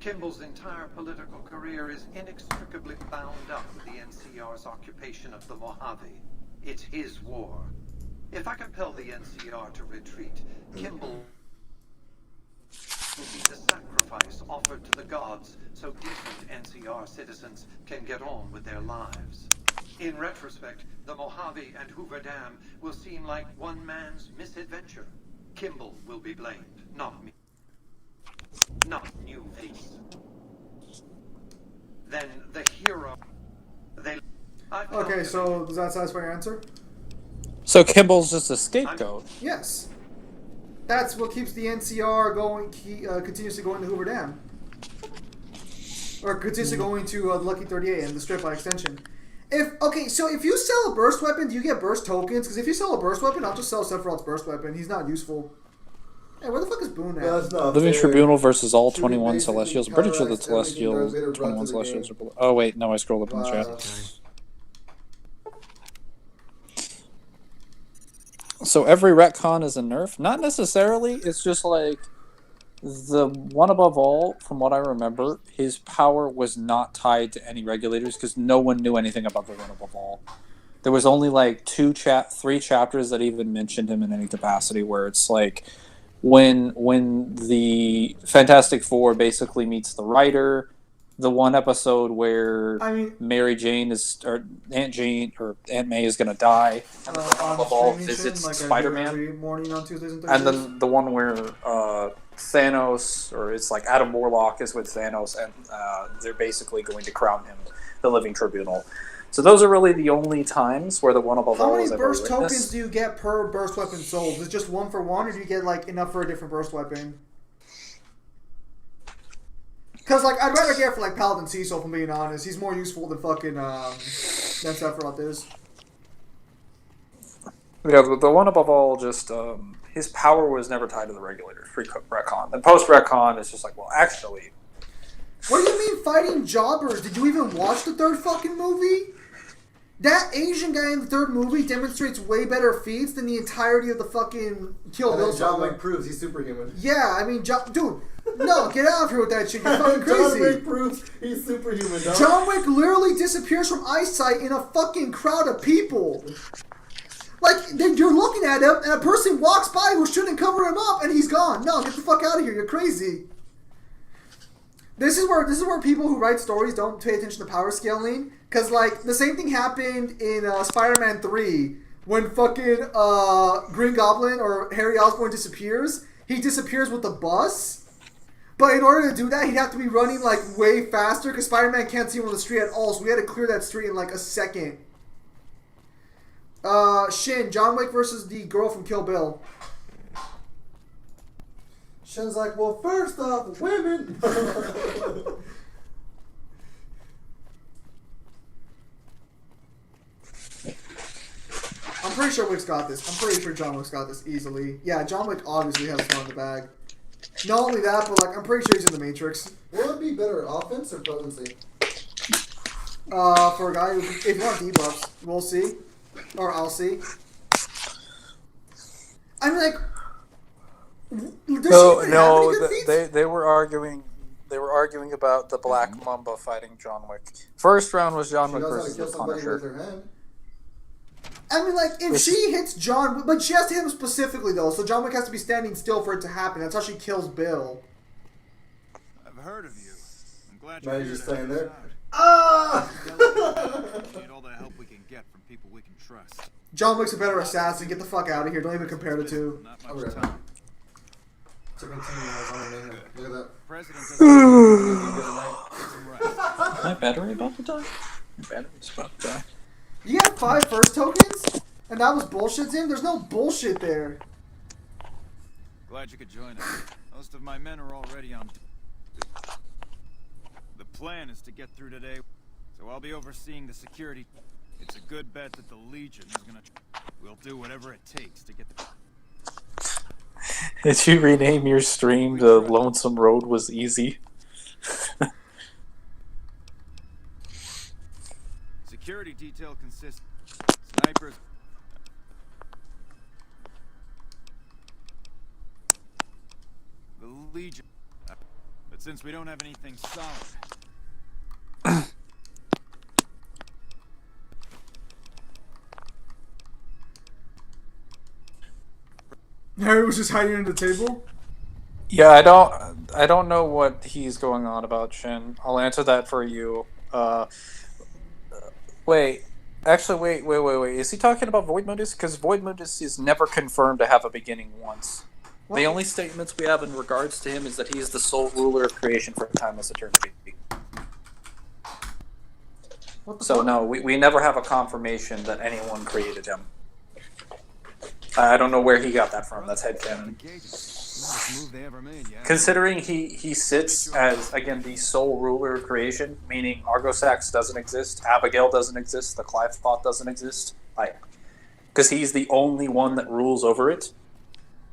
Kimball's entire political career is inextricably bound up with the NCR's occupation of the Mojave. It's his war. If I compel the NCR to retreat, Kimball will be the sacrifice offered to the gods so decent NCR citizens can get on with their lives. In retrospect, the Mojave and Hoover Dam will seem like one man's misadventure. Kimball will be blamed, not me. Not New Face. Then the hero... Okay, so does that satisfy your answer? So Kimball's just a scapegoat? Yes. That's what keeps the NCR going, continuously going to Hoover Dam. Or continuously going to Lucky 38 and the Strip by extension. So if you sell a burst weapon, do you get burst tokens? Because if you sell a burst weapon, I'll just sell Sephiroth's burst weapon. He's not useful. Hey, where the fuck is Boone at? Living Tribunal versus all 21 Celestials. I'm pretty sure the Celestials, 21 Celestials are below. Oh wait, no, I scrolled up in the chat. So every retcon is a nerf? Not necessarily. It's just like the one above all, from what I remember, his power was not tied to any regulators because no one knew anything about the one above all. There was only like 3 chapters that even mentioned him in any capacity, where it's like when the Fantastic Four basically meets the writer, the one episode where Mary Jane or Aunt May is gonna die, and then Ball visits Spider-Man. Every morning on Tuesdays and Thursdays. And then the one where Thanos, or it's like Adam Warlock is with Thanos, and they're basically going to crown him the Living Tribunal. So those are really the only times where the one above all is ever witnessed. How many burst tokens do you get per burst weapon sold? Is it just 1 for 1, or do you get like enough for a different burst weapon? Because like I'd rather get for like Paladin Cecil, if I'm being honest. He's more useful than fucking than Sephiroth is. Yeah, the one above all just his power was never tied to the regulator pre-retcon. And post-retcon, it's just like, well, actually. What do you mean fighting jobbers? Did you even watch the third fucking movie? That Asian guy in the third movie demonstrates way better feats than the entirety of the fucking Kill Bill. John Wick proves he's superhuman. Yeah, I mean, dude, no, get out of here with that shit. You're fucking crazy. John Wick proves he's superhuman, dog. John Wick literally disappears from eyesight in a fucking crowd of people. Like, you're looking at him, and a person walks by who shouldn't cover him up, and he's gone. No, get the fuck out of here. You're crazy. This is where people who write stories don't pay attention to power scaling. Because, like, the same thing happened in Spider-Man 3 when fucking Green Goblin or Harry Osborn disappears. He disappears with the bus. But in order to do that, he'd have to be running, like, way faster because Spider-Man can't see him on the street at all. So we had to clear that street in, like, a second. Shin, John Wick versus the girl from Kill Bill. Shin's like, well, first off, women. I'm pretty sure Wick's got this. I'm pretty sure John Wick's got this easily. Yeah, John Wick obviously has one in the bag. Not only that, but like I'm pretty sure he's in the Matrix. Will it be better offense or potency? For a guy who, if you want debuffs, we'll see. Or I'll see. I'm like, they were arguing. They were arguing about the Black Mamba fighting John Wick. First round was John Wick versus the Punisher. I mean, like, if she hits John... But she has to hit him specifically, though, so John Wick has to be standing still for it to happen. That's how she kills Bill. I've heard of you. I'm glad you're just staying there. Ah! We need all the help we can get from people we can trust. John Wick's a better assassin. Get the fuck out of here. Don't even compare the two. Not much time. Look at that. My battery about to die? My battery's about to die. You got 5 first tokens? And that was bullshit, Tim? There's no bullshit there. Glad you could join us. Most of my men are already on duty. The plan is to get through today, so I'll be overseeing the security. It's a good bet that the Legion is gonna... We'll do whatever it takes to get the... Did you rename your stream to Lonesome Road Was Easy? Security detail consists snipers. The Legion. But since we don't have anything solid. Harry was just hiding under the table? Yeah, I don't know what he's going on about, Shin. I'll answer that for you. Wait. Actually, wait. Is he talking about Void Modus? Because Void Modus is never confirmed to have a beginning once. What? The only statements we have in regards to him is that he is the sole ruler of creation for timeless eternity. So no, we never have a confirmation that anyone created him. I don't know where he got that from. That's headcanon. Considering he sits as, again, the sole ruler of creation, meaning Argosax doesn't exist, Abigail doesn't exist, the Clive Thought doesn't exist, like, because he's the only one that rules over it.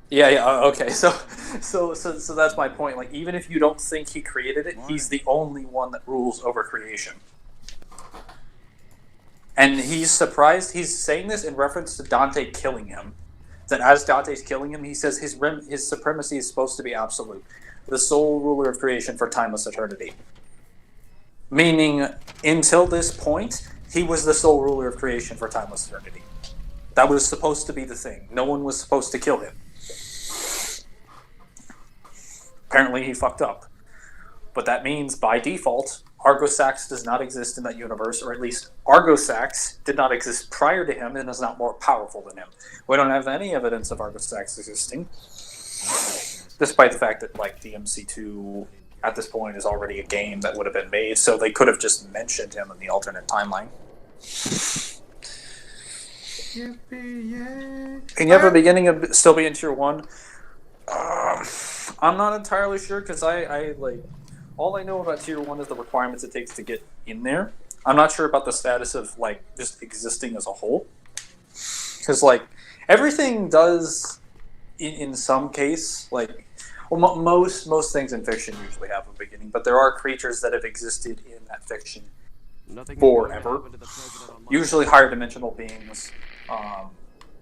Yeah, okay, so that's my point. Like, even if you don't think he created it, he's the only one that rules over creation. And he's surprised, he's saying this in reference to Dante killing him. That as Dante's killing him, he says his supremacy is supposed to be absolute. The sole ruler of creation for timeless eternity. Meaning, until this point, he was the sole ruler of creation for timeless eternity. That was supposed to be the thing. No one was supposed to kill him. Apparently he fucked up. But that means, by default, Argosax does not exist in that universe, or at least Argosax did not exist prior to him and is not more powerful than him. We don't have any evidence of Argosax existing, despite the fact that like DMC2 at this point is already a game that would have been made, so they could have just mentioned him in the alternate timeline. Can you have a beginning still be in Tier 1? I'm not entirely sure, because I like... All I know about Tier 1 is the requirements it takes to get in there. I'm not sure about the status of, like, just existing as a whole. Because, like, everything does, in some case, like... Well, most things in fiction usually have a beginning, but there are creatures that have existed in that fiction forever. Usually higher dimensional beings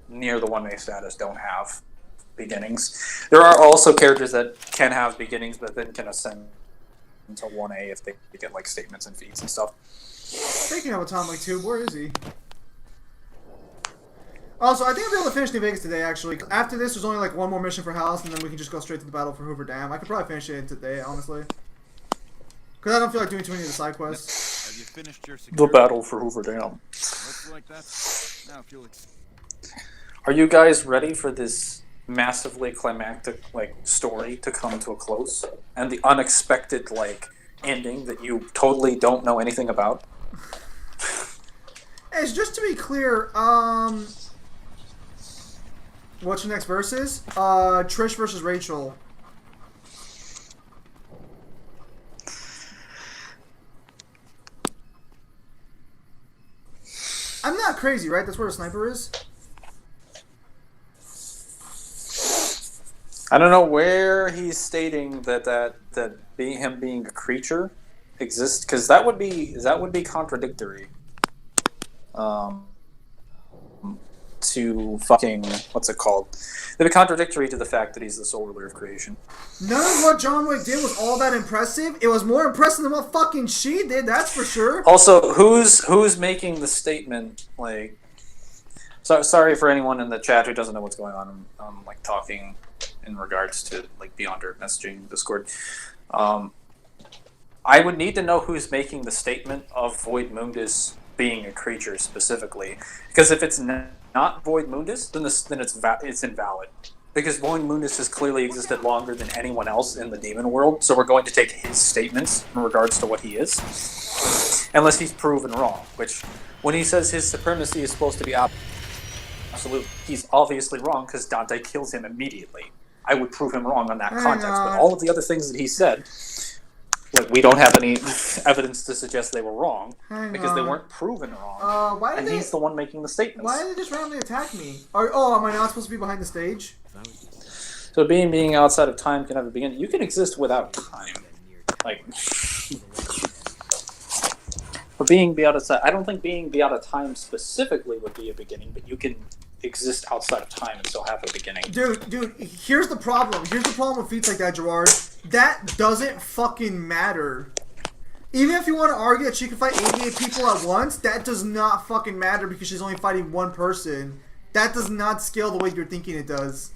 near the 1A status don't have beginnings. There are also characters that can have beginnings, but then can ascend into 1A if they get like statements and feats and stuff. Speaking of Atomic Tube, where is he? Also, I think I'll be able to finish New Vegas today, actually. After this, there's only like one more mission for House, and then we can just go straight to the battle for Hoover Dam. I could probably finish it today, honestly. Because I don't feel like doing too many of the side quests. Have you finished your The battle for Hoover Dam. Looks like that's now Felix. Are you guys ready for this massively climactic like story to come to a close, and the unexpected like ending that you totally don't know anything about? It's just to be clear, what's your next versus? Trish versus Rachel. I'm not crazy, right? That's where the sniper is? I don't know where he's stating that him being a creature exists, because that would be contradictory. To fucking what's it called? It'd be contradictory to the fact that he's the sole ruler of creation. None of what John Wick did was all that impressive. It was more impressive than what fucking she did. That's for sure. Also, who's making the statement? Like, sorry for anyone in the chat who doesn't know what's going on. I'm like talking in regards to like Beyond Earth messaging Discord. I would need to know who's making the statement of Void Mundus being a creature specifically, because if it's not Void Mundus, then it's invalid. Because Void Mundus has clearly existed longer than anyone else in the demon world, so we're going to take his statements in regards to what he is, unless he's proven wrong. Which, when he says his supremacy is supposed to be absolute, he's obviously wrong because Dante kills him immediately. I would prove him wrong on that context, but all of the other things that he said, like, we don't have any evidence to suggest they were wrong because they weren't proven wrong. And he's the one making the statements. Why did they just randomly attack me? Am I not supposed to be behind the stage? So being outside of time can have a beginning. You can exist without time. Like, but being out of time, I don't think being out of time specifically would be a beginning, but you can exist outside of time and still have a beginning. Dude, here's the problem. Here's the problem with feats like that, Gerard. That doesn't fucking matter. Even if you want to argue that she can fight 88 people at once, that does not fucking matter because she's only fighting one person. That does not scale the way you're thinking it does.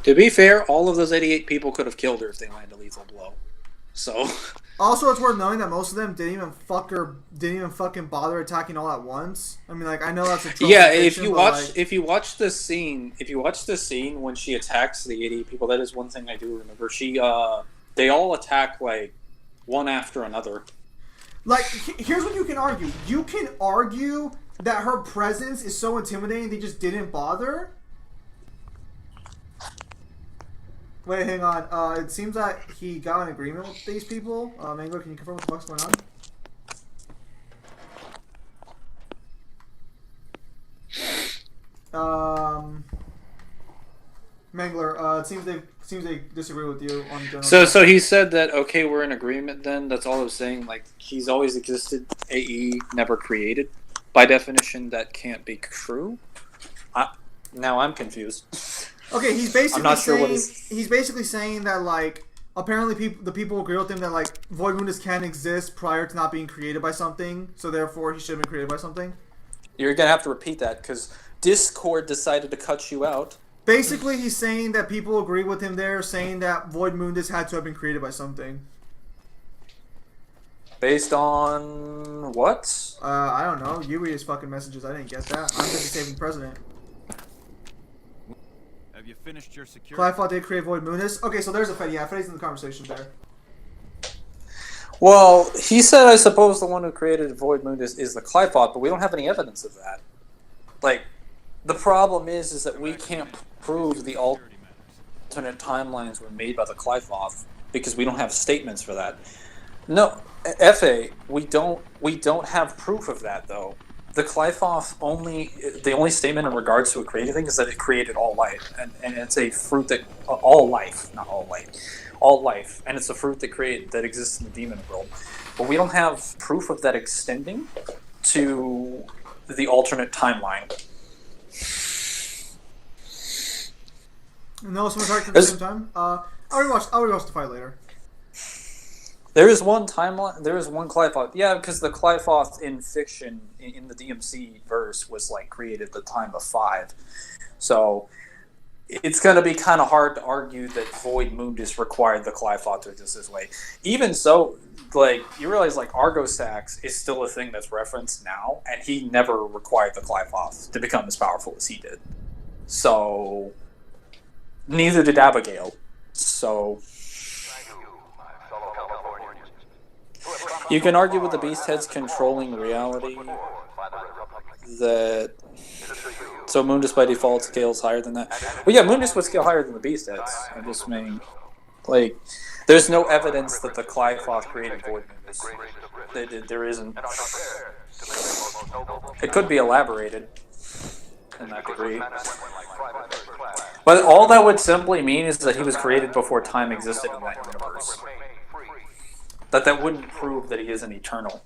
To be fair, all of those 88 people could have killed her if they landed a lethal blow. So... Also, it's worth knowing that most of them didn't even fucking bother attacking all at once. I mean, like, I know that's a trope. Yeah, if you watch the scene when she attacks the 88 people, that is one thing I do remember. They all attack like one after another. Like, here's what you can argue. You can argue that her presence is so intimidating they just didn't bother. Wait, hang on. It seems that he got an agreement with these people. Mangler, can you confirm what the fuck's going on? Mangler, it seems they disagree with you on general. So he said that, okay, we're in agreement then. That's all I was saying. Like, he's always existed. AE never created. By definition, that can't be true. Now I'm confused. Okay, he's basically saying that, like, apparently the people agree with him that, like, Void Mundus can exist prior to not being created by something, so therefore he should have been created by something. You're gonna have to repeat that because Discord decided to cut you out Basically, he's saying that people agree with him there, saying that Void Mundus had to have been created by something. Based on what? I don't know. You read his fucking messages. I didn't get that. I'm busy saving the president. Have you finished your security? Clive did create Void Mundus. Okay, so there's a Fed. Yeah, Fed's in the conversation there. Well, he said, I suppose the one who created Void Mundus is the Clipot, but we don't have any evidence of that. Like, the problem is that we can't prove the alternate timelines were made by the Clipot because we don't have statements for that. No, F.A., we don't have proof of that, though. The Clifoth the only statement in regards to it creating thing is that it created all life, and it's a fruit that all life, not all light, all life, and it's a fruit that exists in the demon world. But we don't have proof of that extending to the alternate timeline. No, someone's talking at the same time. I'll rewatch the fight later. There is one timeline. There is one Clifoth. Yeah, because the Clifoth in fiction, in the DMC verse, was like created the time of 5. So it's going to be kind of hard to argue that Void Mundus required the Clifoth to exist this way. Even so, like, you realize like Argosax is still a thing that's referenced now, and he never required the Clifoth to become as powerful as he did. So neither did Abigail. So you can argue with the beast heads controlling reality that so Mundus by default scales higher than that. Well, yeah, Mundus would scale higher than the beast heads. I'm just saying, like, there's no evidence that the Clifoth created Void Mundus. There isn't. It could be elaborated in that degree. But all that would simply mean is that he was created before time existed in that universe. That wouldn't prove that he isn't eternal.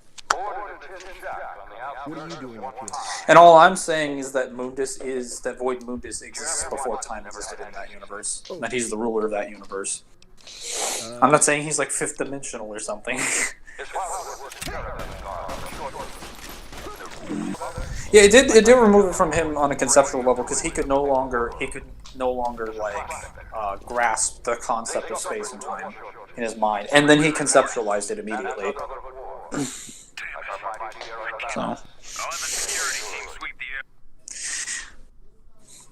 What are you doing up here? And all I'm saying is that Void Mundus exists before time existed in that universe. That he's the ruler of that universe. I'm not saying he's like 5th dimensional or something. Yeah, it did remove it from him on a conceptual level because he could no longer like grasp the concept of space and time in his mind, and then he conceptualized it immediately. So.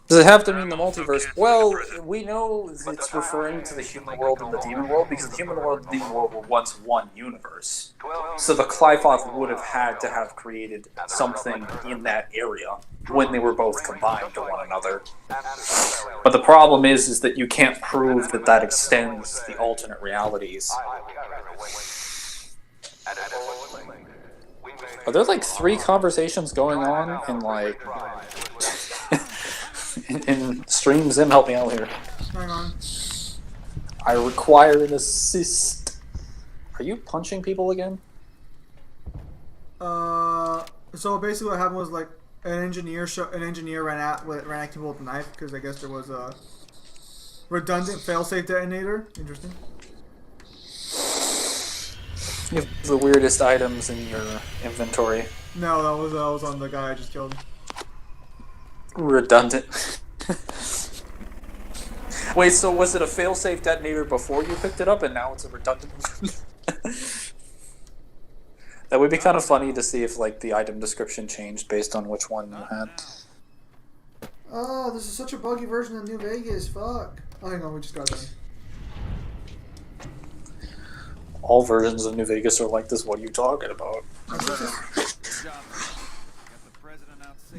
Does it have to mean the multiverse? Well, we know it's referring to the human world and the demon world because the human world and the demon world were once one universe. So the Clifoth would have had to have created something in that area when they were both combined to one another. But the problem is that you can't prove that extends the alternate realities. Are there like 3 conversations going on in like... in stream? Zim, help me out here. Hang on. I require an assist. Are you punching people again? So basically what happened was like an engineer ran at people with a knife because I guess there was a redundant failsafe detonator. Interesting. You have the weirdest items in your inventory. No, that was on the guy I just killed. Redundant. Wait, so was it a failsafe detonator before you picked it up and now it's a redundant one? That would be kind of funny to see if like the item description changed based on which one you had. Oh, this is such a buggy version of New Vegas. Fuck. Oh, hang on, we just got done. All versions of New Vegas are like this. What are you talking about?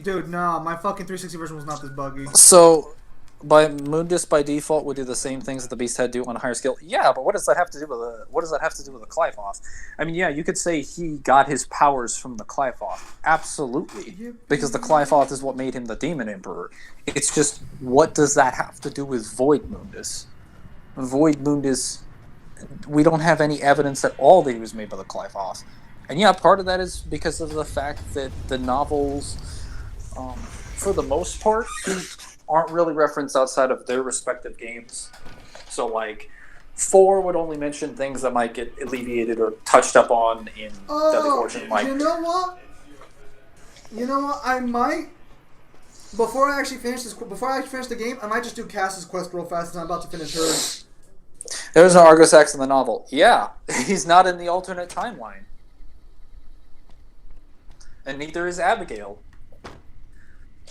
Dude, nah, my fucking 360 version was not this buggy. So, Mundus by default would do the same things that the Beast Head do on a higher scale. Yeah, but what does that have to do with the Clifoth? I mean, yeah, you could say he got his powers from the Clifoth. Absolutely, because the Clifoth is what made him the Demon Emperor. It's just, what does that have to do with Void Mundus? Void Mundus, we don't have any evidence at all that he was made by the Clifoth. And yeah, part of that is because of the fact that the novels, for the most part, aren't really referenced outside of their respective games. So, like, 4 would only mention things that might get alleviated or touched up on in Deadly Fortune. Like, you know what? I might Before I actually finish the game, I might just do Cass's quest real fast, and I'm about to finish hers. There's no Argosax in the novel. Yeah, he's not in the alternate timeline. And neither is Abigail.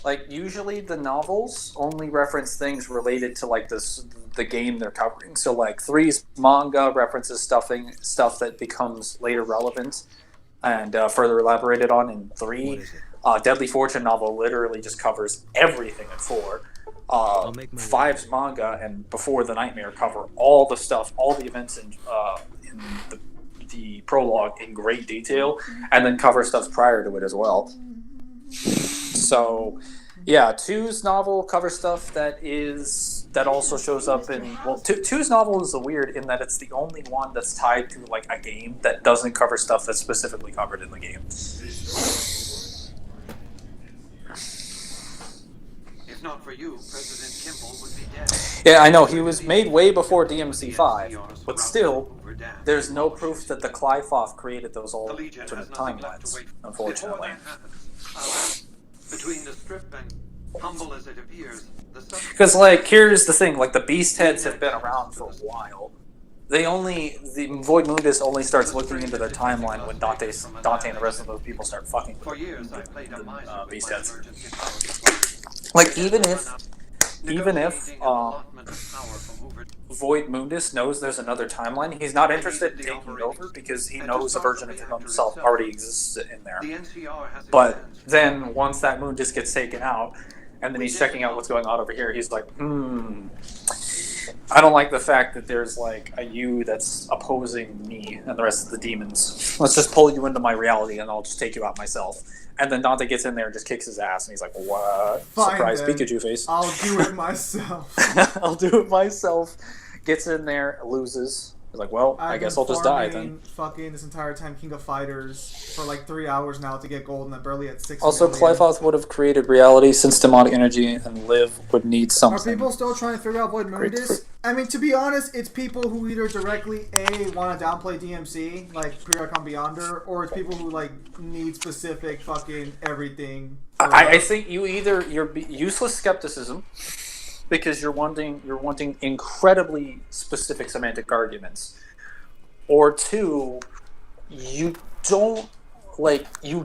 Like, usually the novels only reference things related to, like, the game they're covering. So, like, 3's manga references stuff that becomes later relevant and further elaborated on in 3. Deadly Fortune novel literally just covers everything in 4. 5's manga and Before the Nightmare cover all the stuff, all the events in the prologue in great detail, and then cover stuff prior to it as well. So, yeah, 2's novel covers stuff that also shows up in... Well, 2's novel is weird in that it's the only one that's tied to, like, a game that doesn't cover stuff that's specifically covered in the game. If not for you, President Kimball would be dead. Yeah, I know, he was made way before DMC5, but still, there's no proof that the Clyfoth created those alternate timelines, unfortunately. Between the strip and humble as it appears, because, like, here's the thing, like, the Beast Heads have been around for a while. The Void Mundus only starts looking into their timeline when Dante and the rest of those people start fucking with the Beast Heads. Like, even if Void Mundus knows there's another timeline, he's not interested in taking it over because he knows a version of himself already exists in there. But then, once that Mundus gets taken out, and then he's checking out what's going on over here, he's like, I don't like the fact that there's, like, a you that's opposing me and the rest of the demons. Let's just pull you into my reality and I'll just take you out myself. And then Dante gets in there and just kicks his ass, and he's like, what? Fine, Surprise then. Pikachu face. I'll do it myself. I'll do it myself. Gets in there, loses. He's like, well, I guess I'll just die then. Fucking this entire time King of Fighters for like 3 hours now to get gold, and I'm barely at 6 Also, million. Clyfoth would have created reality since demonic energy and Liv would need something. Are people still trying to figure out Void Mundus? I mean, to be honest, it's people who either directly want to downplay DMC, like Periodicon Beyonder, or it's people who like need specific fucking everything. I think you're useless skepticism because you're wanting incredibly specific semantic arguments, or 2, you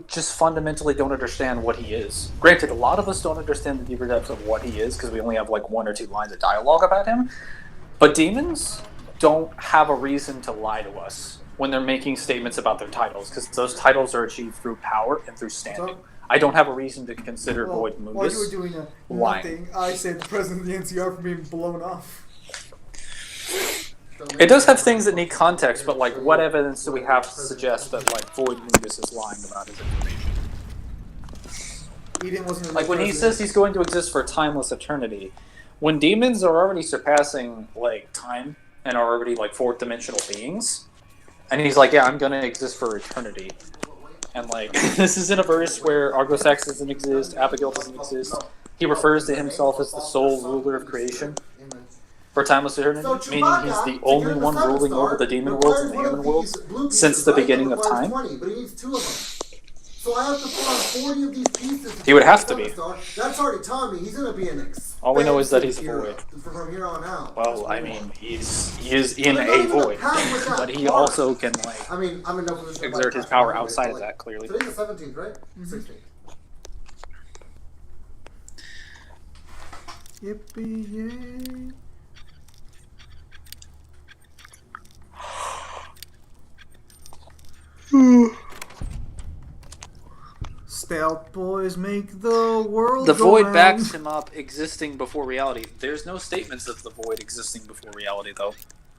just fundamentally don't understand what he is. Granted, a lot of us don't understand the deeper depths of what he is because we only have like 1 or 2 lines of dialogue about him. But demons don't have a reason to lie to us when they're making statements about their titles, because those titles are achieved through power and through standing. I don't have a reason to consider Void Mundus while you were doing nothing, I saved the president of the NCR from being blown off. It does have things that need context, but like, what evidence do we have to suggest that like Void Mundus is lying about his information? Eden wasn't like when he says he's going to exist for timeless eternity, when demons are already surpassing like time and are already like 4th dimensional beings, and he's like, yeah, I'm going to exist for eternity. And like, this is in a verse where Argosax doesn't exist, Abigail doesn't exist. He refers to himself as the sole ruler of creation for timeless eternity, meaning he's the only one ruling over the demon worlds and the human worlds since the beginning of time. So I have to put on 40 of these pieces. He would have to be. That's already telling me he's going to be an expensive All we know is that he's a void. From here on out. Well, I mean, he is in a void, but he also can like exert his power outside of that. Clearly. Today's the 17th, right? 16th. Yippee yay! Stealth boys make the world The go void round. backs him up existing before reality. There's no statements of the void existing before reality, though.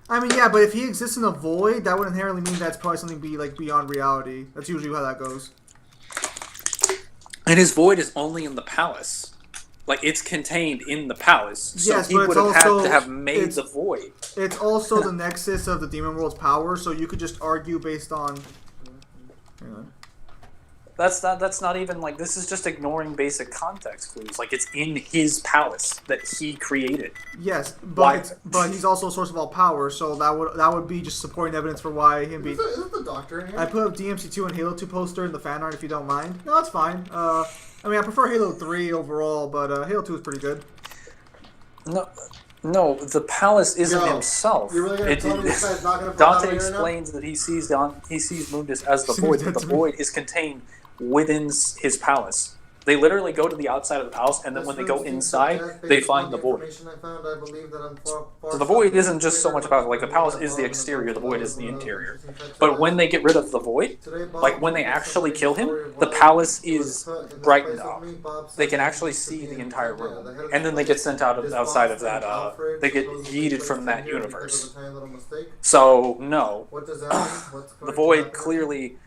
I mean, yeah, but if he exists in a void, that would inherently mean that's probably something beyond reality. That's usually how that goes. And his void is only in the palace. Like, it's contained in the palace. So yes, he but would have had to have made the void. It's also the nexus of the demon world's power, so you could just argue based on... Hang on. That's not even, like, this is just ignoring basic context clues. Like, it's in his palace that he created. Yes, but he's also a source of all power, so that would be just supporting evidence for why him being... Isn't the doctor in here? I put up DMC2 and Halo 2 poster in the fan art if you don't mind. No, that's fine. I mean, I prefer Halo 3 overall, but Halo 2 is pretty good. No, the palace isn't himself. You're really gonna tell me this guy's not gonna Dante explains that he sees Mundus as the void, but the void is contained within his palace. They literally go to the outside of the palace, and then when they go inside, they find the void. So the void isn't just so much about, like, the palace is the exterior, the void is the interior. But when they get rid of the void, like, when they actually kill him, the palace is brightened up. They can actually see the entire room. And then they get sent outside of that, they get yeeted from that universe. So, no. The void clearly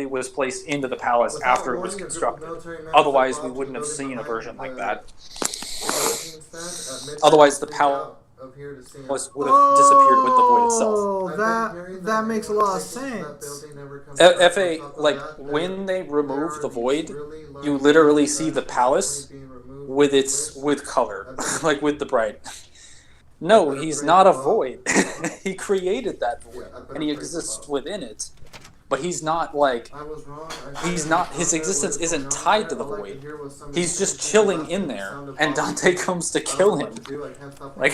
was placed into the palace after it was constructed. Otherwise, we wouldn't have seen a version like that. Otherwise, the palace would have disappeared with the void itself. Oh, that makes a lot of sense. FA, like, when they remove the void, you literally see the palace with color, like with the bright. No, he's not a void. He created that void, and he exists within it. But he's not, like, his existence isn't tied to the void. He's just chilling in there, and Dante comes to kill him. Like,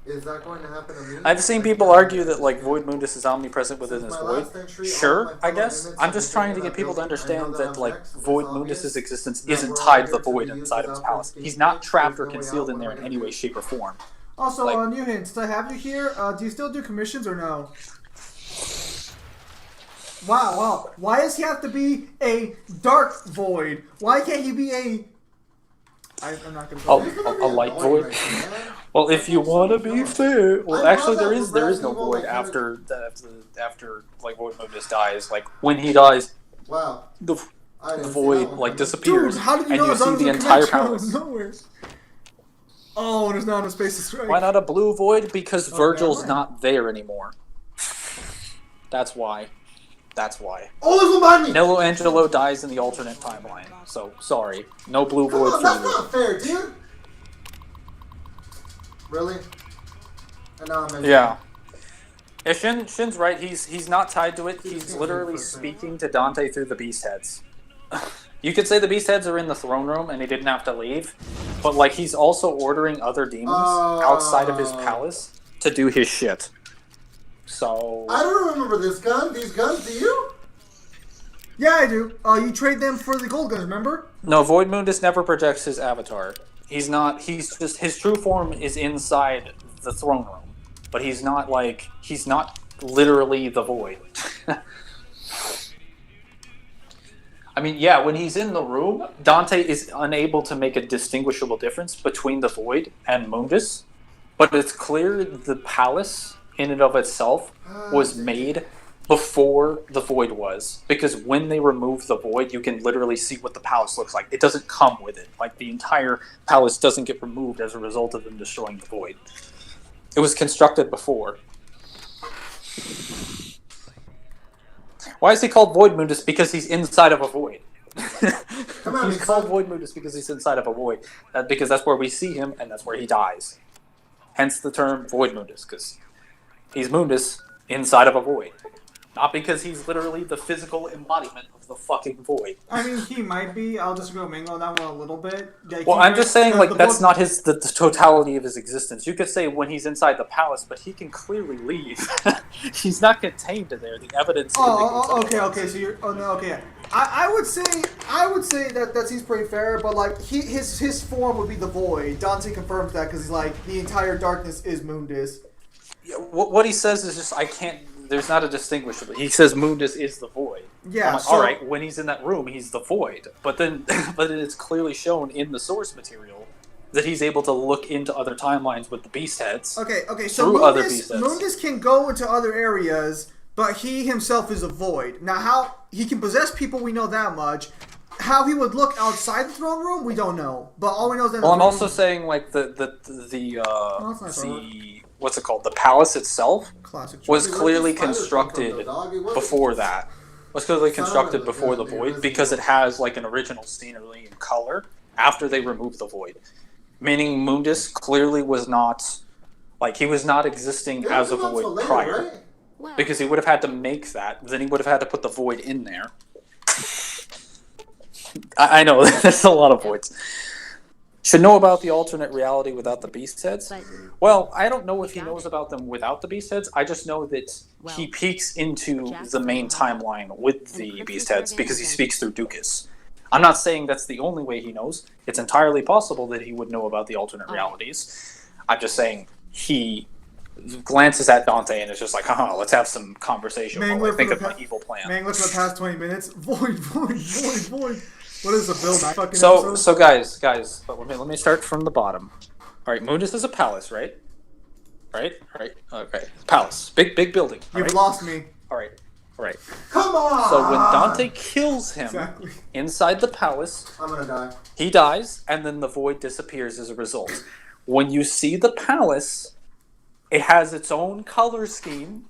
is that going to happen to me? I've seen people argue that, like, Void Mundus is omnipresent within his void. Sure, I guess. I'm just trying to get people to understand that, like, Void Mundus' existence isn't tied to the void inside of his palace. He's not trapped or concealed in there in any way, shape, or form. Also, new hint, since I have you here, do you still do commissions or no? Wow. Why does he have to be a dark void? Why can't he be a... I'm not going to a light void? Well, if you want to be fair... Well, actually, there is no void after like, Void Mundus dies. Like, when he dies, the void, like, disappears, Dude, how did you and know you see the entire palace. Nowhere. Oh, there's not enough space to strike. Why not a blue void? Because Virgil's not there anymore. That's why. Oh, there's one behind me! Nello Angelo dies in the alternate timeline. So, sorry. No blue void for you. That's not fair, dude! Really? And now I'm Yeah. Yeah, Shin's right. He's not tied to it. He's literally speaking to Dante through the beast heads. You could say the beast heads are in the throne room and he didn't have to leave, but, like, he's also ordering other demons outside of his palace to do his shit. So... I don't remember these guns, do you? Yeah, I do. You trade them for the gold guns, remember? No, Void Mundus never projects his avatar. He's just, his true form is inside the throne room. But he's not literally the void. I mean, yeah, when he's in the room, Dante is unable to make a distinguishable difference between the void and Mundus. But it's clear the palace, in and of itself, was made before the void was. Because when they remove the void, you can literally see what the palace looks like. It doesn't come with it. Like, the entire palace doesn't get removed as a result of them destroying the void. It was constructed before. Why is he called Void Mundus? Because he's inside of a void. He's called Void Mundus because he's inside of a void. Because that's where we see him, and that's where he dies. Hence the term Void Mundus, because he's Mundus inside of a void. Not because he's literally the physical embodiment of the fucking void. I mean, he might be. I'll disagree with Mingo on that one a little bit. Yeah, well, I'm just saying, like, that's not the totality of his existence. You could say when he's inside the palace, but he can clearly leave. He's not contained in there. The evidence. Okay. So you're. Oh no. Okay. I would say that seems pretty fair, but like his form would be the void. Dante confirms that because he's like the entire darkness is Mundus. Yeah, what he says is just I can't. There's not a distinguishable. He says Mundus is the void. Yeah. I'm like, all right. When he's in that room, he's the void. But then it's clearly shown in the source material that he's able to look into other timelines with the beast heads. Okay. So Mundus can go into other areas, but he himself is a void. Now, how he can possess people, we know that much. How he would look outside the throne room, we don't know. But all we know is that. Well, I'm also saying like the what's it called? The palace itself was clearly constructed before that. Was clearly constructed before the void because it has like an original scenery and color after they removed the void. Meaning Mundus clearly was not like he was not existing as a void prior. Because he would have had to make that, then he would have had to put the void in there. I know, there's a lot of voids. Should know about the alternate reality without the beast heads? Well, I don't know if he knows about them without the beast heads. I just know that he peeks into the main timeline with the beast heads because he speaks through Dukas. I'm not saying that's the only way he knows. It's entirely possible that he would know about the alternate realities. I'm just saying he glances at Dante and is just like, haha, let's have some conversation while I think of my evil plan. Mangler for the past 20 minutes. Void. What is the build? So guys, but let me start from the bottom. All right, Mundus is a palace, right? Right. Okay, palace, big building. You've lost me. All right. Come on! So when Dante kills him inside the palace, I'm gonna die. He dies, and then the void disappears as a result. When you see the palace, it has its own color scheme.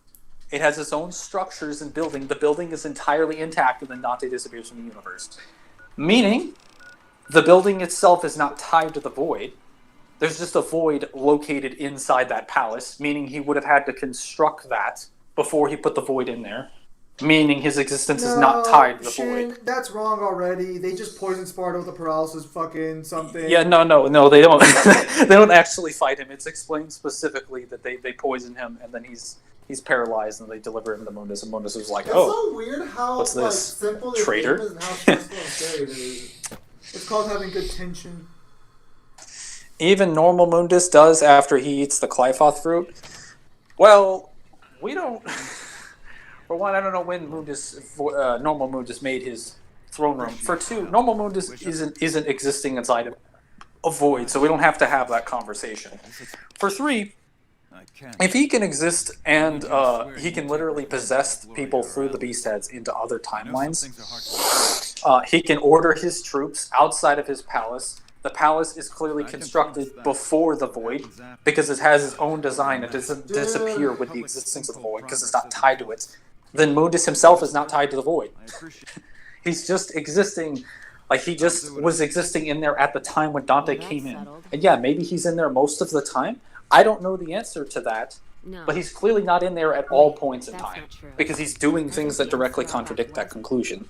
It has its own structures and building. The building is entirely intact, and then Dante disappears from the universe. Meaning, the building itself is not tied to the void. There's just a void located inside that palace, meaning he would have had to construct that before he put the void in there. Meaning his existence is not tied to the void. That's wrong already. They just poisoned Sparta with a paralysis fucking something. Yeah, no, they don't. They don't actually fight him. It's explained specifically that they poison him, and then he's paralyzed, and they deliver him to Mundus, and Mundus is like, it's so weird how what's this? Simple Traitor? This game is and how stressful and scary it is. It's called having good tension. Even normal Mundus does after he eats the Clyphoth fruit. Well, we don't... For one, I don't know when normal Mundus made his throne room. For two, normal Mundus isn't existing inside of a void, so we don't have to have that conversation. For three, if he can exist and he can literally possess people through the beast heads into other timelines, he can order his troops outside of his palace. The palace is clearly constructed before the void because it has its own design. It doesn't disappear with the existence of the void because it's not tied to it. Then Mundus himself is not tied to the void. He's just existing, like he just was existing in there at the time when Dante came in. And yeah, maybe he's in there most of the time. I don't know the answer to that, but he's clearly not in there at all points in time because he's doing things that directly contradict that conclusion.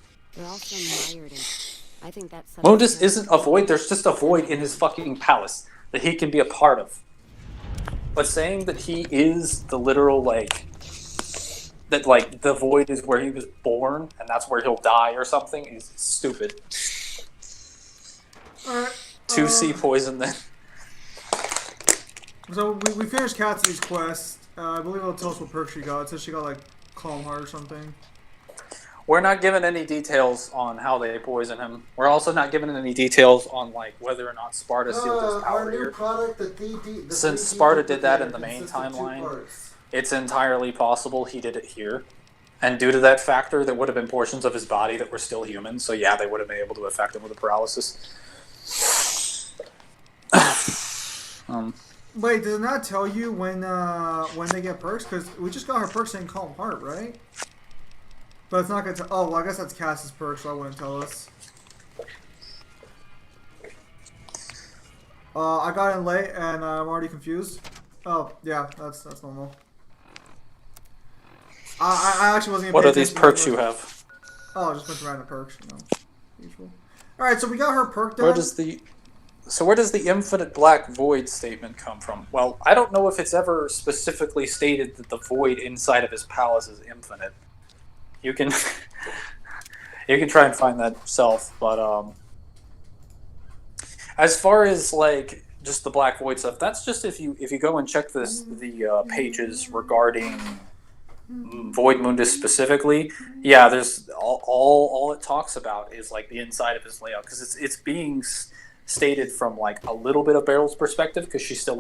Mundus isn't a void, there's just a void in his fucking palace that he can be a part of. But saying that he is the literal, that the void is where he was born and that's where he'll die or something is stupid. 2C poison then. So we finished Cassidy's quest. I believe it'll tell us what perk she got. It says she got Calm Heart or something. We're not given any details on how they poison him. We're also not given any details on whether or not Sparta sealed his power here. Product, Since Sparta did that in the main timeline, it's entirely possible he did it here. And due to that factor, there would have been portions of his body that were still human. So yeah, they would have been able to affect him with a paralysis. Wait, does it not tell you when they get perks? Because we just got her perk saying Calm Heart, right? But it's not going to... Oh, well, I guess that's Cass's perk, so I wouldn't tell us. I got in late, and I'm already confused. Oh, yeah, that's normal. I actually wasn't even... What are these perks you have? Oh, just a bunch of random perks, usual. Alright, so we got her perk done. Where does the infinite black void statement come from? Well, I don't know if it's ever specifically stated that the void inside of his palace is infinite. You can try and find that yourself, but as far as just the black void stuff, that's just if you go and check the pages regarding Void Mundus specifically. Yeah, there's all it talks about is the inside of his layout because it's being stated from a little bit of Beryl's perspective because she's in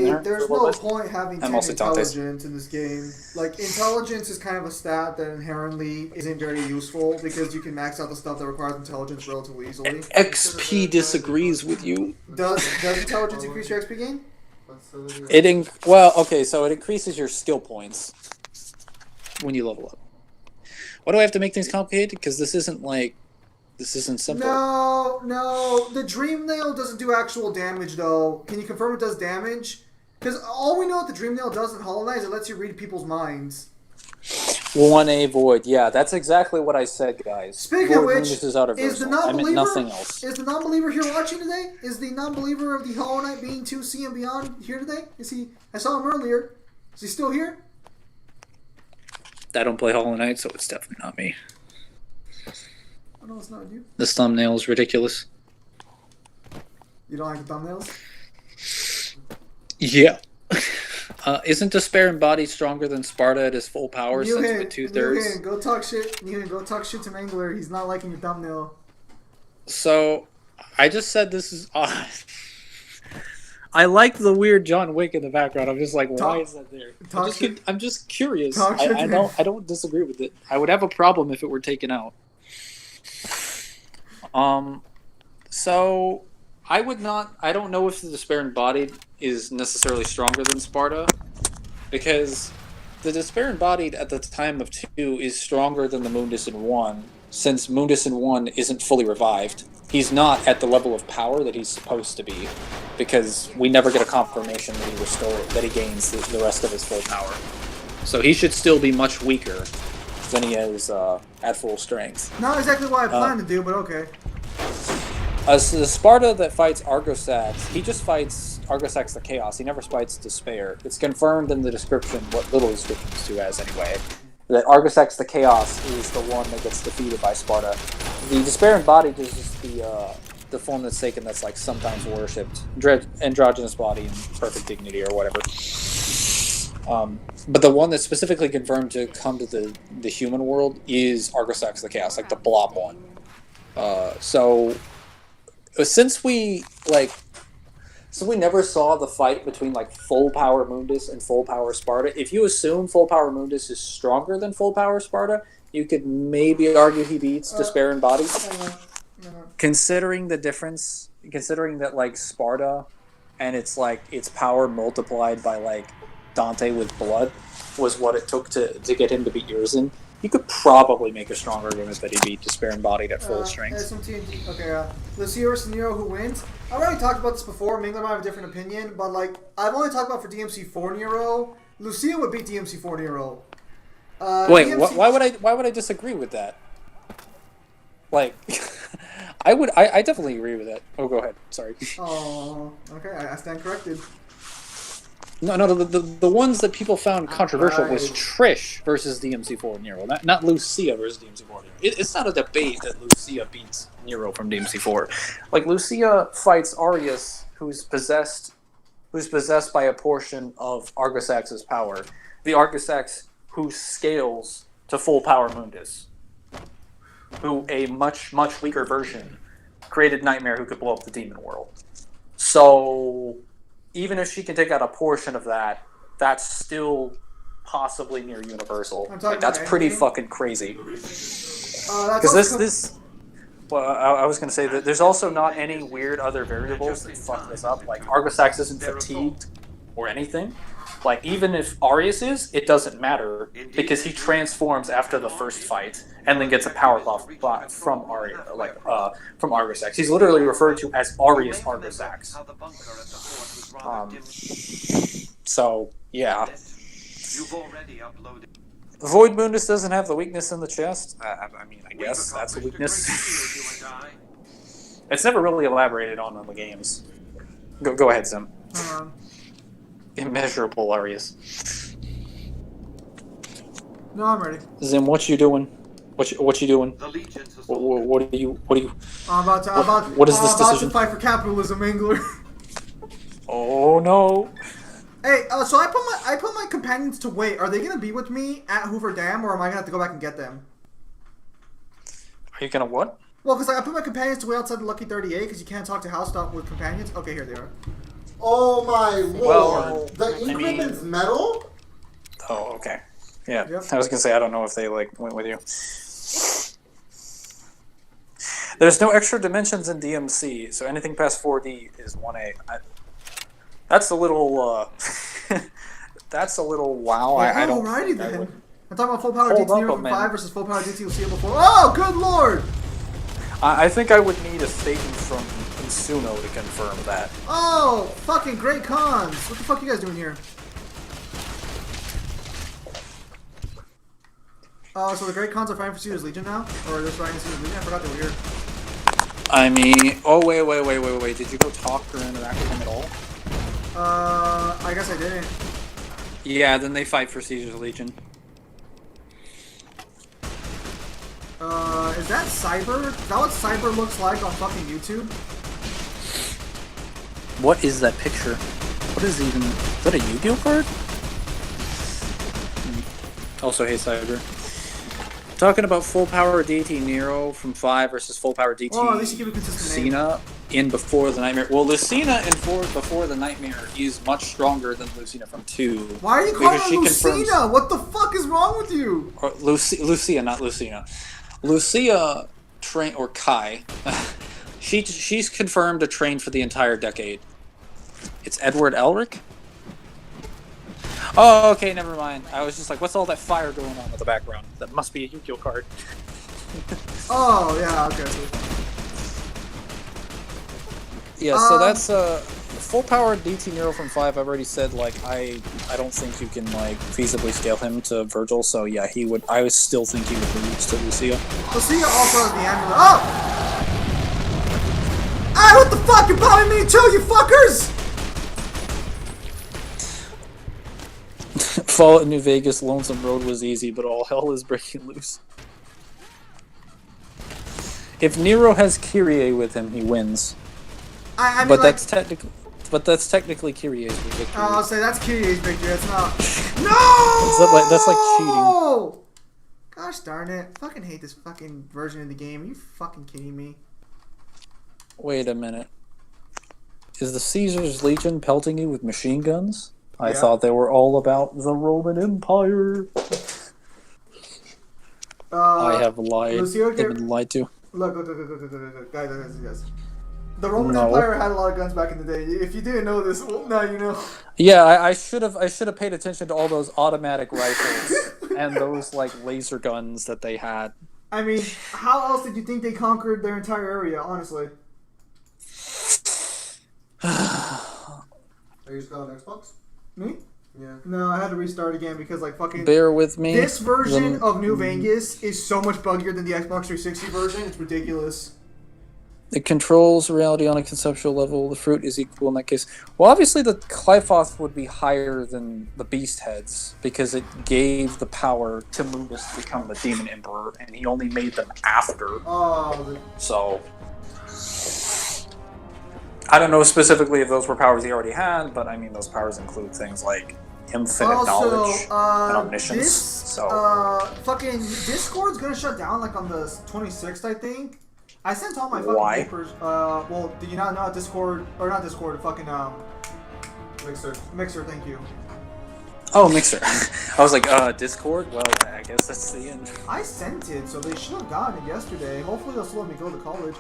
there. There's no point having 10 intelligence in this game. Intelligence is kind of a stat that inherently isn't very useful because you can max out the stuff that requires intelligence relatively easily. XP disagrees with you. Does intelligence increase your XP gain? So it increases your skill points when you level up. Why do I have to make things complicated? Because this isn't simple. No. The Dream Nail doesn't do actual damage, though. Can you confirm it does damage? Because all we know what the Dream Nail does in Hollow Knight is it lets you read people's minds. 1A Void. Yeah, that's exactly what I said, guys. Speaking Void of which, Mundus is out of is the I meant non-believer nothing else. is the non-believer here watching today? Is the non-believer of the Hollow Knight being 2C and beyond here today? Is he? I saw him earlier. Is he still here? I don't play Hollow Knight, so it's definitely not me. Oh no, it's not you. This thumbnail is ridiculous. You don't like the thumbnails? Yeah. Isn't Despair Embodied stronger than Sparta at his full power since with 2/3? Go talk shit. Newhan, go talk shit to Mangler. He's not liking your thumbnail. So, I just said this is odd. I like the weird John Wick in the background. I'm just like, why is that there? I'm just curious. I don't disagree with it. I would have a problem if it were taken out. So I don't know if the Despair Embodied is necessarily stronger than Sparta, because the Despair Embodied at the time of 2 is stronger than the Mundus in 1, since Mundus in 1 isn't fully revived. He's not at the level of power that he's supposed to be, because we never get a confirmation that he gains the rest of his full power. So he should still be much weaker than he is at full strength. Not exactly what I planned to do, but okay. So the Sparta that fights Argosax, he just fights Argosax the Chaos. He never fights Despair. It's confirmed in the description, what little descriptions 2 has anyway, that Argosax the Chaos is the one that gets defeated by Sparta. The Despair Embodied is just the form that's taken that's like sometimes worshipped. Androgynous body and perfect dignity or whatever. But the one that's specifically confirmed to come to the human world is Argosax the Chaos, like the blob one. So since we never saw the fight between like full power Mundus and full power Sparta, if you assume full power Mundus is stronger than full power Sparta, you could maybe argue he beats Despair Embodied. Considering the difference, considering that like Sparta and it's like its power multiplied by like Dante with blood was what it took to get him to beat Urizen, you could probably make a stronger argument that he beat Despair Embodied at full strength. SMT, okay, Lucio versus Nero, who wins? I've already talked about this before. Mingler might have a different opinion, but like I've only talked about for DMC4 Nero. Lucio would beat DMC4 Nero. Wait, why would I disagree with that? Like, I definitely agree with that. Oh, go ahead. Sorry. Oh, okay. I stand corrected. No, the ones that people found controversial was Trish versus DMC4 Nero, not Lucia versus DMC4 Nero. It's not a debate that Lucia beats Nero from DMC4. Like, Lucia fights Arius, who's possessed by a portion of Argosax's power. The Argosax who scales to full power Mundus, who a much weaker version created Nightmare, who could blow up the demon world. So even if she can take out a portion of that, that's still possibly near universal. Like, that's pretty fucking crazy. Because I was going to say that there's also not any weird other variables that fuck this up. Like, Argosax isn't fatigued or anything. Like, even if Arius is, it doesn't matter, because he transforms after the first fight and then gets a power buff from Argosax. He's literally referred to as Arius Argosax. So, yeah. Void Mundus doesn't have the weakness in the chest. I mean, I guess that's a weakness. It's never really elaborated on in the games. Go ahead, Sim. Immeasurable Arius. No, I'm ready. Zim, what you doing? What you doing? What are you? What is this decision? To fight for capitalism, Mangler. Oh no. Hey, so I put my companions to wait. Are they gonna be with me at Hoover Dam, or am I gonna have to go back and get them? Are you gonna what? Well, because I put my companions to wait outside the Lucky 38 because you can't talk to Housetop with companions. Okay, here they are. Oh my lord! The increment's metal? Oh, okay. Yeah, yep. I was gonna say, I don't know if they like went with you. There's no extra dimensions in DMC, so anything past 4D is 1A. That's a little, that's a little wow. I don't. Alrighty then. I'm talking about full power DT from 5 versus full power DT you'll see it before. Oh, good lord! I think I would need a statement from Suno to confirm that. Oh, fucking great cons! What the fuck are you guys doing here? So the Great Khans are fighting for Caesar's Legion now? Or just fighting Caesar's Legion? I forgot they were here. I mean... Oh, wait. Did you go talk or interact with him at all? I guess I didn't. Yeah, then they fight for Caesar's Legion. Is that Cyber? Is that what Cyber looks like on fucking YouTube? What is that picture? What is even... Is that a Yu-Gi-Oh card? Also, hey Cyber. Talking about full power DT Nero from 5 versus full power DT at least you give a consistent Lucina in Before the Nightmare. Well, Lucina in Before the Nightmare is much stronger than Lucina from 2. Why are you calling her Lucina? What the fuck is wrong with you? Or Lucia, not Lucina. Lucia or Kai. She's confirmed to train for the entire decade. It's Edward Elric? Oh, okay, never mind. I was just like, what's all that fire going on in the background? That must be a Yu-Gi-Oh card. Oh, yeah, okay. Yeah, so that's full power DT Nero from 5. I've already said, like, I don't think you can, like, feasibly scale him to Virgil, so yeah, he would. I would still think he would lose to Lucia. Lucia also has the amulet. Oh! Ah, what the fuck? You're bombing me too, you fuckers! Fallout New Vegas Lonesome Road was easy, but all hell is breaking loose. If Nero has Kyrie with him, he wins. I mean, but like, that's technically Kyrie's victory. I'll say that's Kyrie's victory. It's not. No! That's like cheating. Gosh darn it! I fucking hate this fucking version of the game. Are you fucking kidding me? Wait a minute. Is the Caesar's Legion pelting you with machine guns? I thought they were all about the Roman Empire. I have lied. They've been lied to. Look. Guys. The Roman Empire had a lot of guns back in the day. If you didn't know this, well, now you know. Yeah, I should have paid attention to all those automatic rifles and those like laser guns that they had. I mean, how else did you think they conquered their entire area? Honestly. Are you still on Xbox? Me? Yeah. No, I had to restart again because like fucking. Bear with me. This version of New Vegas is so much buggier than the Xbox 360 version. It's ridiculous. It controls reality on a conceptual level. The fruit is equal in that case. Well, obviously the Qliphoth would be higher than the Beast Heads because it gave the power to Mundus to become the Demon Emperor, and he only made them after. So I don't know specifically if those were powers he already had, but I mean those powers include things like infinite knowledge and omniscience. Fucking Discord's gonna shut down like on the 26th, I think. I sent all my fucking papers. Well, did you not know Discord or not Discord? Fucking Mixer. Thank you. Oh, Mixer. I was like, Discord. Well, I guess that's the end. I sent it, so they should have gotten it yesterday. Hopefully, they'll still let me go to college.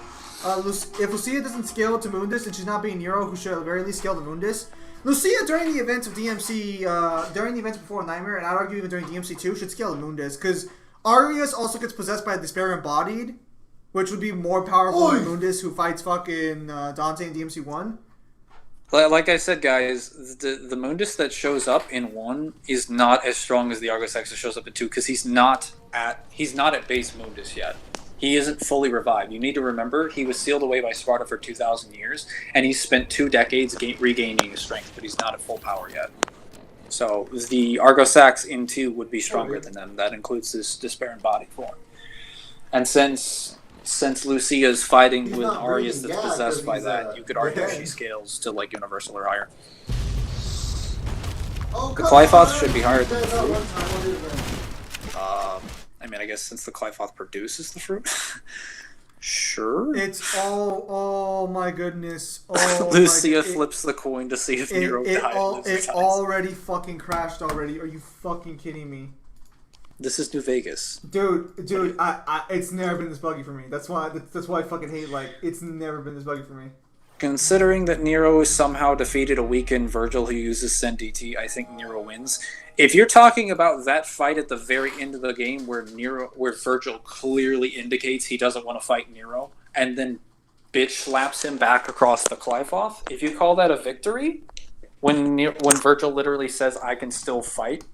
If Lucia doesn't scale to Mundus and she's not being Nero, who should at the very least scale to Mundus, Lucia during the events of DMC, during the events before Nightmare, and I'd argue even during DMC 2, should scale to Mundus because Arius also gets possessed by Despair Embodied. Which would be more powerful than Mundus, who fights fucking Dante in DMC 1. Like I said, guys, the Mundus that shows up in 1 is not as strong as the Argos X that shows up in 2 because he's not at base Mundus yet. He isn't fully revived. You need to remember he was sealed away by Sparta for 2,000 years, and he's spent 2 decades regaining his strength, but he's not at full power yet. So the Argos X in 2 would be stronger than them. That includes this Despair Embodied form. And since Lucia's fighting with Arius that's possessed by that, you could argue she scales to like Universal or higher. The Qliphoth should be higher than the fruit. I mean, I guess since the Qliphoth produces the fruit. Sure. It's oh my goodness. Lucia flips the coin to see if Nero died. It already fucking crashed already. Are you fucking kidding me? This is New Vegas. Dude, it's never been this buggy for me. That's why I fucking hate, like, it's never been this buggy for me. Considering that Nero somehow defeated a weakened Virgil who uses Send DT, I think Nero wins. If you're talking about that fight at the very end of the game where Virgil clearly indicates he doesn't want to fight Nero, and then bitch slaps him back across the Qliphoth, if you call that a victory, when Virgil literally says, I can still fight,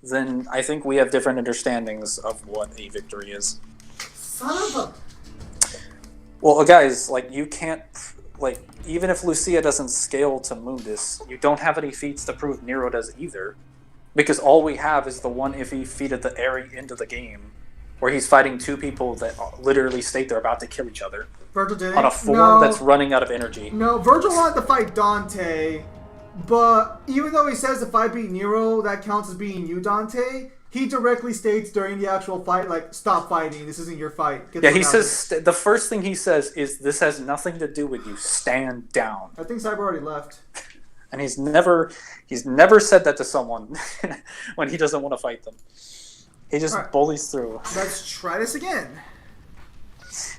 then I think we have different understandings of what a victory is. Son of a... Well, guys, like, you can't... Like, even if Lucia doesn't scale to Mundus, you don't have any feats to prove Nero does either. Because all we have is the one iffy feat at the very end of the game, where he's fighting two people that literally state they're about to kill each other. Virgil didn't. On a form that's running out of energy. No, Virgil wanted to fight Dante, but even though he says if I beat Nero, that counts as beating you, Dante, he directly states during the actual fight, like, stop fighting, this isn't your fight. Yeah, he says, the first thing he says is, this has nothing to do with you, stand down. I think Cyber already left. And he's never said that to someone when he doesn't want to fight them. He just bullies through. Let's try this again.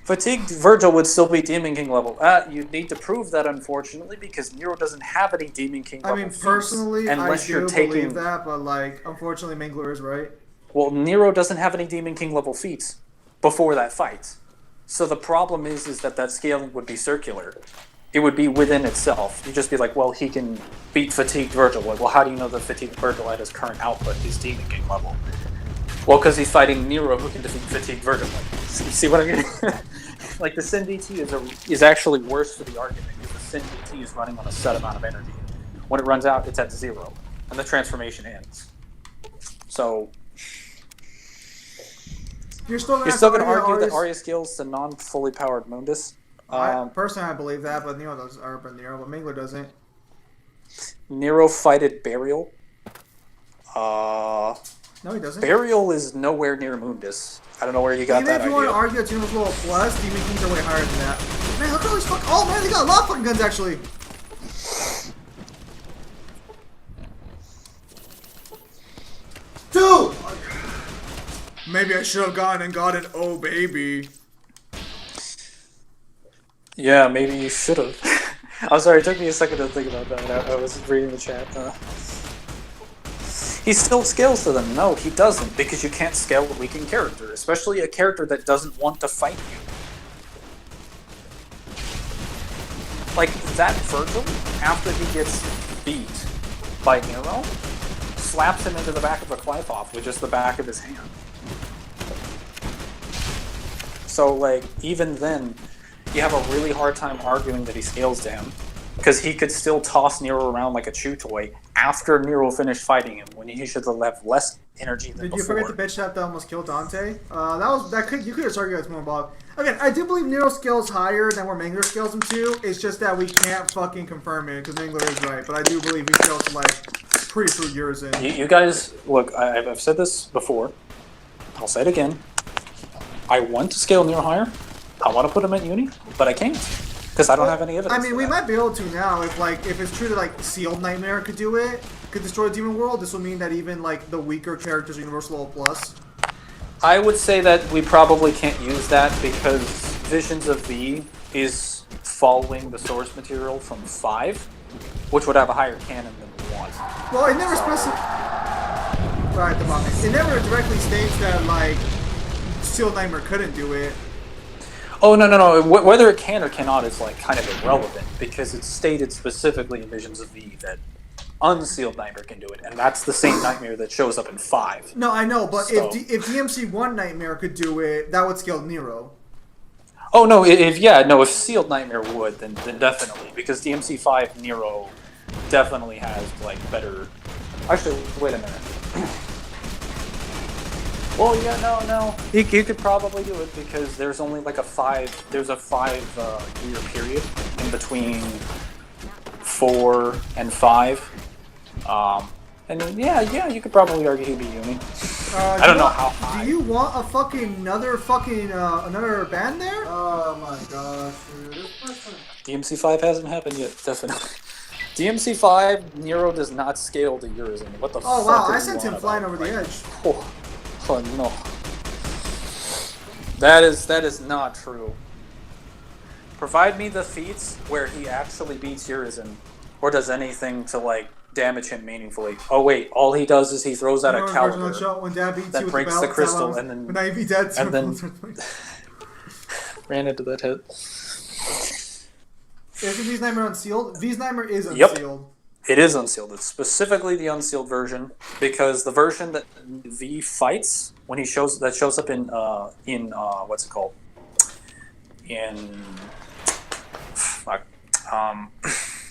Fatigued Virgil would still be Demon King level. You'd need to prove that, unfortunately, because Nero doesn't have any Demon King level. I mean, personally, unless I do you're taking... believe that, but, like, unfortunately, Mangler is right. Well, Nero doesn't have any Demon King level feats before that fight. So the problem is that scaling would be circular. It would be within itself. You'd just be like, well, he can beat Fatigued Virgil. Like, well, how do you know that Fatigued Virgil at his current output is Demon King level? Well, because he's fighting Nero, who can defeat Fatigued Virgil. Like, see what I mean? Like, the Sin DT is actually worse for the argument, because the Sin DT is running on a set amount of energy. When it runs out, it's at 0, and the transformation ends. So... You're still going to argue that Arya scales to non-fully powered Mundus. Personally, I believe that, but Nero does, but Mangler doesn't. Nero fighted Burial. No, he doesn't. Burial is nowhere near Mundus. I don't know where you got that idea. Even if you want to argue that Tuner's level plus, Demon Kings are way higher than that. Man, look at all these fucking... Oh, man, they got a lot of fucking guns, actually. Dude! Maybe I should have gone and got an oh baby. Yeah, maybe you should have. I'm sorry, it took me a second to think about that. I was reading the chat. He still scales to them. No, he doesn't, because you can't scale a weakened character, especially a character that doesn't want to fight you. Like, that Virgil, after he gets beat by Nero, slaps him into the back of a Clifoff with just the back of his hand. So, like, even then, you have a really hard time arguing that he scales to him, because he could still toss Nero around like a chew toy after Nero finished fighting him, when he should have left less energy than before. Did you forget the bitch that almost killed Dante? You could just argue that's more about. Again, I do believe Nero scales higher than where Mangler scales him to. It's just that we can't fucking confirm it, because Mangler is right. But I do believe he scales to, like, pretty true years in. You guys, look, I've said this before. I'll say it again. I want to scale Nero higher. I want to put him at uni, but I can't, because I don't have any evidence. I mean, we might be able to now if it's true that, like, Sealed Nightmare could do it, could destroy the Demon World. This will mean that even, like, the weaker characters are Universal Level Plus. I would say that we probably can't use that, because Visions of V is following the source material from 5, which would have a higher canon than 1. Well, it never Right, the moment. It never directly states that, like, Sealed Nightmare couldn't do it. Oh, no. Whether it can or cannot is, like, kind of irrelevant, because it's stated specifically in Visions of V that Unsealed Nightmare can do it, and that's the same Nightmare that shows up in 5. No, I know, but if DMC1 Nightmare could do it, that would scale Nero. Oh, no, if Sealed Nightmare would, then definitely, because DMC5 Nero definitely has, like, better... Actually, wait a minute. Well, yeah, no. He could probably do it, because there's only like a 5 year period in between 4 and 5. And then, yeah, you could probably argue he'd be uni. I don't know how high. Do you want a another band there? Oh my gosh, dude. This person... DMC5 hasn't happened yet, definitely. DMC5, Nero does not scale to Urizen. What the fuck? Oh wow, I sent him flying over the edge. Oh no. That is not true. Provide me the feats where he actually beats Urizen, or does anything to, like, damage him meaningfully. Oh wait, all he does is he throws out a caliber that breaks the crystal, and then ran into that hit. Isn't V's Nightmare unsealed? V's Nightmare is unsealed. It is unsealed. It's specifically the unsealed version because the version that V fights when he shows up in what's it called? In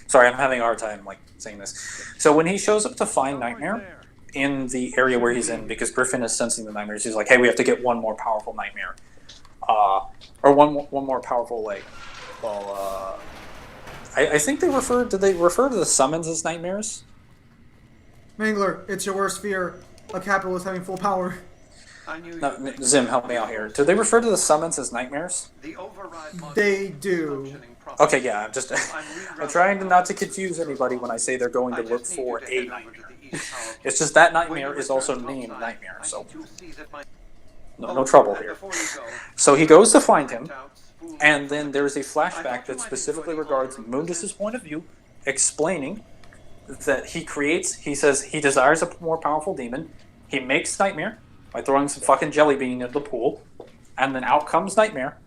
sorry, I'm having a hard time saying this. So when he shows up to find Nightmare in the area where he's in, because Griffin is sensing the nightmares, he's like, "Hey, we have to get one more powerful Nightmare, or one more powerful I think they refer. Did they refer to the summons as nightmares? Mangler, it's your worst fear. A capitalist having full power. No, Zim, help me out here. Do they refer to the summons as nightmares? They do. Okay, yeah. I'm trying to not to confuse anybody when I say they're going to look for a nightmare. It's just that nightmare is also named Nightmare, so no trouble here. So he goes to find him. And then there's a flashback that specifically regards Mundus's point of view, explaining that he says he desires a more powerful demon. He makes Nightmare by throwing some fucking jelly bean into the pool, and then out comes Nightmare,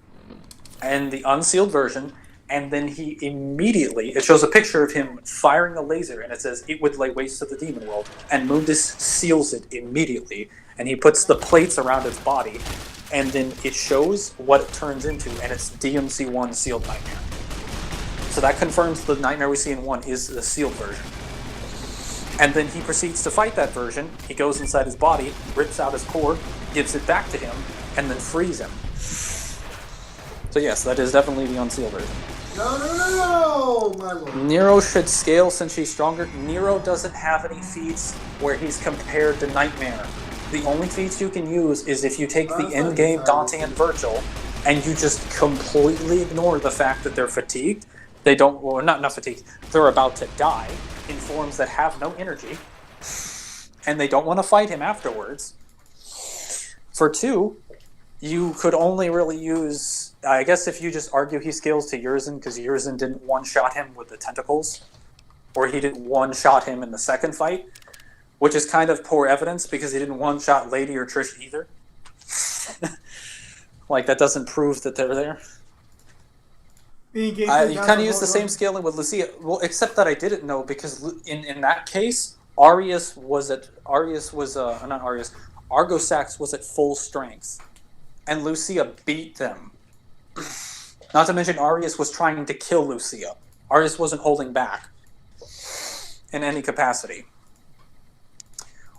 and the unsealed version, and then it shows a picture of him firing a laser, and it says it would lay waste to the demon world, and Mundus seals it immediately, and he puts the plates around its body, and then it shows what it turns into, and it's DMC1 sealed Nightmare. So that confirms the Nightmare we see in 1 is the sealed version. And then he proceeds to fight that version. He goes inside his body, rips out his core, gives it back to him, and then frees him. So yes, that is definitely the unsealed version. No, my lord. Nero should scale since he's stronger. Nero doesn't have any feats where he's compared to Nightmare. The only feats you can use is if you take the in-game Dante and Virgil and you just completely ignore the fact that they're fatigued. They don't, well, not fatigued, they're about to die in forms that have no energy, and they don't want to fight him afterwards. For 2, you could only really use, I guess if you just argue he scales to Yurzin, because Yurzin didn't one-shot him with the tentacles, or he didn't one-shot him in the second fight, which is kind of poor evidence because he didn't one-shot Lady or Trish either. That doesn't prove that they're there. You kind of use the same scaling with Lucia. Well, except that I didn't know because in that case, Argosax was at full strength, and Lucia beat them. Not to mention Arius was trying to kill Lucia. Arius wasn't holding back in any capacity.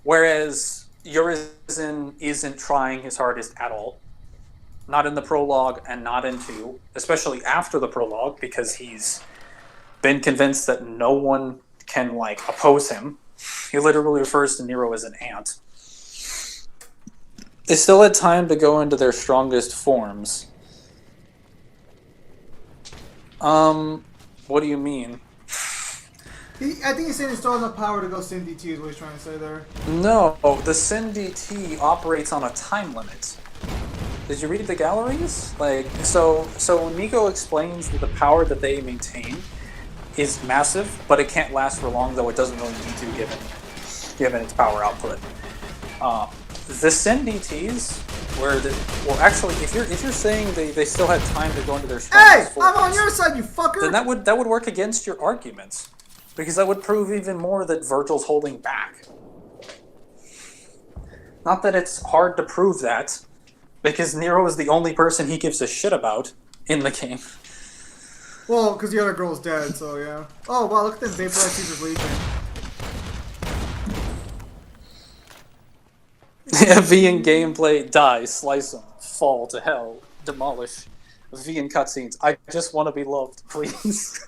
Whereas Urizen isn't trying his hardest at all. Not in the prologue and not in 2, especially after the prologue, because he's been convinced that no one can oppose him. He literally refers to Nero as an ant. They still had time to go into their strongest forms. What do you mean? I think he's saying he still has enough power to go Sin DT is what he's trying to say there. No, the Sin DT operates on a time limit. Did you read the galleries? So when Nico explains that the power that they maintain is massive, but it can't last for long, though it doesn't really need to given its power output. The Sin DTs, actually, if you're saying they still had time to go into their strongest forms, I'm on your side, you fucker! Then that would work against your arguments, because that would prove even more that Virgil's holding back. Not that it's hard to prove that, because Nero is the only person he gives a shit about in the game. Well, because the other girl's dead, so yeah. Oh, wow, look at this Vaporized Caesar's Legion. V in gameplay, die, slice them, fall to hell, demolish. V in cutscenes, I just want to be loved, please.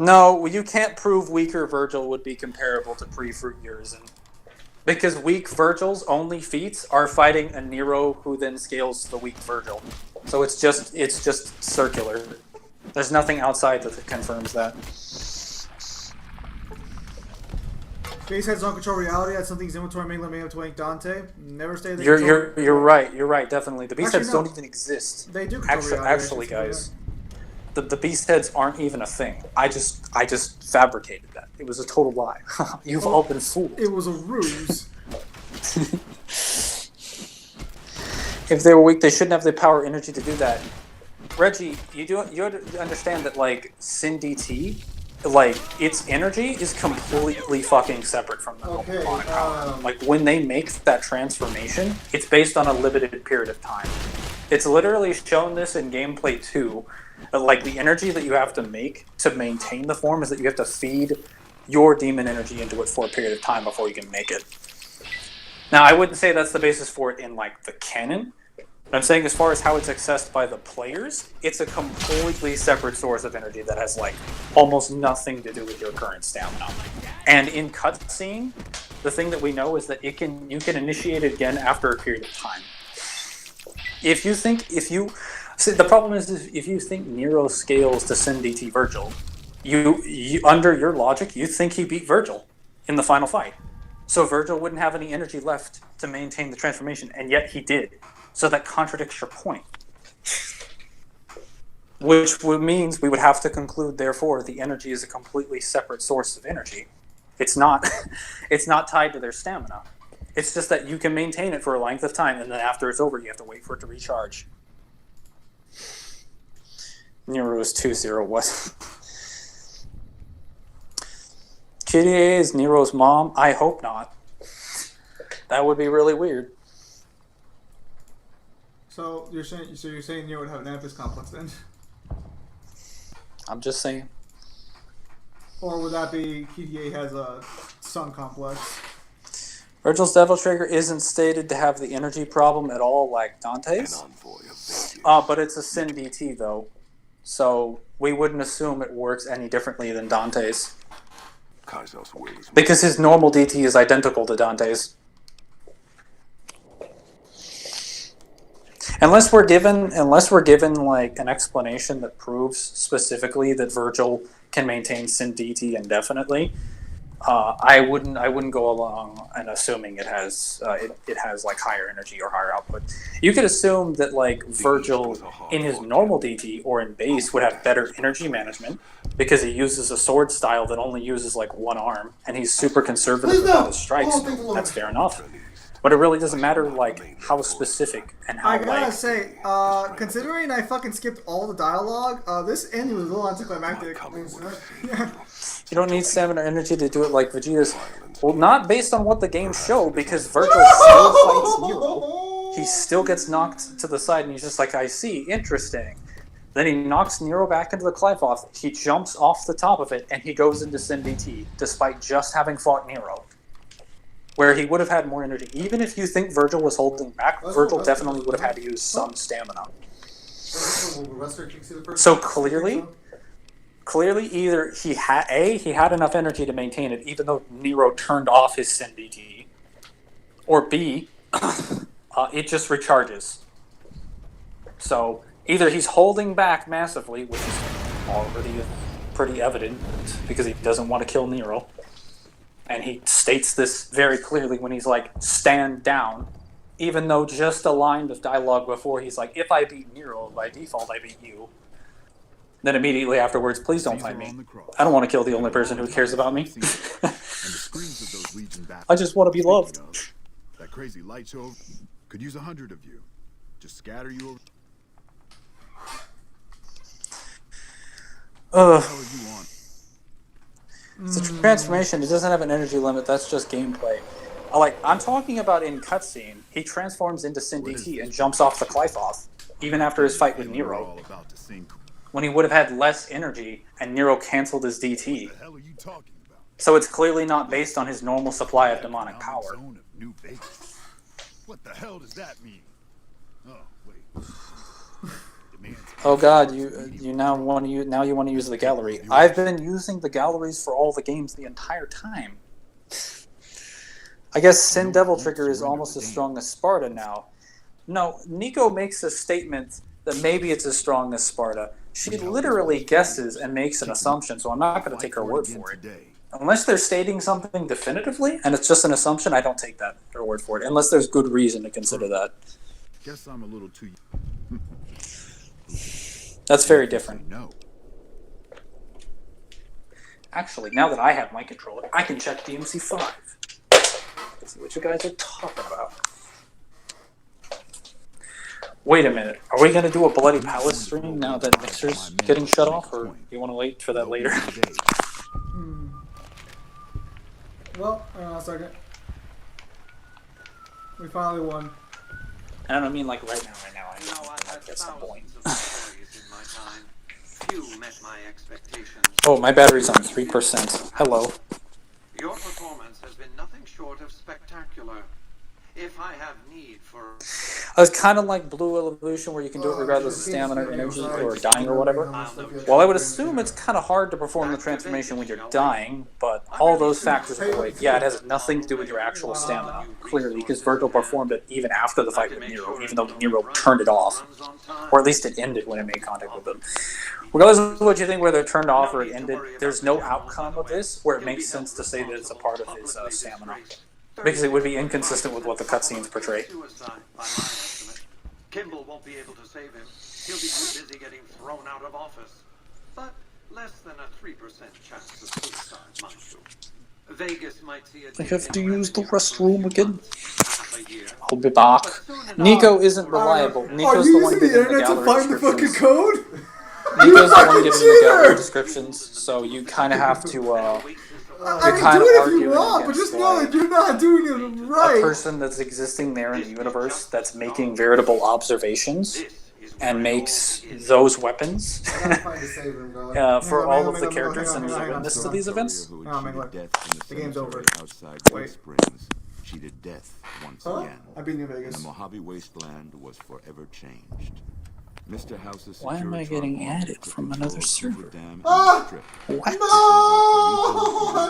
No, you can't prove weaker Virgil would be comparable to pre-Fruit Urizen. Because weak Virgil's only feats are fighting a Nero who then scales to the weak Virgil. So it's just circular. There's nothing outside that confirms that. Base heads don't control reality. That's something inventory Mangler may have to link Dante. Never stay there. You're right, definitely. The beast heads don't even exist. They do control reality. Actually, guys. The beast heads aren't even a thing. I just fabricated that. It was a total lie. You've all been fooled. It was a ruse. If they were weak, they shouldn't have the power energy to do that. Reggie, you understand that like Sin DT, like its energy is completely fucking separate from the demonic power. Like when they make that transformation, it's based on a limited period of time. It's literally shown this in gameplay 2. Like the energy that you have to make to maintain the form is that you have to feed your demon energy into it for a period of time before you can make it. Now, I wouldn't say that's the basis for it in like the canon. But I'm saying as far as how it's accessed by the players, it's a completely separate source of energy that has like almost nothing to do with your current stamina. And in cutscene, the thing that we know is that you can initiate it again after a period of time. The problem is if you think Nero scales to Sin DT Virgil, you under your logic, you think he beat Virgil in the final fight. So Virgil wouldn't have any energy left to maintain the transformation, and yet he did. So that contradicts your point. Which means we would have to conclude, therefore, the energy is a completely separate source of energy. It's not tied to their stamina. It's just that you can maintain it for a length of time, and then after it's over, you have to wait for it to recharge. Nero is 2-0. What? Kyrie is Nero's mom? I hope not. That would be really weird. So you're saying Nero would have an Oedipus complex then? I'm just saying. Or would that be Kyrie has a son complex? Virgil's Devil Trigger isn't stated to have the energy problem at all like Dante's. But it's a Sin DT though. So we wouldn't assume it works any differently than Dante's. Because his normal DT is identical to Dante's. Unless we're given like an explanation that proves specifically that Virgil can maintain Sin DT indefinitely, I wouldn't go along and assuming it has like higher energy or higher output. You could assume that like Virgil in his normal DT or in base would have better energy management because he uses a sword style that only uses like one arm and he's super conservative about his strikes. That's fair enough. But it really doesn't matter like how specific and how. I gotta say, considering I fucking skipped all the dialogue, this ending was a little anticlimactic. You don't need stamina or energy to do it like Vegeta's. Well, not based on what the games show, because Virgil still fights Nero. He still gets knocked to the side, and he's just like, I see, interesting. Then he knocks Nero back into the Clifoth. He jumps off the top of it, and he goes into Sin DT, despite just having fought Nero. Where he would have had more energy. Even if you think Virgil was holding back, Virgil definitely would have had to use some stamina. So clearly either he had enough energy to maintain it, even though Nero turned off his Sin DT, or B, it just recharges. So either he's holding back massively, which is already pretty evident because he doesn't want to kill Nero. And he states this very clearly when he's like, stand down. Even though just a line of dialogue before, he's like, if I beat Nero, by default I beat you. Then immediately afterwards, please don't fight me. I don't want to kill the only person who cares about me. I just want to be loved. That crazy light show could use 100 of you. Just scatter you over. It's a transformation. It doesn't have an energy limit. That's just gameplay. I'm talking about in cutscene. He transforms into Sin DT and jumps off the Clifoth, even after his fight with Nero. When he would have had less energy, and Nero canceled his DT. So it's clearly not based on his normal supply of demonic power. What the hell does that mean? Oh, wait. Oh god, you now want to use the gallery. I've been using the galleries for all the games the entire time. I guess Sin Devil Trigger is almost as strong as Sparta now. No, Nico makes a statement that maybe it's as strong as Sparta. She literally guesses and makes an assumption, so I'm not going to take her word for it. Unless they're stating something definitively, and it's just an assumption, I don't take her word for it. Unless there's good reason to consider that. Guess I'm a little too... That's very different. No. Actually, now that I have my controller, I can check DMC5. See what you guys are talking about. Wait a minute. Are we gonna do a Bloody Palace stream now that Mixer's getting shut off, or you want to wait for that later? Well, hang on a second. We finally won. I don't mean like right now. I You know, mean I've had like at some point. thousands of stories in my time. Few met my expectations. Oh, my battery's on 3%. Hello. Your performance has been nothing short of spectacular. If I have need for... It's kind of like Blue Evolution, where you can do it regardless of stamina, energy, or dying or whatever. Well, I would assume it's kind of hard to perform the transformation when you're dying, but all those factors are away. Yeah, it has nothing to do with your actual stamina, clearly, because Virgil performed it even after the fight with Nero, even though Nero turned it off. Or at least it ended when it made contact with him. Regardless of what you think, whether it turned off or it ended, there's no outcome of this where it makes sense to say that it's a part of his stamina. Because it would be inconsistent with what the cutscenes portray. Kimball won't be able to save him. He'll be too busy getting thrown out of office. But less than a 3% chance of suicide, mind you. Vegas might see a... I have to use the restroom again. I'll be back. Nico isn't reliable. Nico's the one giving the gallery descriptions. Code? Nico's the one giving the gallery descriptions, so you kind of have to, I mean, do it if you want, but just know that you're not doing it right. A person that's existing there in the universe that's making veritable observations and makes those weapons for all of the characters and is a witness to these events. The game's over. Wait. She did death once again. I've been in Vegas. And the Mojave Wasteland was forever changed. Mr. House's Why am I getting added from another server? What? No! I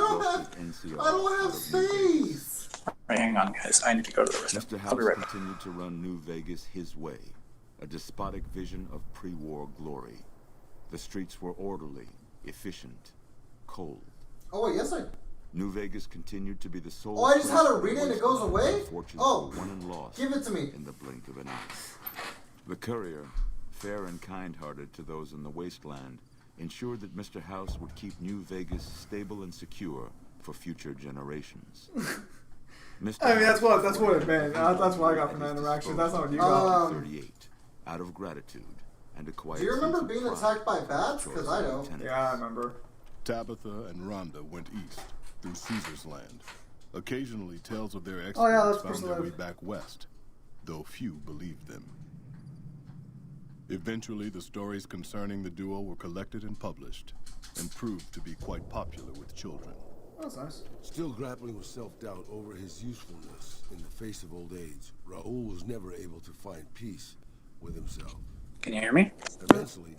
don't have space! Alright, hang on, guys. I need to go to the restroom. I'll be right back. continued to run New Vegas his way, a despotic vision of pre-war glory. The streets were orderly, efficient, cold. Oh, wait, yes, New Vegas continued to be the sole... Oh, I just had to read it and it goes away? Oh, won and lost give it to me. in the blink of an eye. The courier, fair and kind-hearted to those in the wasteland, ensured that Mr. House would keep New Vegas stable and secure for future generations. I mean, that's what it meant. That's what I got from that interaction. That's not what you got. 38, out of gratitude and a quiet... Do you remember being attacked by bats? Because I don't. Yeah, I remember. Tabitha and Rhonda went east through Caesar's land. Occasionally, tales of their that's exploits found their way back west, though few believed them. Eventually, the stories concerning the duo were collected and published, and proved to be quite popular with children. That's nice. Still grappling with self-doubt over his usefulness in the face of old age, Raul was never able to find peace with himself. Can you hear me? Eventually,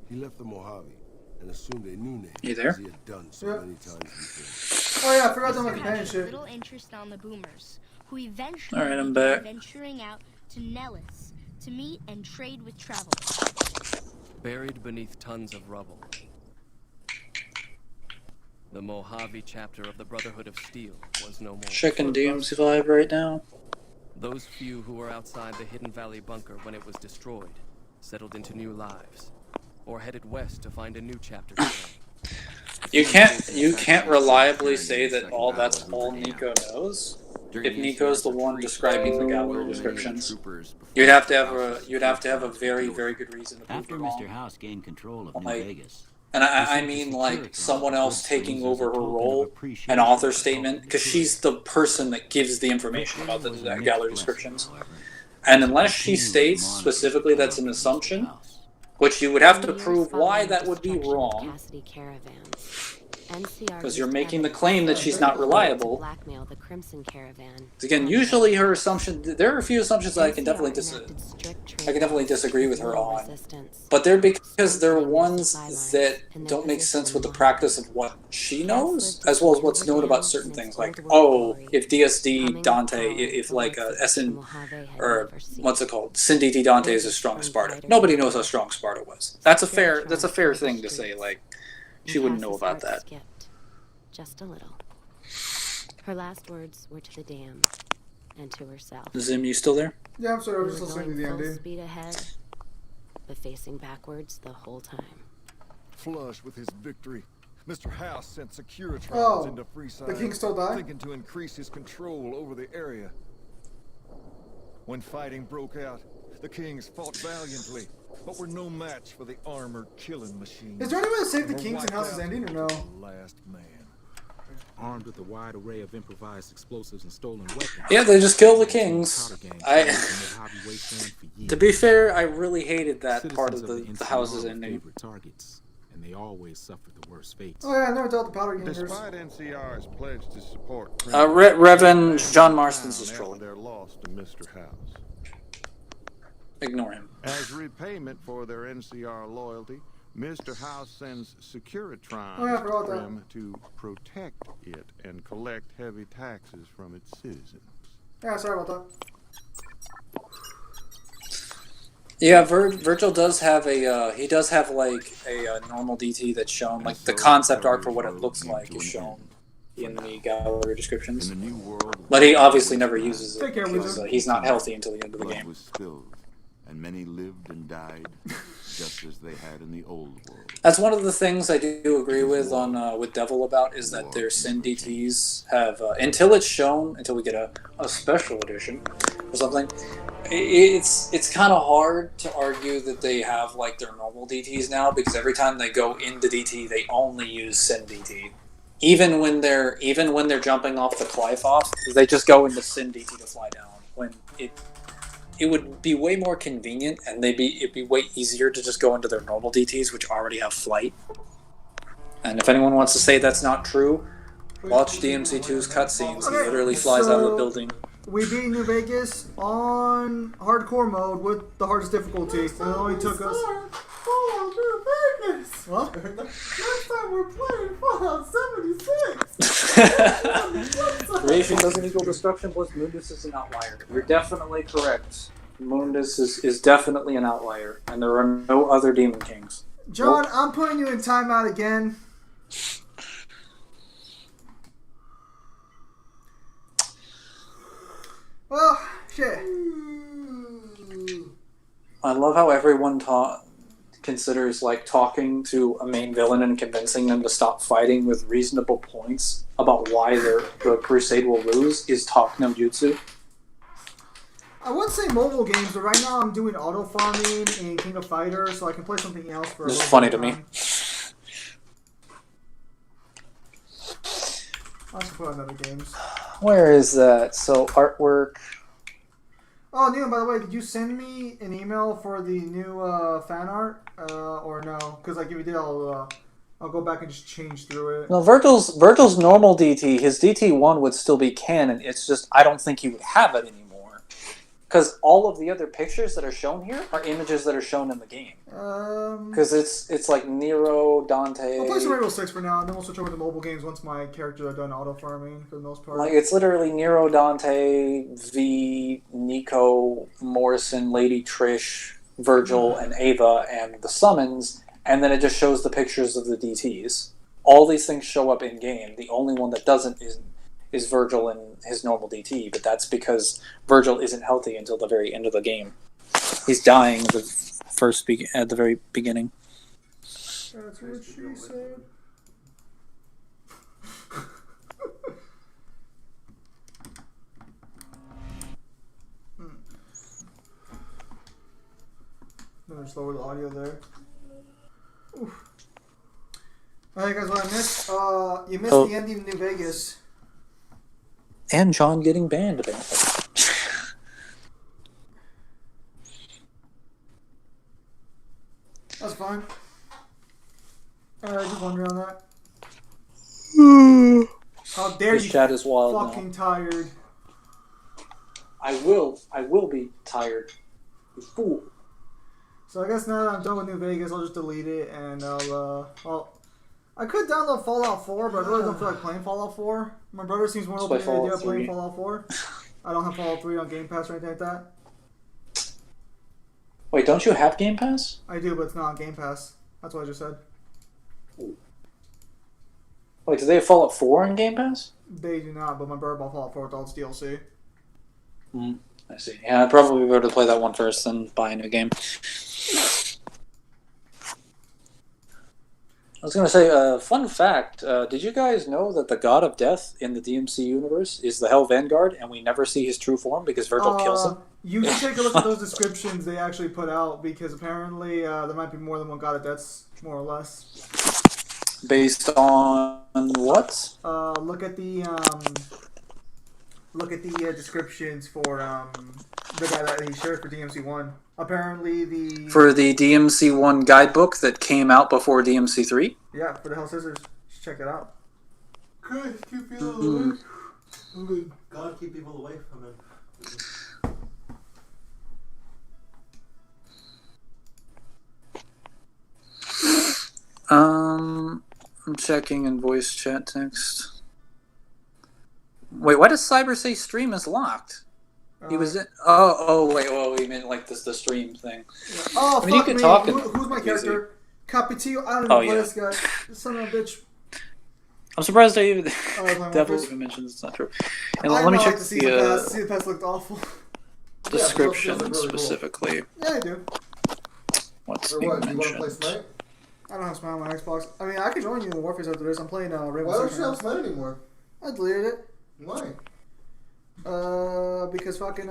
he left the Mojave and assumed a new name. You there? As he had done so many times before. Oh yeah, I forgot to my companionship. Little interest on the boomers, who eventually All right, I'm back. venturing out to Nellis to meet and trade with travelers. Buried beneath tons of rubble, the Mojave chapter of the Brotherhood of Steel was no more. Checking Doom's vibe right now. Those few who were outside the Hidden Valley bunker when it was destroyed settled into new lives, or headed west to find a new chapter to join. You can't reliably say that that's all Nico knows. If Nico's the one describing the gallery descriptions, you'd have to have a very, very good reason to prove After it wrong. Mr. House gained control of New Vegas. And I mean like someone else taking over her role, an author statement, because she's the person that gives the information about the gallery descriptions. And unless she states specifically that's an assumption, which you would have to prove why that would be wrong, because you're making the claim that she's not reliable. Again, usually her assumption, there are a few assumptions that I can definitely disagree with her on, but they're because they're ones that don't make sense with the practice of what she knows, as well as what's known about certain things, like, oh, if DSD Dante, if like SN, or what's it called, Sin DT Dante is as strong as Sparta. Nobody knows how strong Sparta was. That's a fair thing to say, like, she wouldn't know about that. Just a little. Her last words were to the dam and to herself. Zim, you still there? Yeah, I'm sorry. I was just listening to the full ending. Speed ahead, but facing backwards the whole time. Flush with his victory, Mr. House sent Securitrons into Freeside, the king still died? thinking to increase his control over the area. When fighting broke out, The kings fought valiantly, but were no match for the armored killing machines. Is there any way to save the Were kings in wiped House's out Ending or no? to the last man. Armed with a wide array of improvised explosives and stolen weapons. Yeah, they just kill the kings. To be fair, I really hated that part of the House's Ending. Favorite targets, and they always suffered the worst fates. Oh yeah, I never dealt the powder gangers. Despite NCR's pledge to support Reverend John Marston's is trolling. Their loss to Mr. House. Ignore him. As repayment for their NCR loyalty, Mr. House sends Securitrons for him to protect it and collect heavy taxes from its citizens. Yeah, sorry about that. Yeah, Virgil does have a, he does have like a normal DT that's shown, like the concept art for what it looks like is shown in the gallery descriptions. But he obviously never uses it because he's not healthy until the end of the game. And many lived and died just as they had in the old world. That's one of the things I do agree with on with Devil about is that their Sin DTs have until it's shown, until we get a special edition or something. It's kind of hard to argue that they have like their normal DTs now because every time they go into DT, they only use Sin DT. Even when they're jumping off the Clive-off, they just go into Sin DT to fly down. When it would be way more convenient, and it'd be way easier to just go into their normal DTs, which already have flight. And if anyone wants to say that's not true, watch DMC2's cutscenes. He literally flies out of the building. We beat New Vegas on hardcore mode with the hardest difficulty. It only took us. Fallout New Vegas! What? Next time we're playing Fallout 76! Creation doesn't equal destruction, plus Mundus is an outlier. You're definitely correct. Mundus is definitely an outlier, and there are no other Demon Kings. John, I'm putting you in timeout again. Well, shit. I love how everyone considers like talking to a main villain and convincing them to stop fighting with reasonable points about why the crusade will lose is talk no jutsu. I would say mobile games, but right now I'm doing auto farming in King of Fighters, so I can play something else for. This is funny to me. I should put on other games. Where is that? So artwork. Oh, Neil, by the way, did you send me an email for the new fan art, or no? Because like if you did, I'll go back and just change through it. No, Virgil's normal DT, his DT1 would still be canon. It's just I don't think he would have it anymore. Because all of the other pictures that are shown here are images that are shown in the game. Because it's like Nero, Dante. I'll play some Rainbow Six for now, and then we'll switch over to mobile games once my characters are done auto farming for the most part. Like it's literally Nero, Dante, V, Nico, Morrison, Lady Trish, Virgil, and Ava, and the summons, and then it just shows the pictures of the DTs. All these things show up in game. The only one that doesn't is Virgil and his normal DT, but that's because Virgil isn't healthy until the very end of the game. He's dying at the very beginning. That's what she said. Then just lower the audio there. Oof. Alright guys, what I missed? You missed the ending of New Vegas. And John getting banned, apparently. That's fine. Just wondering on that. How dare His you? chat is wild fucking now. Tired. I will be tired. You fool. So I guess now that I'm done with New Vegas, I'll just delete it and I could download Fallout 4, but I really don't feel like playing Fallout 4. My brother seems more open to the idea of playing Fallout 4. I don't have Fallout 3 on Game Pass or anything like that. Wait, don't you have Game Pass? I do, but it's not on Game Pass. That's what I just said. Wait, do they have Fallout 4 on Game Pass? They do not, but my brother bought Fallout 4 with all its DLC. I see. Yeah, I'd probably better to play that one first than buy a new game. I was going to say, fun fact, did you guys know that the God of Death in the DMC universe is the Hell Vanguard, and we never see his true form because Virgil kills him? You should take a look at those descriptions they actually put out, because apparently there might be more than one God of Deaths, more or less. Based on what? Look at the descriptions for the guy that he shared for DMC1. Apparently for the DMC1 guidebook that came out before DMC3. Yeah, for the Hell Scissors. Just check it out. Chris, keep people away. God, keep people away from him. I'm checking in voice chat text. Wait, why does Cyber say stream is locked? He was in. Wait, you meant like the stream thing. Yeah. Oh, I mean, fuck you me. could talk Who's my character? Capitillo. I don't know this guy. Son of a bitch. I'm surprised I even Devil even mentioned it's not true. And let me check the season pass. Season pass looked awful. Description really specifically. Cool. Yeah, I do. What's being mentioned? Do you want to play Smite? I don't have Smite on my Xbox. I mean, I could join you in Warface after this. I'm playing Rainbow Why don't Six you have now. Smite anymore? I deleted it. Why? Because fucking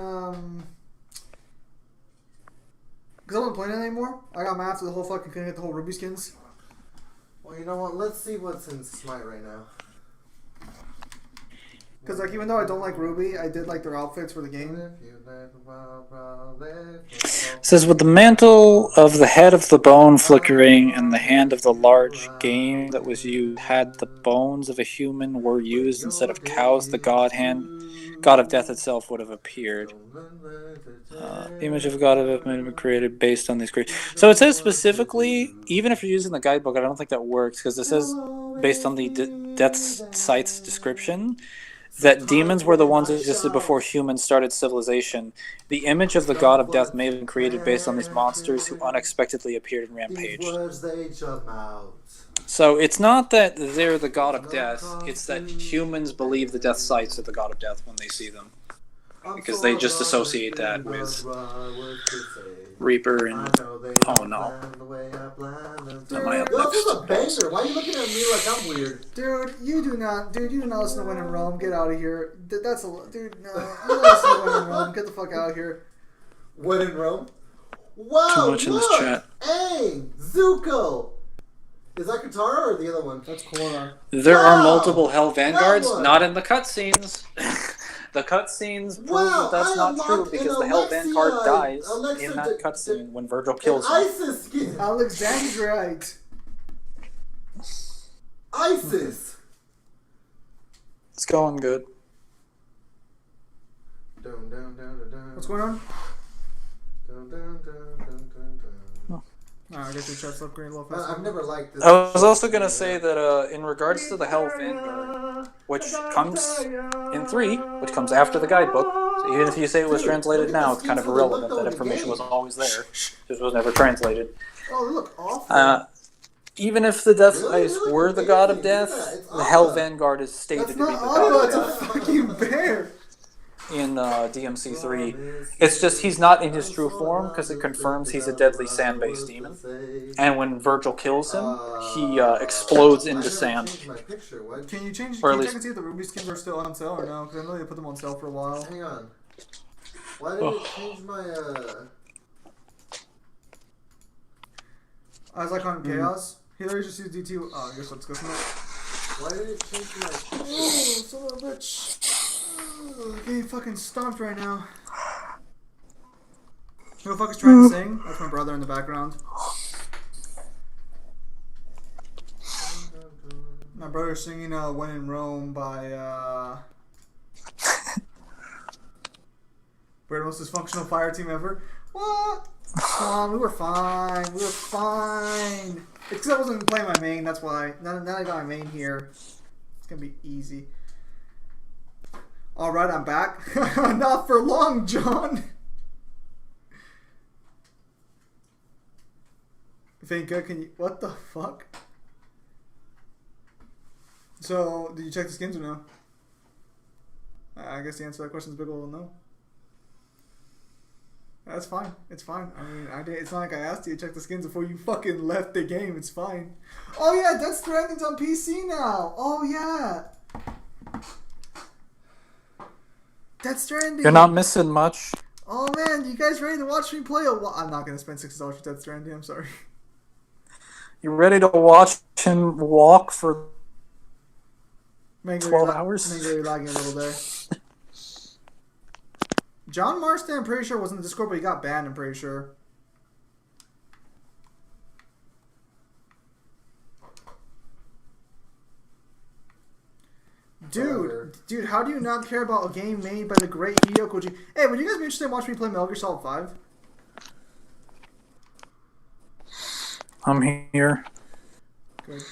because I wasn't playing it anymore. I got mad after the whole fucking couldn't get the whole Ruby skins. Well, you know what? Let's see what's in Smite right now. Because like even though I don't like Ruby, I did like their outfits for the game. It says, with the mantle of the head of the bone flickering and the hand of the large game that was used, had the bones of a human were used instead of cows, the god of death itself would have appeared. The image of God of death may have been created based on these creatures. So it says specifically, even if you're using the guidebook, I don't think that works, because it says, based on the death site's description, that demons were the ones that existed before humans started civilization. The image of the god of death may have been created based on these monsters who unexpectedly appeared and rampaged. So it's not that they're the god of death, it's that humans believe the death sites are the god of death when they see them. Because they just associate that with Reaper and... Oh no. Dude, this is a banger. Why are you looking at me like I'm weird? Dude, you do not listen to When in Rome. Get out of here. That's a... Dude, no. You don't listen to When in Rome. Get the fuck out of here. When in Rome? Wow, too much in this chat. Hey, Zuko! Is that Katara or the other one? That's Korra. There are multiple Hell Vanguards, not in the cutscenes. The cutscenes prove that that's not true, because the Hell Vanguard dies in that cutscene when Virgil kills him. ISIS skin! Alexandrite. ISIS! It's going good. What's going on? I guess your chat's up green a little fast. I've never liked this. I was also going to say that in regards to the Hell Vanguard, which comes in 3, which comes after the guidebook, so even if you say it was translated now, it's kind of irrelevant. That information was always there. Just was never translated. Oh, they look awful. Even if the Death Sites were the god of death, the Hell Vanguard is stated to be the god of death. That's a fucking bear. In DMC3. It's just he's not in his true form, because it confirms he's a deadly sand-based demon. And when Virgil kills him, he explodes into sand. Can you check and see if the Ruby skins are still on sale or no? Because I know they put them on sale for a while. Hang on. Why did it change my Eyes Icon Chaos? Hillary just used DT. Oh, I guess let's go from there. Why did it change my picture? Oh, son of a bitch. Getting fucking stomped right now. Who the fuck is trying to sing? That's my brother in the background. My brother's singing When in Rome by we're the most dysfunctional fire team ever. What? Come on, we were fine. We were fine. It's because I wasn't playing my main, that's why. Now I got my main here. It's gonna be easy. Alright, I'm back. Not for long, John. Finka, can you... What the fuck? So, did you check the skins or no? I guess the answer to that question is big ol' no. That's fine. It's fine. I mean, it's not like I asked you to check the skins before you fucking left the game. It's fine. Oh yeah, Death Stranding's on PC now. Oh yeah. Death Stranding. You're not missing much. Oh man, you guys ready to watch me play? I'm not gonna spend $60 for Death Stranding. I'm sorry. You ready to watch him walk for 12 hours? Mango, you're lagging a little there. John Marston, I'm pretty sure, was in the Discord, but he got banned, I'm pretty sure. Dude, how do you not care about a game made by the great Hideo Kojima? Hey, would you guys be interested in watching me play Metal Gear Solid 5? I'm here. Good.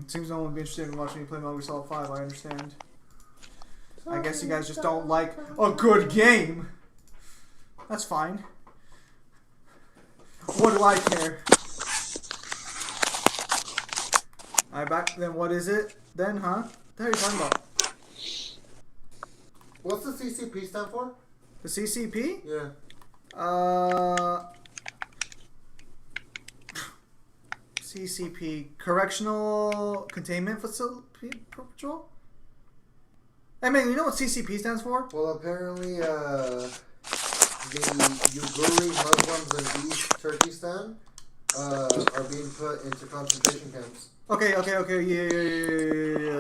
Seems no one would be interested in watching me play Metal Gear Solid 5, I understand. I guess you guys just don't like a good game. That's fine. What do I care? Then what is it? Then, huh? What are you talking about? What's the CCP stand for? The CCP? Yeah. CCP, Correctional Containment Facility Patrol? I mean, you know what CCP stands for? Well, apparently, the Uyguri Muslims in East Turkestan are being put into concentration camps. Okay, yeah.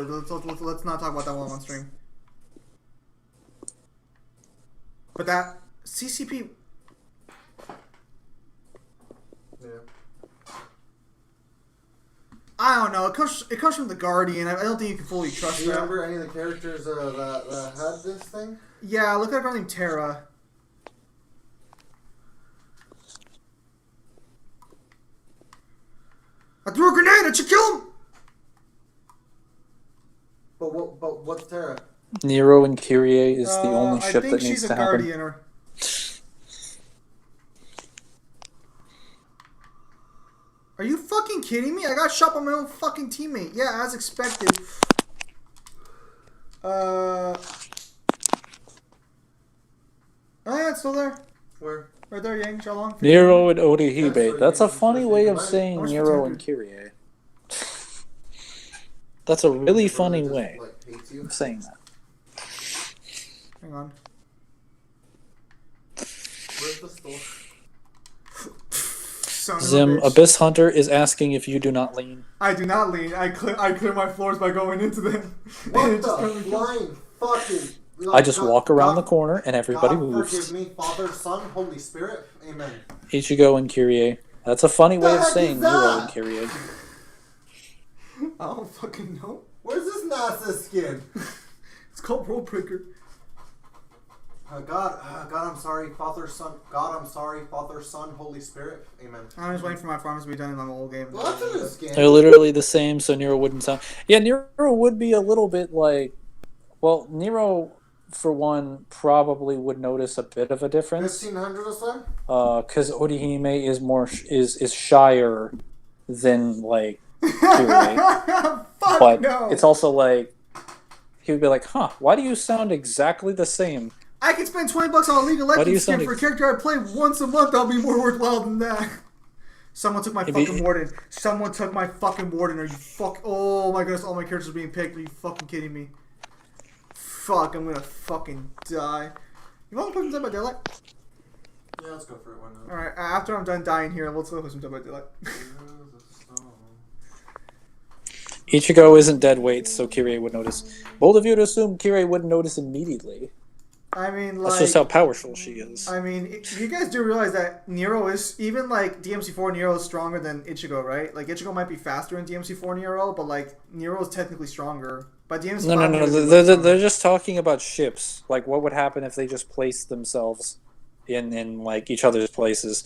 Let's not talk about that one on stream. But that CCP... Yeah. I don't know. It comes from the Guardian. I don't think you can fully trust that. Do you remember any of the characters that had this thing? Yeah, look at a girl named Tara. I threw a grenade! I should kill him! But what's Tara? Nero and Kyrie is the only ship that needs to happen. I think she's a Guardianer. Are you fucking kidding me? I got shot by my own fucking teammate. Yeah, as expected. Oh yeah, it's still there. Where? Right there, Yang, Shalong. Nero and Odahibe. That's a funny way of saying Nero and Kyrie. That's a really funny way of saying that. Hang on. Where's the store? Zim, Abyss Hunter is asking if you do not lean. I do not lean. I clear my floors by going into them. What the flying fucking... I just walk around the corner and everybody moves. Forgive me, Father, Son, Holy Spirit. Amen. Ichigo and Kyrie. That's a funny way of saying Nero and Kyrie. I don't fucking know. Where's this NASA skin? It's called Road Breaker. God, I'm sorry, Father, Son. God, I'm sorry, Father, Son, Holy Spirit. Amen. I'm just waiting for my farms to be done in the whole game. Well, that's a new skin. They're literally the same, so Nero wouldn't sound... Yeah, Nero would be a little bit like... Well, Nero, for one, probably would notice a bit of a difference. 1500 or so? Because Orihime is more... is shyer than, like, Kyrie. But no. It's also like... He would be like, huh, why do you sound exactly the same? I could spend $20 on a League of Legends skin for a character I play once a month. That'll be more worthwhile than that. Someone took my fucking warden. Someone took my fucking warden. Are you Oh my goodness, all my characters are being picked. Are you fucking kidding me? Fuck, I'm gonna fucking die. You want to play some Dead by Daylight? Yeah, let's go for it. Why not? Alright, after I'm done dying here, let's go play some Dead by Daylight. Ichigo isn't dead weight, so Kyrie would notice. Bold of you to assume Kyrie wouldn't notice immediately. I mean, like... That's just how powerful she is. I mean, you guys do realize that Nero is... Even, like, DMC4 Nero is stronger than Ichigo, right? Like, Ichigo might be faster in DMC4 Nero, but, like, Nero is technically stronger. But DMC5... No. They're just talking about ships. Like, what would happen if they just placed themselves in like, each other's places.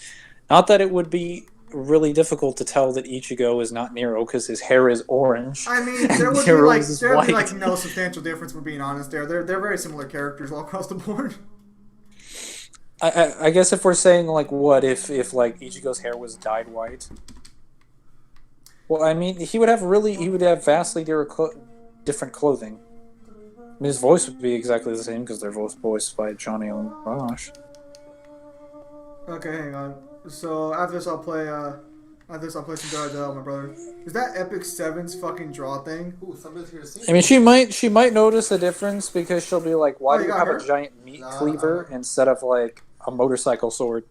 Not that it would be really difficult to tell that Ichigo is not Nero because his hair is orange. I mean, there would be like no substantial difference. For being honest, they're very similar characters all across the board. I guess if we're saying like what if like Ichigo's hair was dyed white. Well, I mean, he would have vastly different clothing. I mean, his voice would be exactly the same because they're both voiced by Johnny and Rosh. Okay, hang on. So after this, I'll play I think I'll play some Daredevil, my brother. Is that Epic 7's fucking draw thing? Ooh, somebody's here to see I mean, she might notice a difference because she'll be like, "Why Oh, do you you got have her? a giant meat cleaver instead of like a motorcycle sword?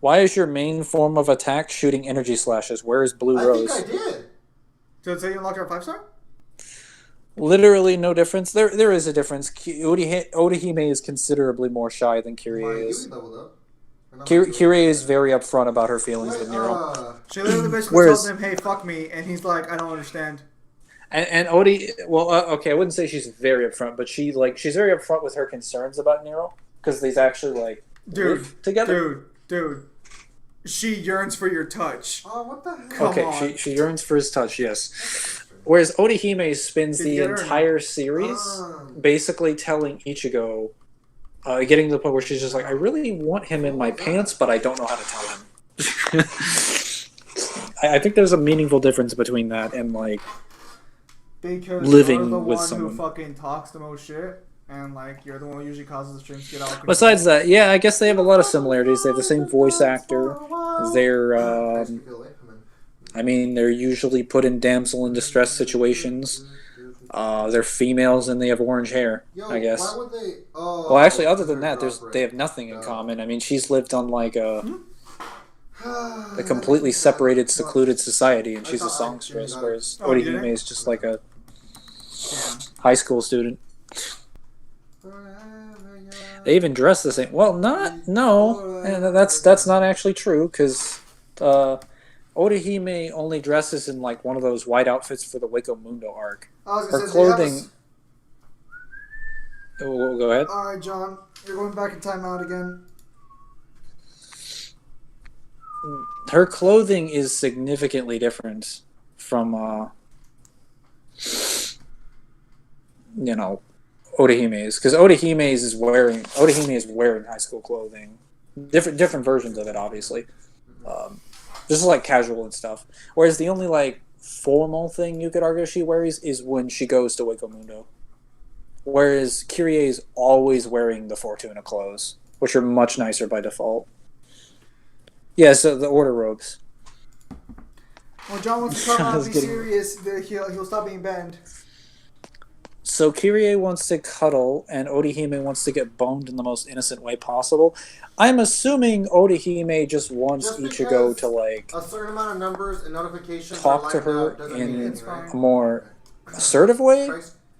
Why is your main form of attack shooting energy slashes? Where is Blue Rose?" I think I did. Did it say you unlocked our 5-star? Literally no difference. There is a difference. Odahime is considerably more shy than Kyrie is. Kyrie is very upfront about her feelings with Nero. She literally basically tells him, "Hey, fuck me," and he's like, "I don't understand." And Odie, well, okay, I wouldn't say she's very upfront, but she's very upfront with her concerns about Nero because they've actually like lived together. Dude, she yearns for your touch. Oh, what the hell? Come on. She yearns for his touch, yes. Whereas Odahime spends the entire series basically telling Ichigo, getting to the point where she's just like, I really want him in my pants, but I don't know how to tell him. I think there's a meaningful difference between that and like because living you're the with one someone who fucking talks the most shit, and like you're the one who usually causes the streams to get out of control. Besides that, yeah, I guess they have a lot of similarities. They have the same voice actor. They're I mean, they're usually put in damsel in distress situations. They're females and they have orange hair, I guess. Why would they? Oh, well, actually, other than that, they have nothing in common. I mean, she's lived on like a completely separated, secluded society, and she's a songstress, whereas Odahime is just like a high school student. They even dress the same. Well, that's not actually true because Odahime only dresses in like one of those white outfits for the Waco Mundo arc. Her clothing. Oh, go ahead. All right, John, you're going back in timeout again. Her clothing is significantly different from, Odahime's, because Odahime is wearing high school clothing, different versions of it, obviously. This is like casual and stuff. Whereas the only like formal thing you could argue she wears is when she goes to Waco Mundo. Whereas Kyrie is always wearing the Fortuna clothes, which are much nicer by default. Yeah, so the order robes. When John wants to come out and be serious, he'll stop being banned. So Kyrie wants to cuddle, and Odahime wants to get boned in the most innocent way possible. I'm assuming Odahime just wants Ichigo to like a certain amount of numbers and notifications talk to her in a more assertive way,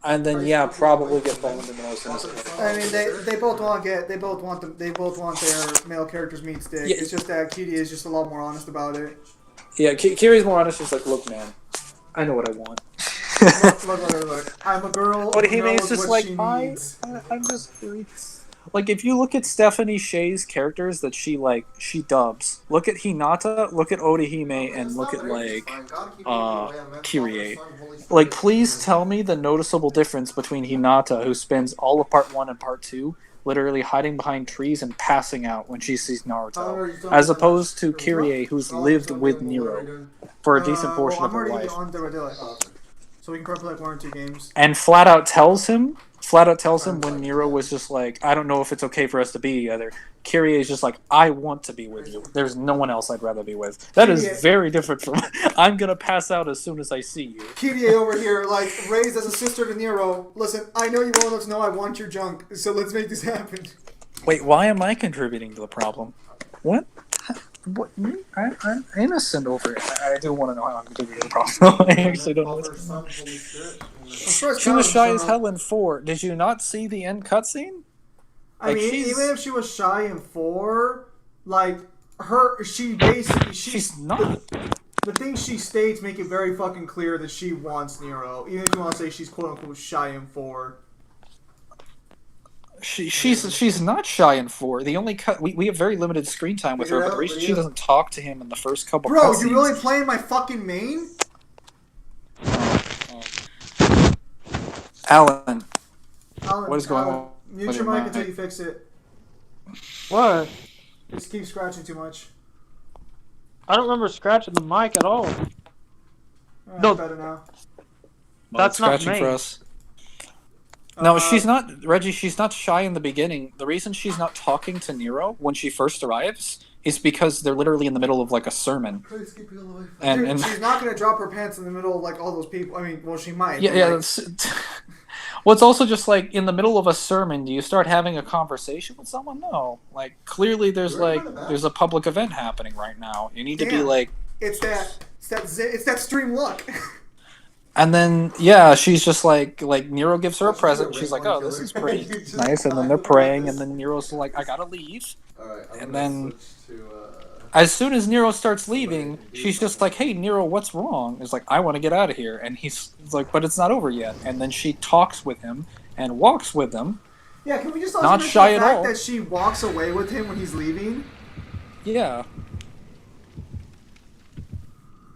and then probably get boned in the most innocent way. I mean, they both want their male characters meat stick. Yeah. It's just that Kyrie is just a lot more honest about it. Yeah, Kyrie's more honest. She's like, look, man, I know what I want. Look. I'm a girl. Odahime's just like, I'm just like, if you look at Stephanie Sheh's characters that she dubs, look at Hinata, look at Odahime, and look at like Kyrie. Like, please tell me the noticeable difference between Hinata, who spends all of part 1 and part 2 literally hiding behind trees and passing out when she sees Naruto, as opposed to Kyrie, who's lived with Nero for a decent portion of her life. So we can probably play like 1 or 2 games. And flat out tells him when Nero was just like, I don't know if it's okay for us to be together. Kyrie is just like, I want to be with you. There's no one else I'd rather be with. That is very different from, I'm going to pass out as soon as I see you. Kyrie over here, like, raised as a sister to Nero. Listen, I know you want us to know I want your junk, so let's make this happen. Wait, why am I contributing to the problem? What? What? Me? I'm innocent over here. I do want to know how I'm contributing to the problem. I actually don't know what's going on. She was shy as hell in 4. Did you not see the end cutscene? I mean, even if she was shy in 4, like, she's not. The things she states make it very fucking clear that she wants Nero. Even if you want to say she's quote-unquote shy in 4. She's not shy in 4. The only we have very limited screen time with her, but the reason she doesn't talk to him in the first couple Bro, you really playing my fucking main? Alan, what is going on? Mute your mic until you fix it. What? You just keep scratching too much. I don't remember scratching the mic at all. No, better now. That's not scratching me. For us. No, she's not, Reggie, she's not shy in the beginning. The reason she's not talking to Nero when she first arrives is because they're literally in the middle of like a sermon. And she's not gonna drop her pants in the middle of like all those people. I mean, well, she might. Yeah, yeah. Well, it's also just like in the middle of a sermon, do you start having a conversation with someone? No. Like clearly, there's a public event happening right now. You need to be like. It's that stream luck. And then she's just like Nero gives her a present. She's like, oh, this is pretty nice. And then they're praying, and then Nero's like, I gotta leave. And then as soon as Nero starts leaving, she's just like, hey, Nero, what's wrong? It's like, I want to get out of here. And he's like, but it's not over yet. And then she talks with him and walks with him. Yeah, can we just also mention the fact that she walks away with him when he's leaving? Yeah.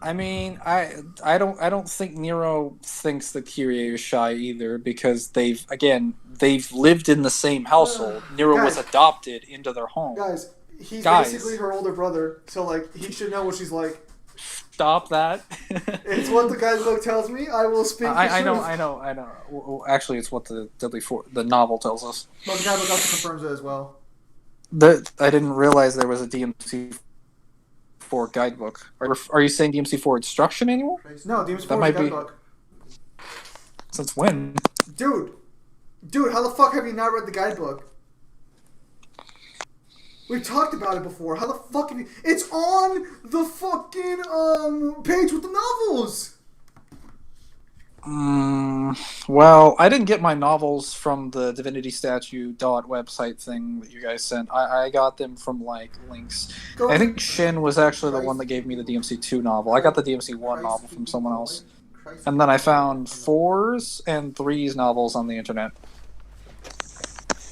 I mean, I don't think Nero thinks that Kyrie is shy either, because they've lived in the same household. Nero was adopted into their home. He's basically her older brother, so like he should know what she's like. Stop that. It's what the guidebook tells me. I will speak. I know. Well, actually, it's what the the novel tells us. Well, the guidebook also confirms it as well. I didn't realize there was a DMC4 guidebook. Are you saying DMC4 instruction manual? No, DMC4 is guidebook. Since when? Dude, how the fuck have you not read the guidebook? We've talked about it before. How the fuck have you... It's on the fucking page with the novels! Well, I didn't get my novels from the Divinity Statue website thing that you guys sent. I got them from, like, links. I think Shin was actually the one that gave me the DMC2 novel. I got the DMC1 novel from someone else. And then I found 4's and 3's novels on the internet.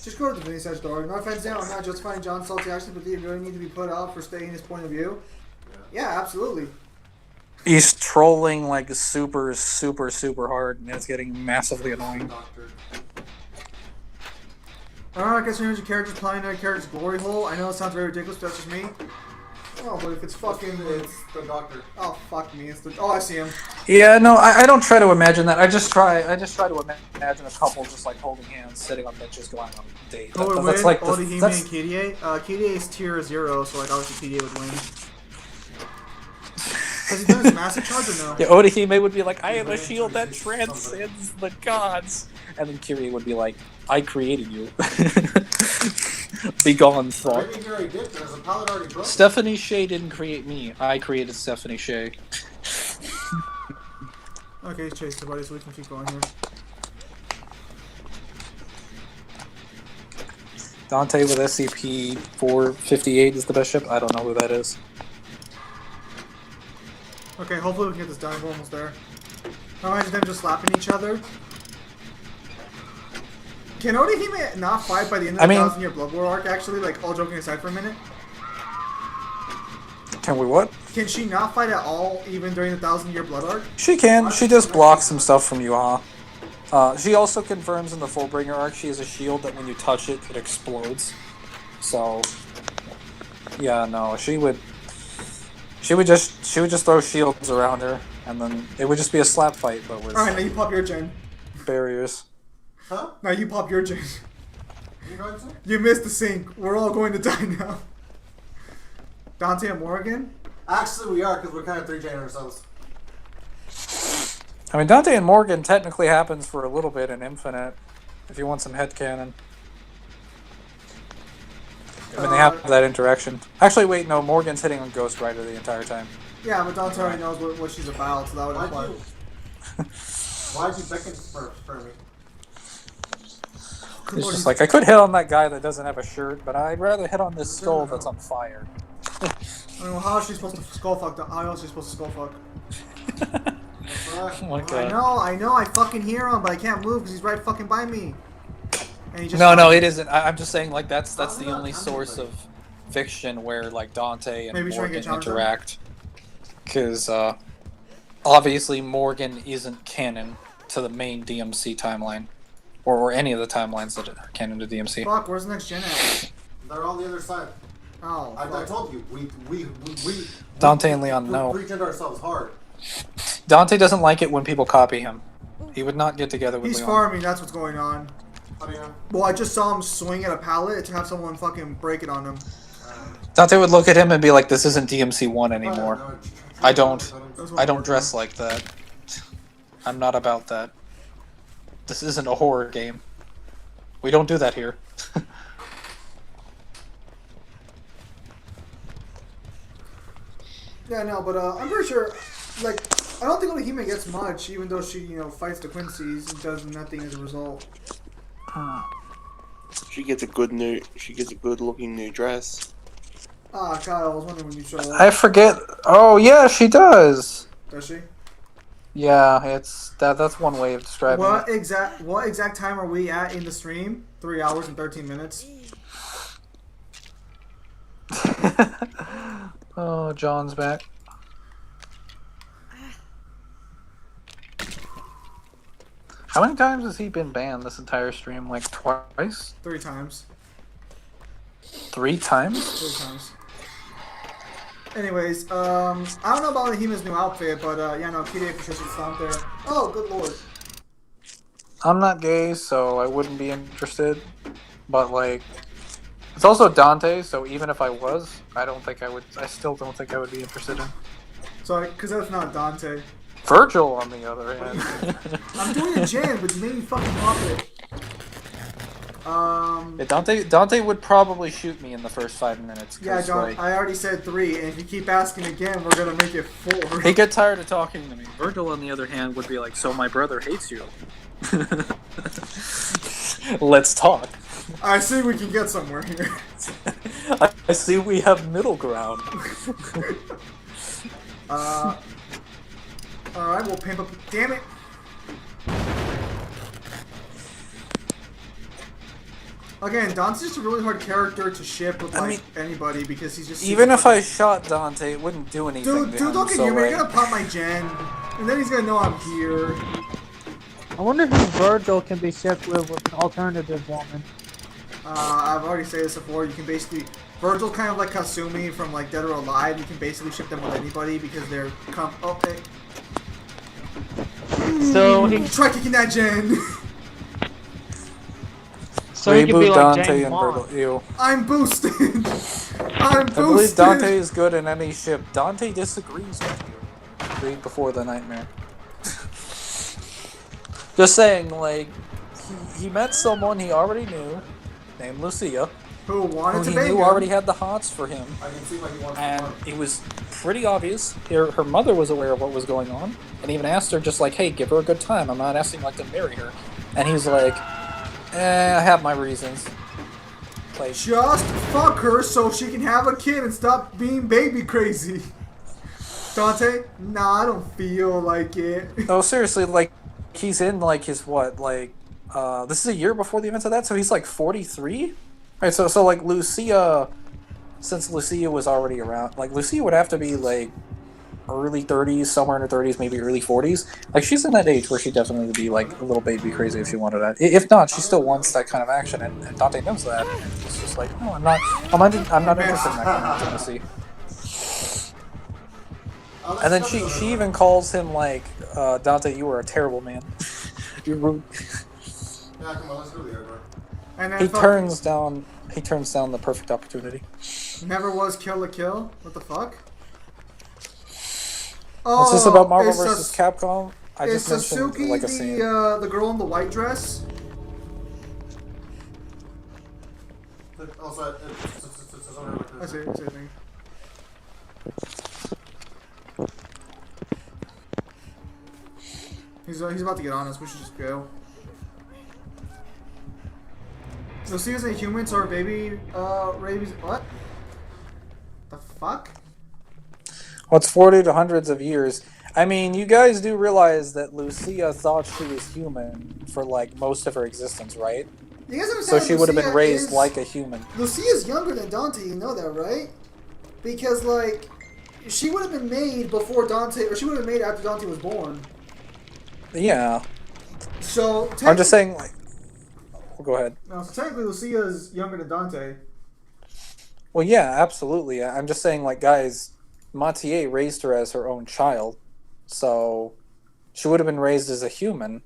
Just go to the Divinity Statue. No offense, I'm not justifying John's salty actions, but do you really need to be put out for stating his point of view? Yeah, absolutely. He's trolling like super hard, and it's getting massively annoying. I guess your character's playing their character's glory hole. I know it sounds very ridiculous, but that's just me. Oh, but if it's fucking... It's the doctor. Oh, fuck me. Oh, I see him. Yeah, no, I don't try to imagine that. I just try to imagine a couple just like holding hands, sitting on benches, going on a date. That's like Odahime and Kirie. Kirie is tier 0, so like obviously Kirie would win. Has he done his massive charge or no? Yeah, Odahime would be like, I am a shield that transcends the gods. And then Kirie would be like, I created you. Be gone, thought. Stephanie Shea didn't create me. I created Stephanie Shea. Okay, he's chased somebody, so we can keep going here. Dante with SCP-458 is the best ship. I don't know who that is. Okay, hopefully we can get this done. We're almost there. Imagine them just slapping each other. Can Odahime not fight by the end of the 1,000-year Blood War arc, actually? Like, all joking aside for a minute? Can we what? Can she not fight at all, even during the 1,000-year Blood arc? She can. She just blocks some stuff from Yuha. She also confirms in the Fullbringer arc she has a shield that when you touch it, it explodes. So, yeah, no, she would just throw shields around her, and then it would just be a slap fight, but with... Alright, now you pop your gen. Barriers. Huh? Now you pop your gen. You missed the sync. We're all going to die now. Dante and Morgan? Actually, we are, because we're kind of 3-genning ourselves. I mean, Dante and Morgan technically happens for a little bit in Infinite, if you want some headcanon. I mean, they have that interaction. Actually, wait, no, Morgan's hitting on Ghost Rider the entire time. Yeah, but Dante already knows what she's about, so that would apply. Why'd you beckon for me? It's just like, I could hit on that guy that doesn't have a shirt, but I'd rather hit on this skull that's on fire. I mean, well, how is she supposed to skull fuck? How else is she supposed to skull fuck? Oh my god. I know, I fucking hear him, but I can't move because he's right fucking by me. And he just no, it isn't. I'm just saying, like, that's the only source of fiction where, like, Dante and Morgan interact. Because, obviously Morgan isn't canon to the main DMC timeline. Or any of the timelines that are canon to DMC. Fuck, where's the next gen at? They're on the other side. Oh, I told you, we Dante and Leon, no. We pre-genned ourselves hard. Dante doesn't like it when people copy him. He would not get together with Leon. He's farming, that's what's going on. Well, I just saw him swing at a pallet to have someone fucking break it on him. Dante would look at him and be like, "This isn't DMC1 anymore. I don't dress like that. I'm not about that. This isn't a horror game. We don't do that here." Yeah, no, but I'm pretty sure, like, I don't think Ohime gets much, even though she, fights the Quincy's and does nothing as a result. She gets a good looking new dress. Ah, Kyle, I was wondering when you showed up. I forget. Oh yeah, she does. Does she? Yeah, that's one way of describing What it. exact time are we at in the stream? 3 hours and 13 minutes. Oh, John's back. How many times has he been banned this entire stream? Like twice? 3 times. 3 times? 3 times. Anyways, I don't know about Ohime's new outfit, but yeah, no, Kide for sure should stomp there. Oh, good lord. I'm not gay, so I wouldn't be interested. But like, it's also Dante, so even if I was, I still don't think I would be interested in. Sorry, because that's not Dante. Virgil, on the other hand. I'm doing a jam, but you made me fucking pop it. Yeah, Dante would probably shoot me in the first 5 minutes. Yeah, John, like, I already said 3, and if you keep asking again, we're gonna make it 4. He get tired of talking to me. Virgil, on the other hand, would be like, "So my brother hates you. Let's talk." I see we can get somewhere here. I see we have middle ground. Alright, we'll pimp up. Damn it! Again, Dante's just a really hard character to ship with anybody because he's just. Even if I shot Dante, it wouldn't do anything. Dude, don't get you, man. You're gonna pop my gen, and then he's gonna know I'm here. I wonder who Virgil can be shipped with an alternative woman. I've already said this before. You can basically Virgil kind of like Kasumi from like Dead or Alive. You can basically ship them with anybody because they're okay. So he try kicking that gen. So he could be like Dante James and Bond. Virgil. Ew. I'm boosted. I'm boosted. I believe Dante is good in any ship. Dante disagrees with you. Read before the nightmare. Just saying, like, he met someone he already knew, named Lucia, who wanted to he bang knew him. already had the hots for him. I can see why he wants and to it was pretty obvious. Her mother was aware of what was going on, and even asked her, just like, "Hey, give her a good time. I'm not asking like to marry her." And he's like, I have my reasons. Like, just fuck her so she can have a kid and stop being baby crazy. Dante? Nah, I don't feel like it. No, seriously, like, he's in, like, his, what, like, this is a year before the events of that, so he's, like, 43? Right, so, like, Lucia, since Lucia was already around, like, Lucia would have to be, like, early 30s, somewhere in her 30s, maybe early 40s. Like, she's in that age where she'd definitely be, like, a little baby crazy if she wanted that. If not, she still wants that kind of action, and Dante knows that. And it's just like, no, I'm not interested in that kind of intimacy. And then she even calls him, like, Dante, you were a terrible man. You're rude. Yeah, come on, let's go there, bro. He turns down the perfect opportunity. Never was Kill a Kill? What the fuck? Is this about Marvel vs. Capcom? I just mentioned Sasuke like a scene. the girl in the white dress? I see it. He's about to get on us. We should just go. So see as a human, so our baby rabies. What? The fuck? What's 40 to hundreds of years? I mean, you guys do realize that Lucia thought she was human for like most of her existence, right? You guys understand? So she would have been Lucia raised is, like a human. Lucia's younger than Dante, you know that, right? Because like, she would have been made before Dante, or she would have been made after Dante was born. Yeah. So I'm just saying, like, well, go ahead. No, so technically Lucia is younger than Dante. Well, yeah, absolutely. I'm just saying, like, guys, Mathieu raised her as her own child, so she would have been raised as a human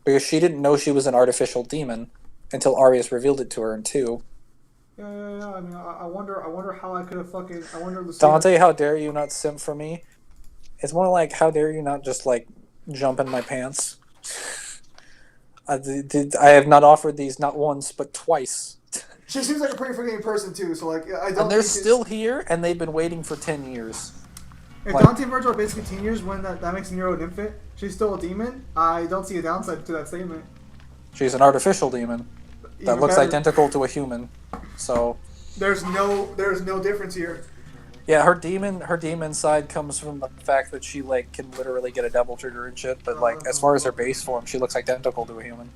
because she didn't know she was an artificial demon until Arius revealed it to her in 2. Yeah. I mean, I wonder how I could have fucking. I wonder. Lucia... Dante, how dare you not simp for me? It's more like, how dare you not just like jump in my pants? I have not offered these not once but twice. She seems like a pretty forgiving person too. So like, I don't. And they're still here, and they've been waiting for 10 years. If Dante and Virgil are basically 10 years, when that makes Nero an infant, she's still a demon. I don't see a downside to that statement. She's an artificial demon that looks better. identical to a human. So there's no difference here. Yeah, her demon side comes from the fact that she like can literally get a devil trigger and shit, but like as far as her base form, she looks identical to a human.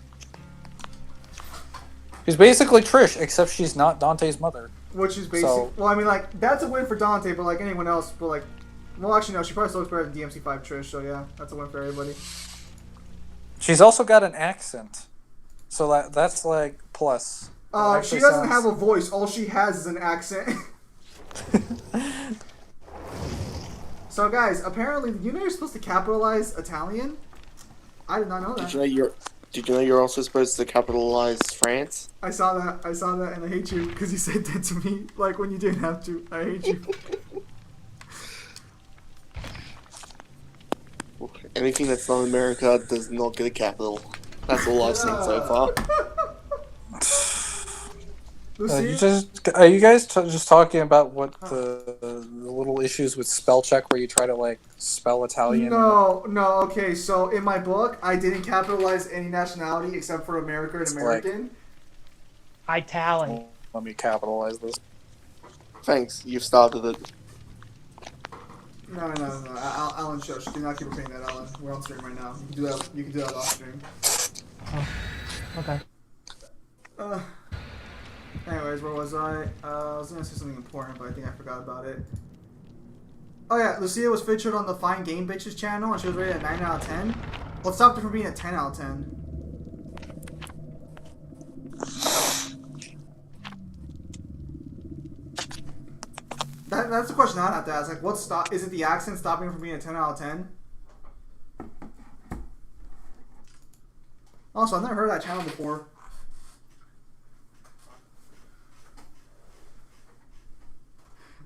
She's basically Trish, except she's not Dante's mother. Which is basic. So, well, I mean, like that's a win for Dante, but like anyone else, but like, well, actually no, she probably still looks better than DMC5 Trish. So yeah, that's a win for everybody. She's also got an accent, so that's like plus. She doesn't have a voice. All she has is an accent. So guys, apparently, you know you're supposed to capitalize Italian? I did not know that. Did you know you're also supposed to capitalize France? I saw that, and I hate you because you said that to me, like when you didn't have to. I hate you. Anything that's not America does not get a capital. That's all I've seen so far. Are you guys just talking about what the little issues with spell check where you try to like spell Italian? No. Okay, so in my book, I didn't capitalize any nationality except for American and American. Italian. Let me capitalize this. Thanks, you've started it. No. Alan, shush. Do not keep repeating that, Alan. We're on stream right now. You can do that off stream. Oh, okay. Anyways, where was I? I was gonna say something important, but I think I forgot about it. Oh yeah, Lucia was featured on the Fine Game Bitches channel, and she was rated a 9 out of 10. What stopped her from being a 10 out of 10? That's the question I'd have to ask. Like, is it the accent stopping her from being a 10 out of 10? Also, I've never heard of that channel before.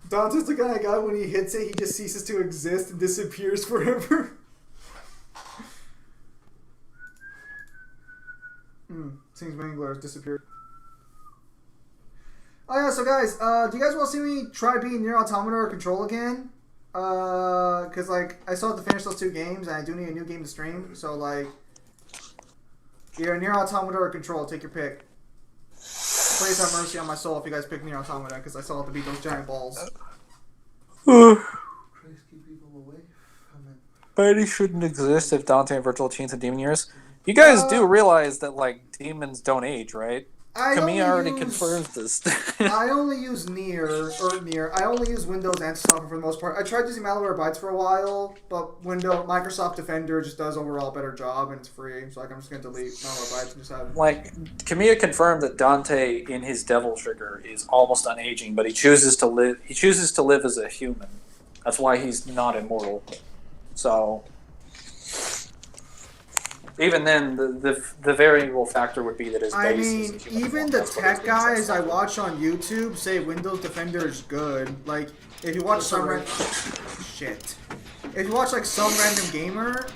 Dante's the kind of guy when he hits it, he just ceases to exist and disappears forever. Seems Mangler has disappeared. Oh yeah, so guys, do you guys want to see me try beating Nier Automata or Control again? Cause like, I still have to finish those 2 games and I do need a new game to stream, so like, either Nier Automata or Control, take your pick. Please have mercy on my soul if you guys pick Nier Automata, because I still have to beat those giant balls. But shouldn't exist if Dante and Virtual Chains and Demon Years. You guys do realize that like demons don't age, right? Kamiya already confirmed this. I only use I only use Windows anti-software for the most part. I tried using Malwarebytes for a while, but Microsoft Defender just does overall a better job and it's free. So like, I'm just gonna delete Malwarebytes and just have. Like, Kamiya confirmed that Dante in his Devil Trigger is almost unaging, but he chooses to live. He chooses to live as a human. That's why he's not immortal. So. Even then, the variable factor would be that his base is a human even the tech guys I watch on YouTube say Windows Defender is good. Like, if you watch some if you watch like some random gamer,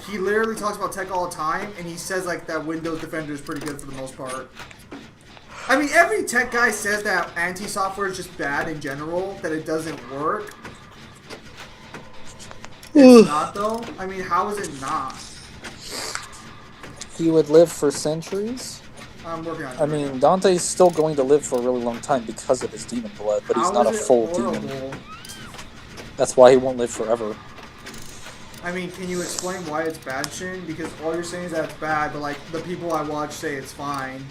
he literally talks about tech all the time, and he says like that Windows Defender is pretty good for the most part. I mean, every tech guy says that anti-software is just bad in general, that it doesn't work. It's not though. I mean, how is it not? He would live for centuries. I'm working on it. I mean, Dante's still going to live for a really long time because of his demon blood, but he's not a full demon. That's why he won't live forever. I mean, can you explain why it's bad, Shin? Because all you're saying is that it's bad, but like the people I watch say it's fine.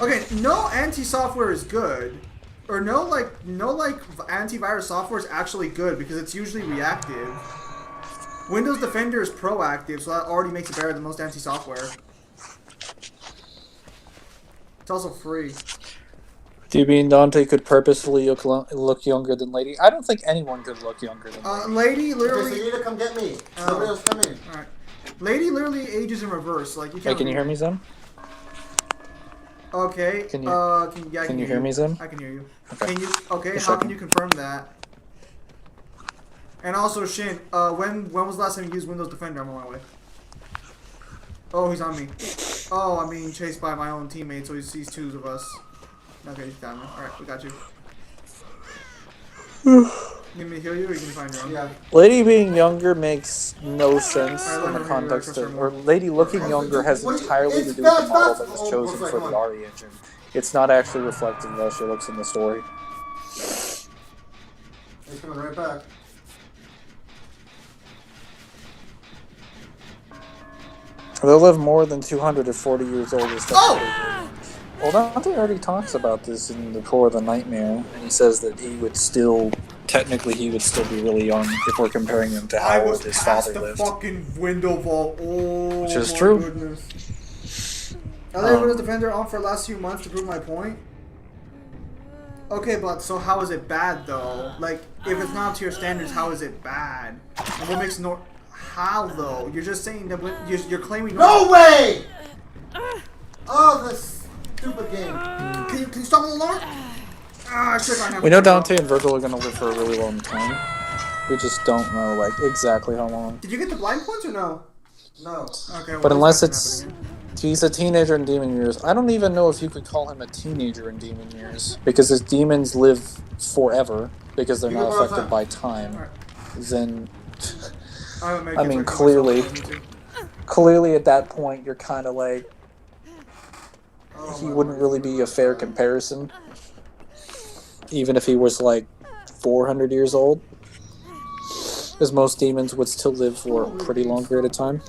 Okay, no anti-software is good, or no antivirus software is actually good because it's usually reactive. Windows Defender is proactive, so that already makes it better than most anti-software. It's also free. Do you mean Dante could purposefully look younger than Lady? I don't think anyone could look younger than Lady Lady. literally... Okay, so you need to come get me. Somebody else come in. Alright. Lady literally ages in reverse. Like, you can't... Hey, can you hear me, Zem? Okay. Can you can you hear me, Zim? I can hear you. Okay. Can you? Okay. Just How checking. can you confirm that? And also, Shin, when was the last time you used Windows Defender? I'm on my way. Oh, he's on me. Oh, I'm being chased by my own teammate, so he sees two of us. Okay, he's down. Alright, we got you. You need me to heal you, or you can find your own? Yeah. Lady being younger makes no sense in the context of, or Lady looking younger has entirely to do with the model that was chosen for the RE engine. It's not actually reflective of how she looks in the story. He's coming right back. They'll live more than 240 years old is Well, Dante already talks about this in The Core of the Nightmare, and he says that he would still, technically he would still be really young if we're comparing him to how old his father lived. Fucking window vault. Oh, which is true. Goodness. Are they Windows Defender on for the last few months to prove my point? Okay, but so how is it bad though? Like, if it's not up to your standards, how is it bad? And what makes how though? You're just saying that you're claiming. No way! Oh, this stupid game. Can you stop the alarm? We know Dante and Virgil are going to live for a really long time. We just don't know, like, exactly how long. Did you get the blind points or no? No. Okay. Well, but unless he's a teenager in demon years. I don't even know if you could call him a teenager in demon years, because his demons live forever because they're not affected by time. Then, I mean, clearly at that point you're kind of like, he wouldn't really be a fair comparison, even if he was like 400 years old, as most demons would still live for a pretty long period of time.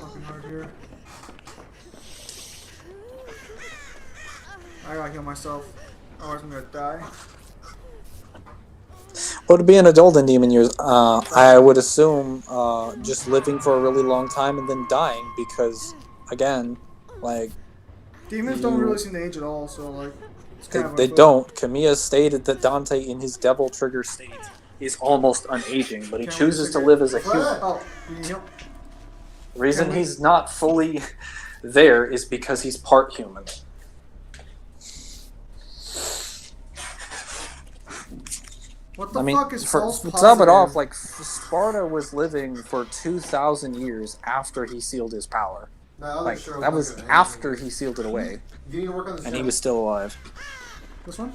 I gotta heal myself, otherwise I'm gonna die. Well, to be an adult in demon years, I would assume just living for a really long time and then dying, because, again, like... Demons don't really seem to age at all, so, like... They don't. Kamiya stated that Dante, in his devil trigger state, is almost unaging, but he chooses to live as a human. Oh, The reason he's not fully there is because he's part human. What the fuck is false to positive? sum it off, like, Sparta was living for 2,000 years after he sealed his power. Like, that was after he sealed it away. And he was still alive. This one?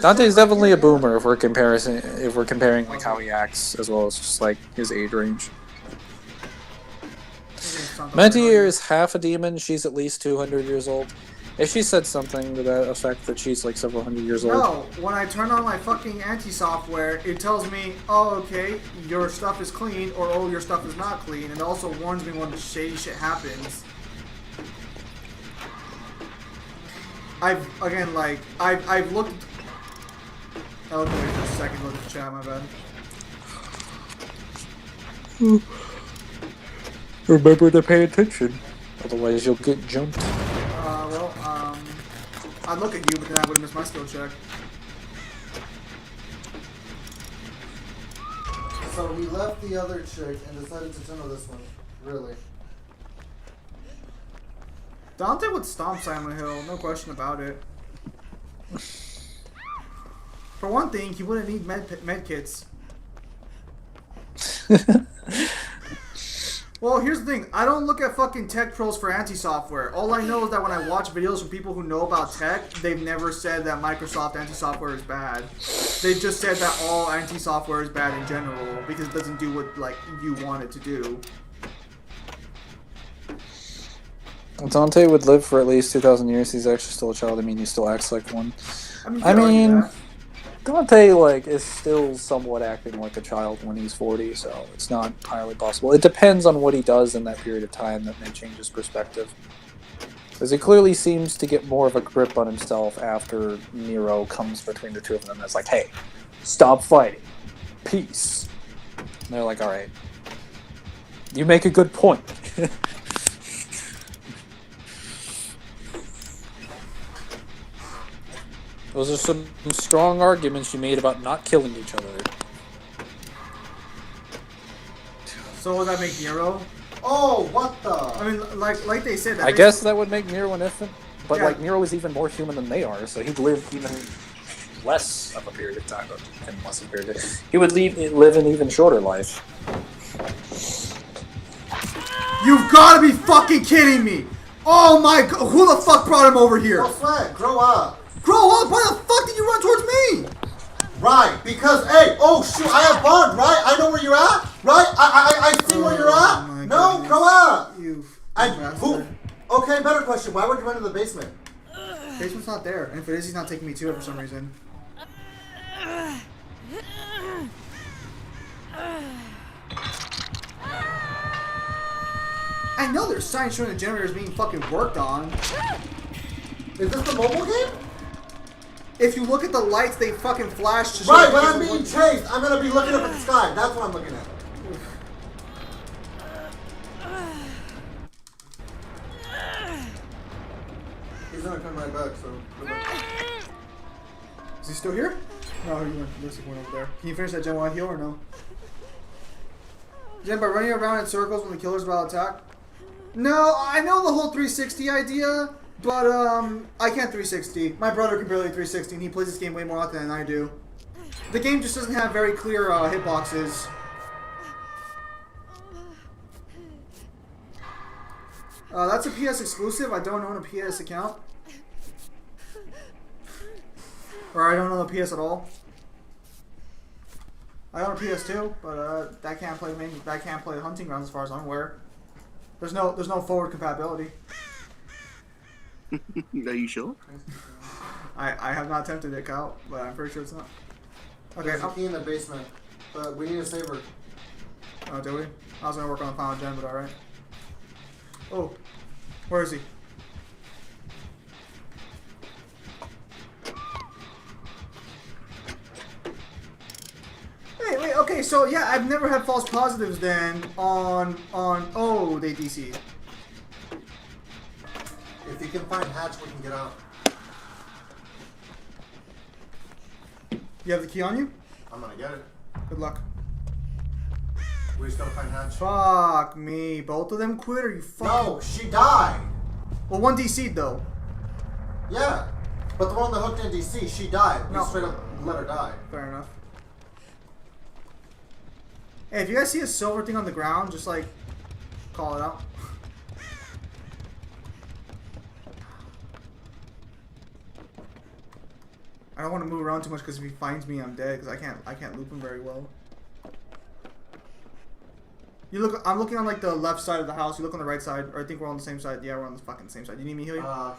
Dante's definitely a boomer if we're comparing like how he acts as well as just like his age range. Mentir is half a demon. She's at least 200 years old. If she said something to that effect that she's like several hundred years old. No, when I turn on my fucking anti-software, it tells me, oh, okay, your stuff is clean, or oh, your stuff is not clean, and it also warns me when shady shit happens. I've looked... Oh, okay, wait just a second, look at the chat, my bad. Remember to pay attention, otherwise you'll get jumped. I'd look at you, but then I would miss my skill check. So we left the other chick and decided to tunnel this one. Really. Dante would stomp Silent Hill, no question about it. For one thing, he wouldn't need med kits. Well, here's the thing. I don't look at fucking tech pros for anti-software. All I know is that when I watch videos from people who know about tech, they've never said that Microsoft anti-software is bad. They've just said that all anti-software is bad in general because it doesn't do what like you want it to do. Dante would live for at least 2,000 years. He's actually still a child. I mean, he still acts like one. I mean Dante, like, is still somewhat acting like a child when he's 40, so it's not entirely possible. It depends on what he does in that period of time that may change his perspective. Because he clearly seems to get more of a grip on himself after Nero comes between the two of them and it's like, hey, stop fighting. Peace. And they're like, alright. You make a good point. Those are some strong arguments you made about not killing each other. So would that make Nero? Oh, what the? I mean, like they said. I guess that would make Nero an infant. But Yeah. like Nero is even more human than they are, so he'd live even less of a period of time. He would live an even shorter life. You've got to be fucking kidding me! Oh my god! Who the fuck brought him over here? Well, Sweat, grow up. Grow up? Why the fuck did you run towards me? Right, because hey, oh shoot, I have bond, right? I know where you're at, right? I see where you're at. No, goodness. grow up. You who? Okay, better question. Why would you run to the basement? Basement's not there, and if it is, he's not taking me to it for some reason. I know there's signs showing the generator is being fucking worked on. Is this the mobile game? If you look at the lights, they fucking flash to show Right, when I'm being chased, I'm gonna be looking up at the sky. That's what I'm looking at. He's gonna come right back, so. Is he still here? No, he went over there. Can you finish that Gen 1 heal or no? Jen, by running around in circles when the killer's about to attack? No, I know the whole 360 idea, but I can't 360. My brother can barely 360, and he plays this game way more often than I do. The game just doesn't have very clear hitboxes. That's a PS exclusive. I don't own a PS account. Or I don't own a PS at all. I own a PS2, but that can't play Hunting Grounds as far as I'm aware. There's no forward compatibility. Are you sure? I have not attempted it, Kyle, but I'm pretty sure it's not. Okay. There's a key in the basement, but we need a saver. Oh, do we? I was gonna work on the final gen, but all right. Oh, where is he? Wait, okay, so yeah, I've never had false positives then on oh, they DC'd. If you can find hatch, we can get out. You have the key on you? I'm gonna get it. Good luck. We just gotta find hatch. Fuck me. Both of them quit, or you fucking... No, she died. Well, one DC'd though. Yeah, but the one that hooked in DC, she died. No. We straight up let her die. Fair enough. Hey, if you guys see a silver thing on the ground, just like call it out. I don't want to move around too much because if he finds me, I'm dead. Because I can't loop him very well. You look. I'm looking on like the left side of the house. You look on the right side, or I think we're on the same side. Yeah, we're on the fucking same side. You need me to heal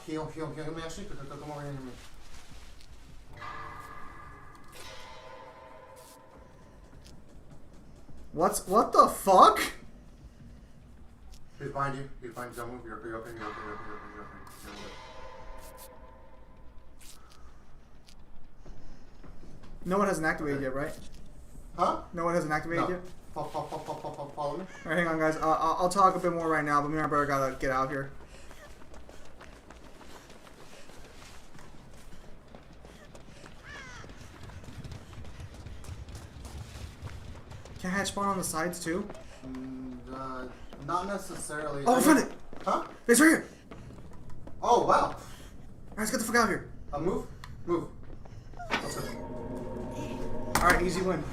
you? Heal me actually. Come over here. What the fuck? He's behind you. He's behind you. Don't move. You're okay. No one hasn't activated yet, right? Huh? No one hasn't activated yet? Follow me. Alright, hang on, guys. I'll talk a bit more right now, but me and my brother gotta get out here. Can hatch spawn on the sides too? Not necessarily. Oh, I found it! Huh? It's right here! Oh, wow. Alright, let's get the fuck out of here. Move. Let's go. Alright, easy win.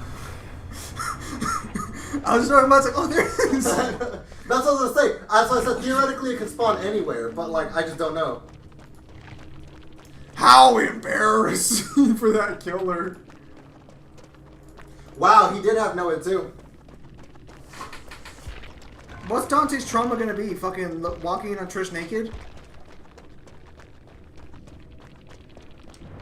I was just talking about, like, oh, there it is. That's what I was gonna say. As I said, theoretically it could spawn anywhere, but like I just don't know. How embarrassing for that killer. Wow, he did have Noah too. What's Dante's trauma gonna be? Fucking walking in on Trish naked?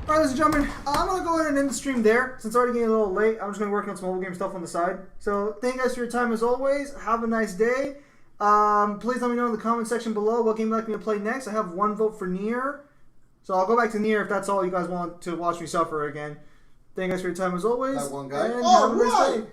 Alright, ladies and gentlemen, I'm going to go ahead and end the stream there. Since it's already getting a little late, I'm just going to work on some mobile game stuff on the side. So, thank you guys for your time as always. Have a nice day. Please let me know in the comment section below what game you'd like me to play next. I have one vote for Nier. So, I'll go back to Nier if that's all you guys want to watch me suffer again. Thank you guys for your time as always. That one guy. And have a nice day.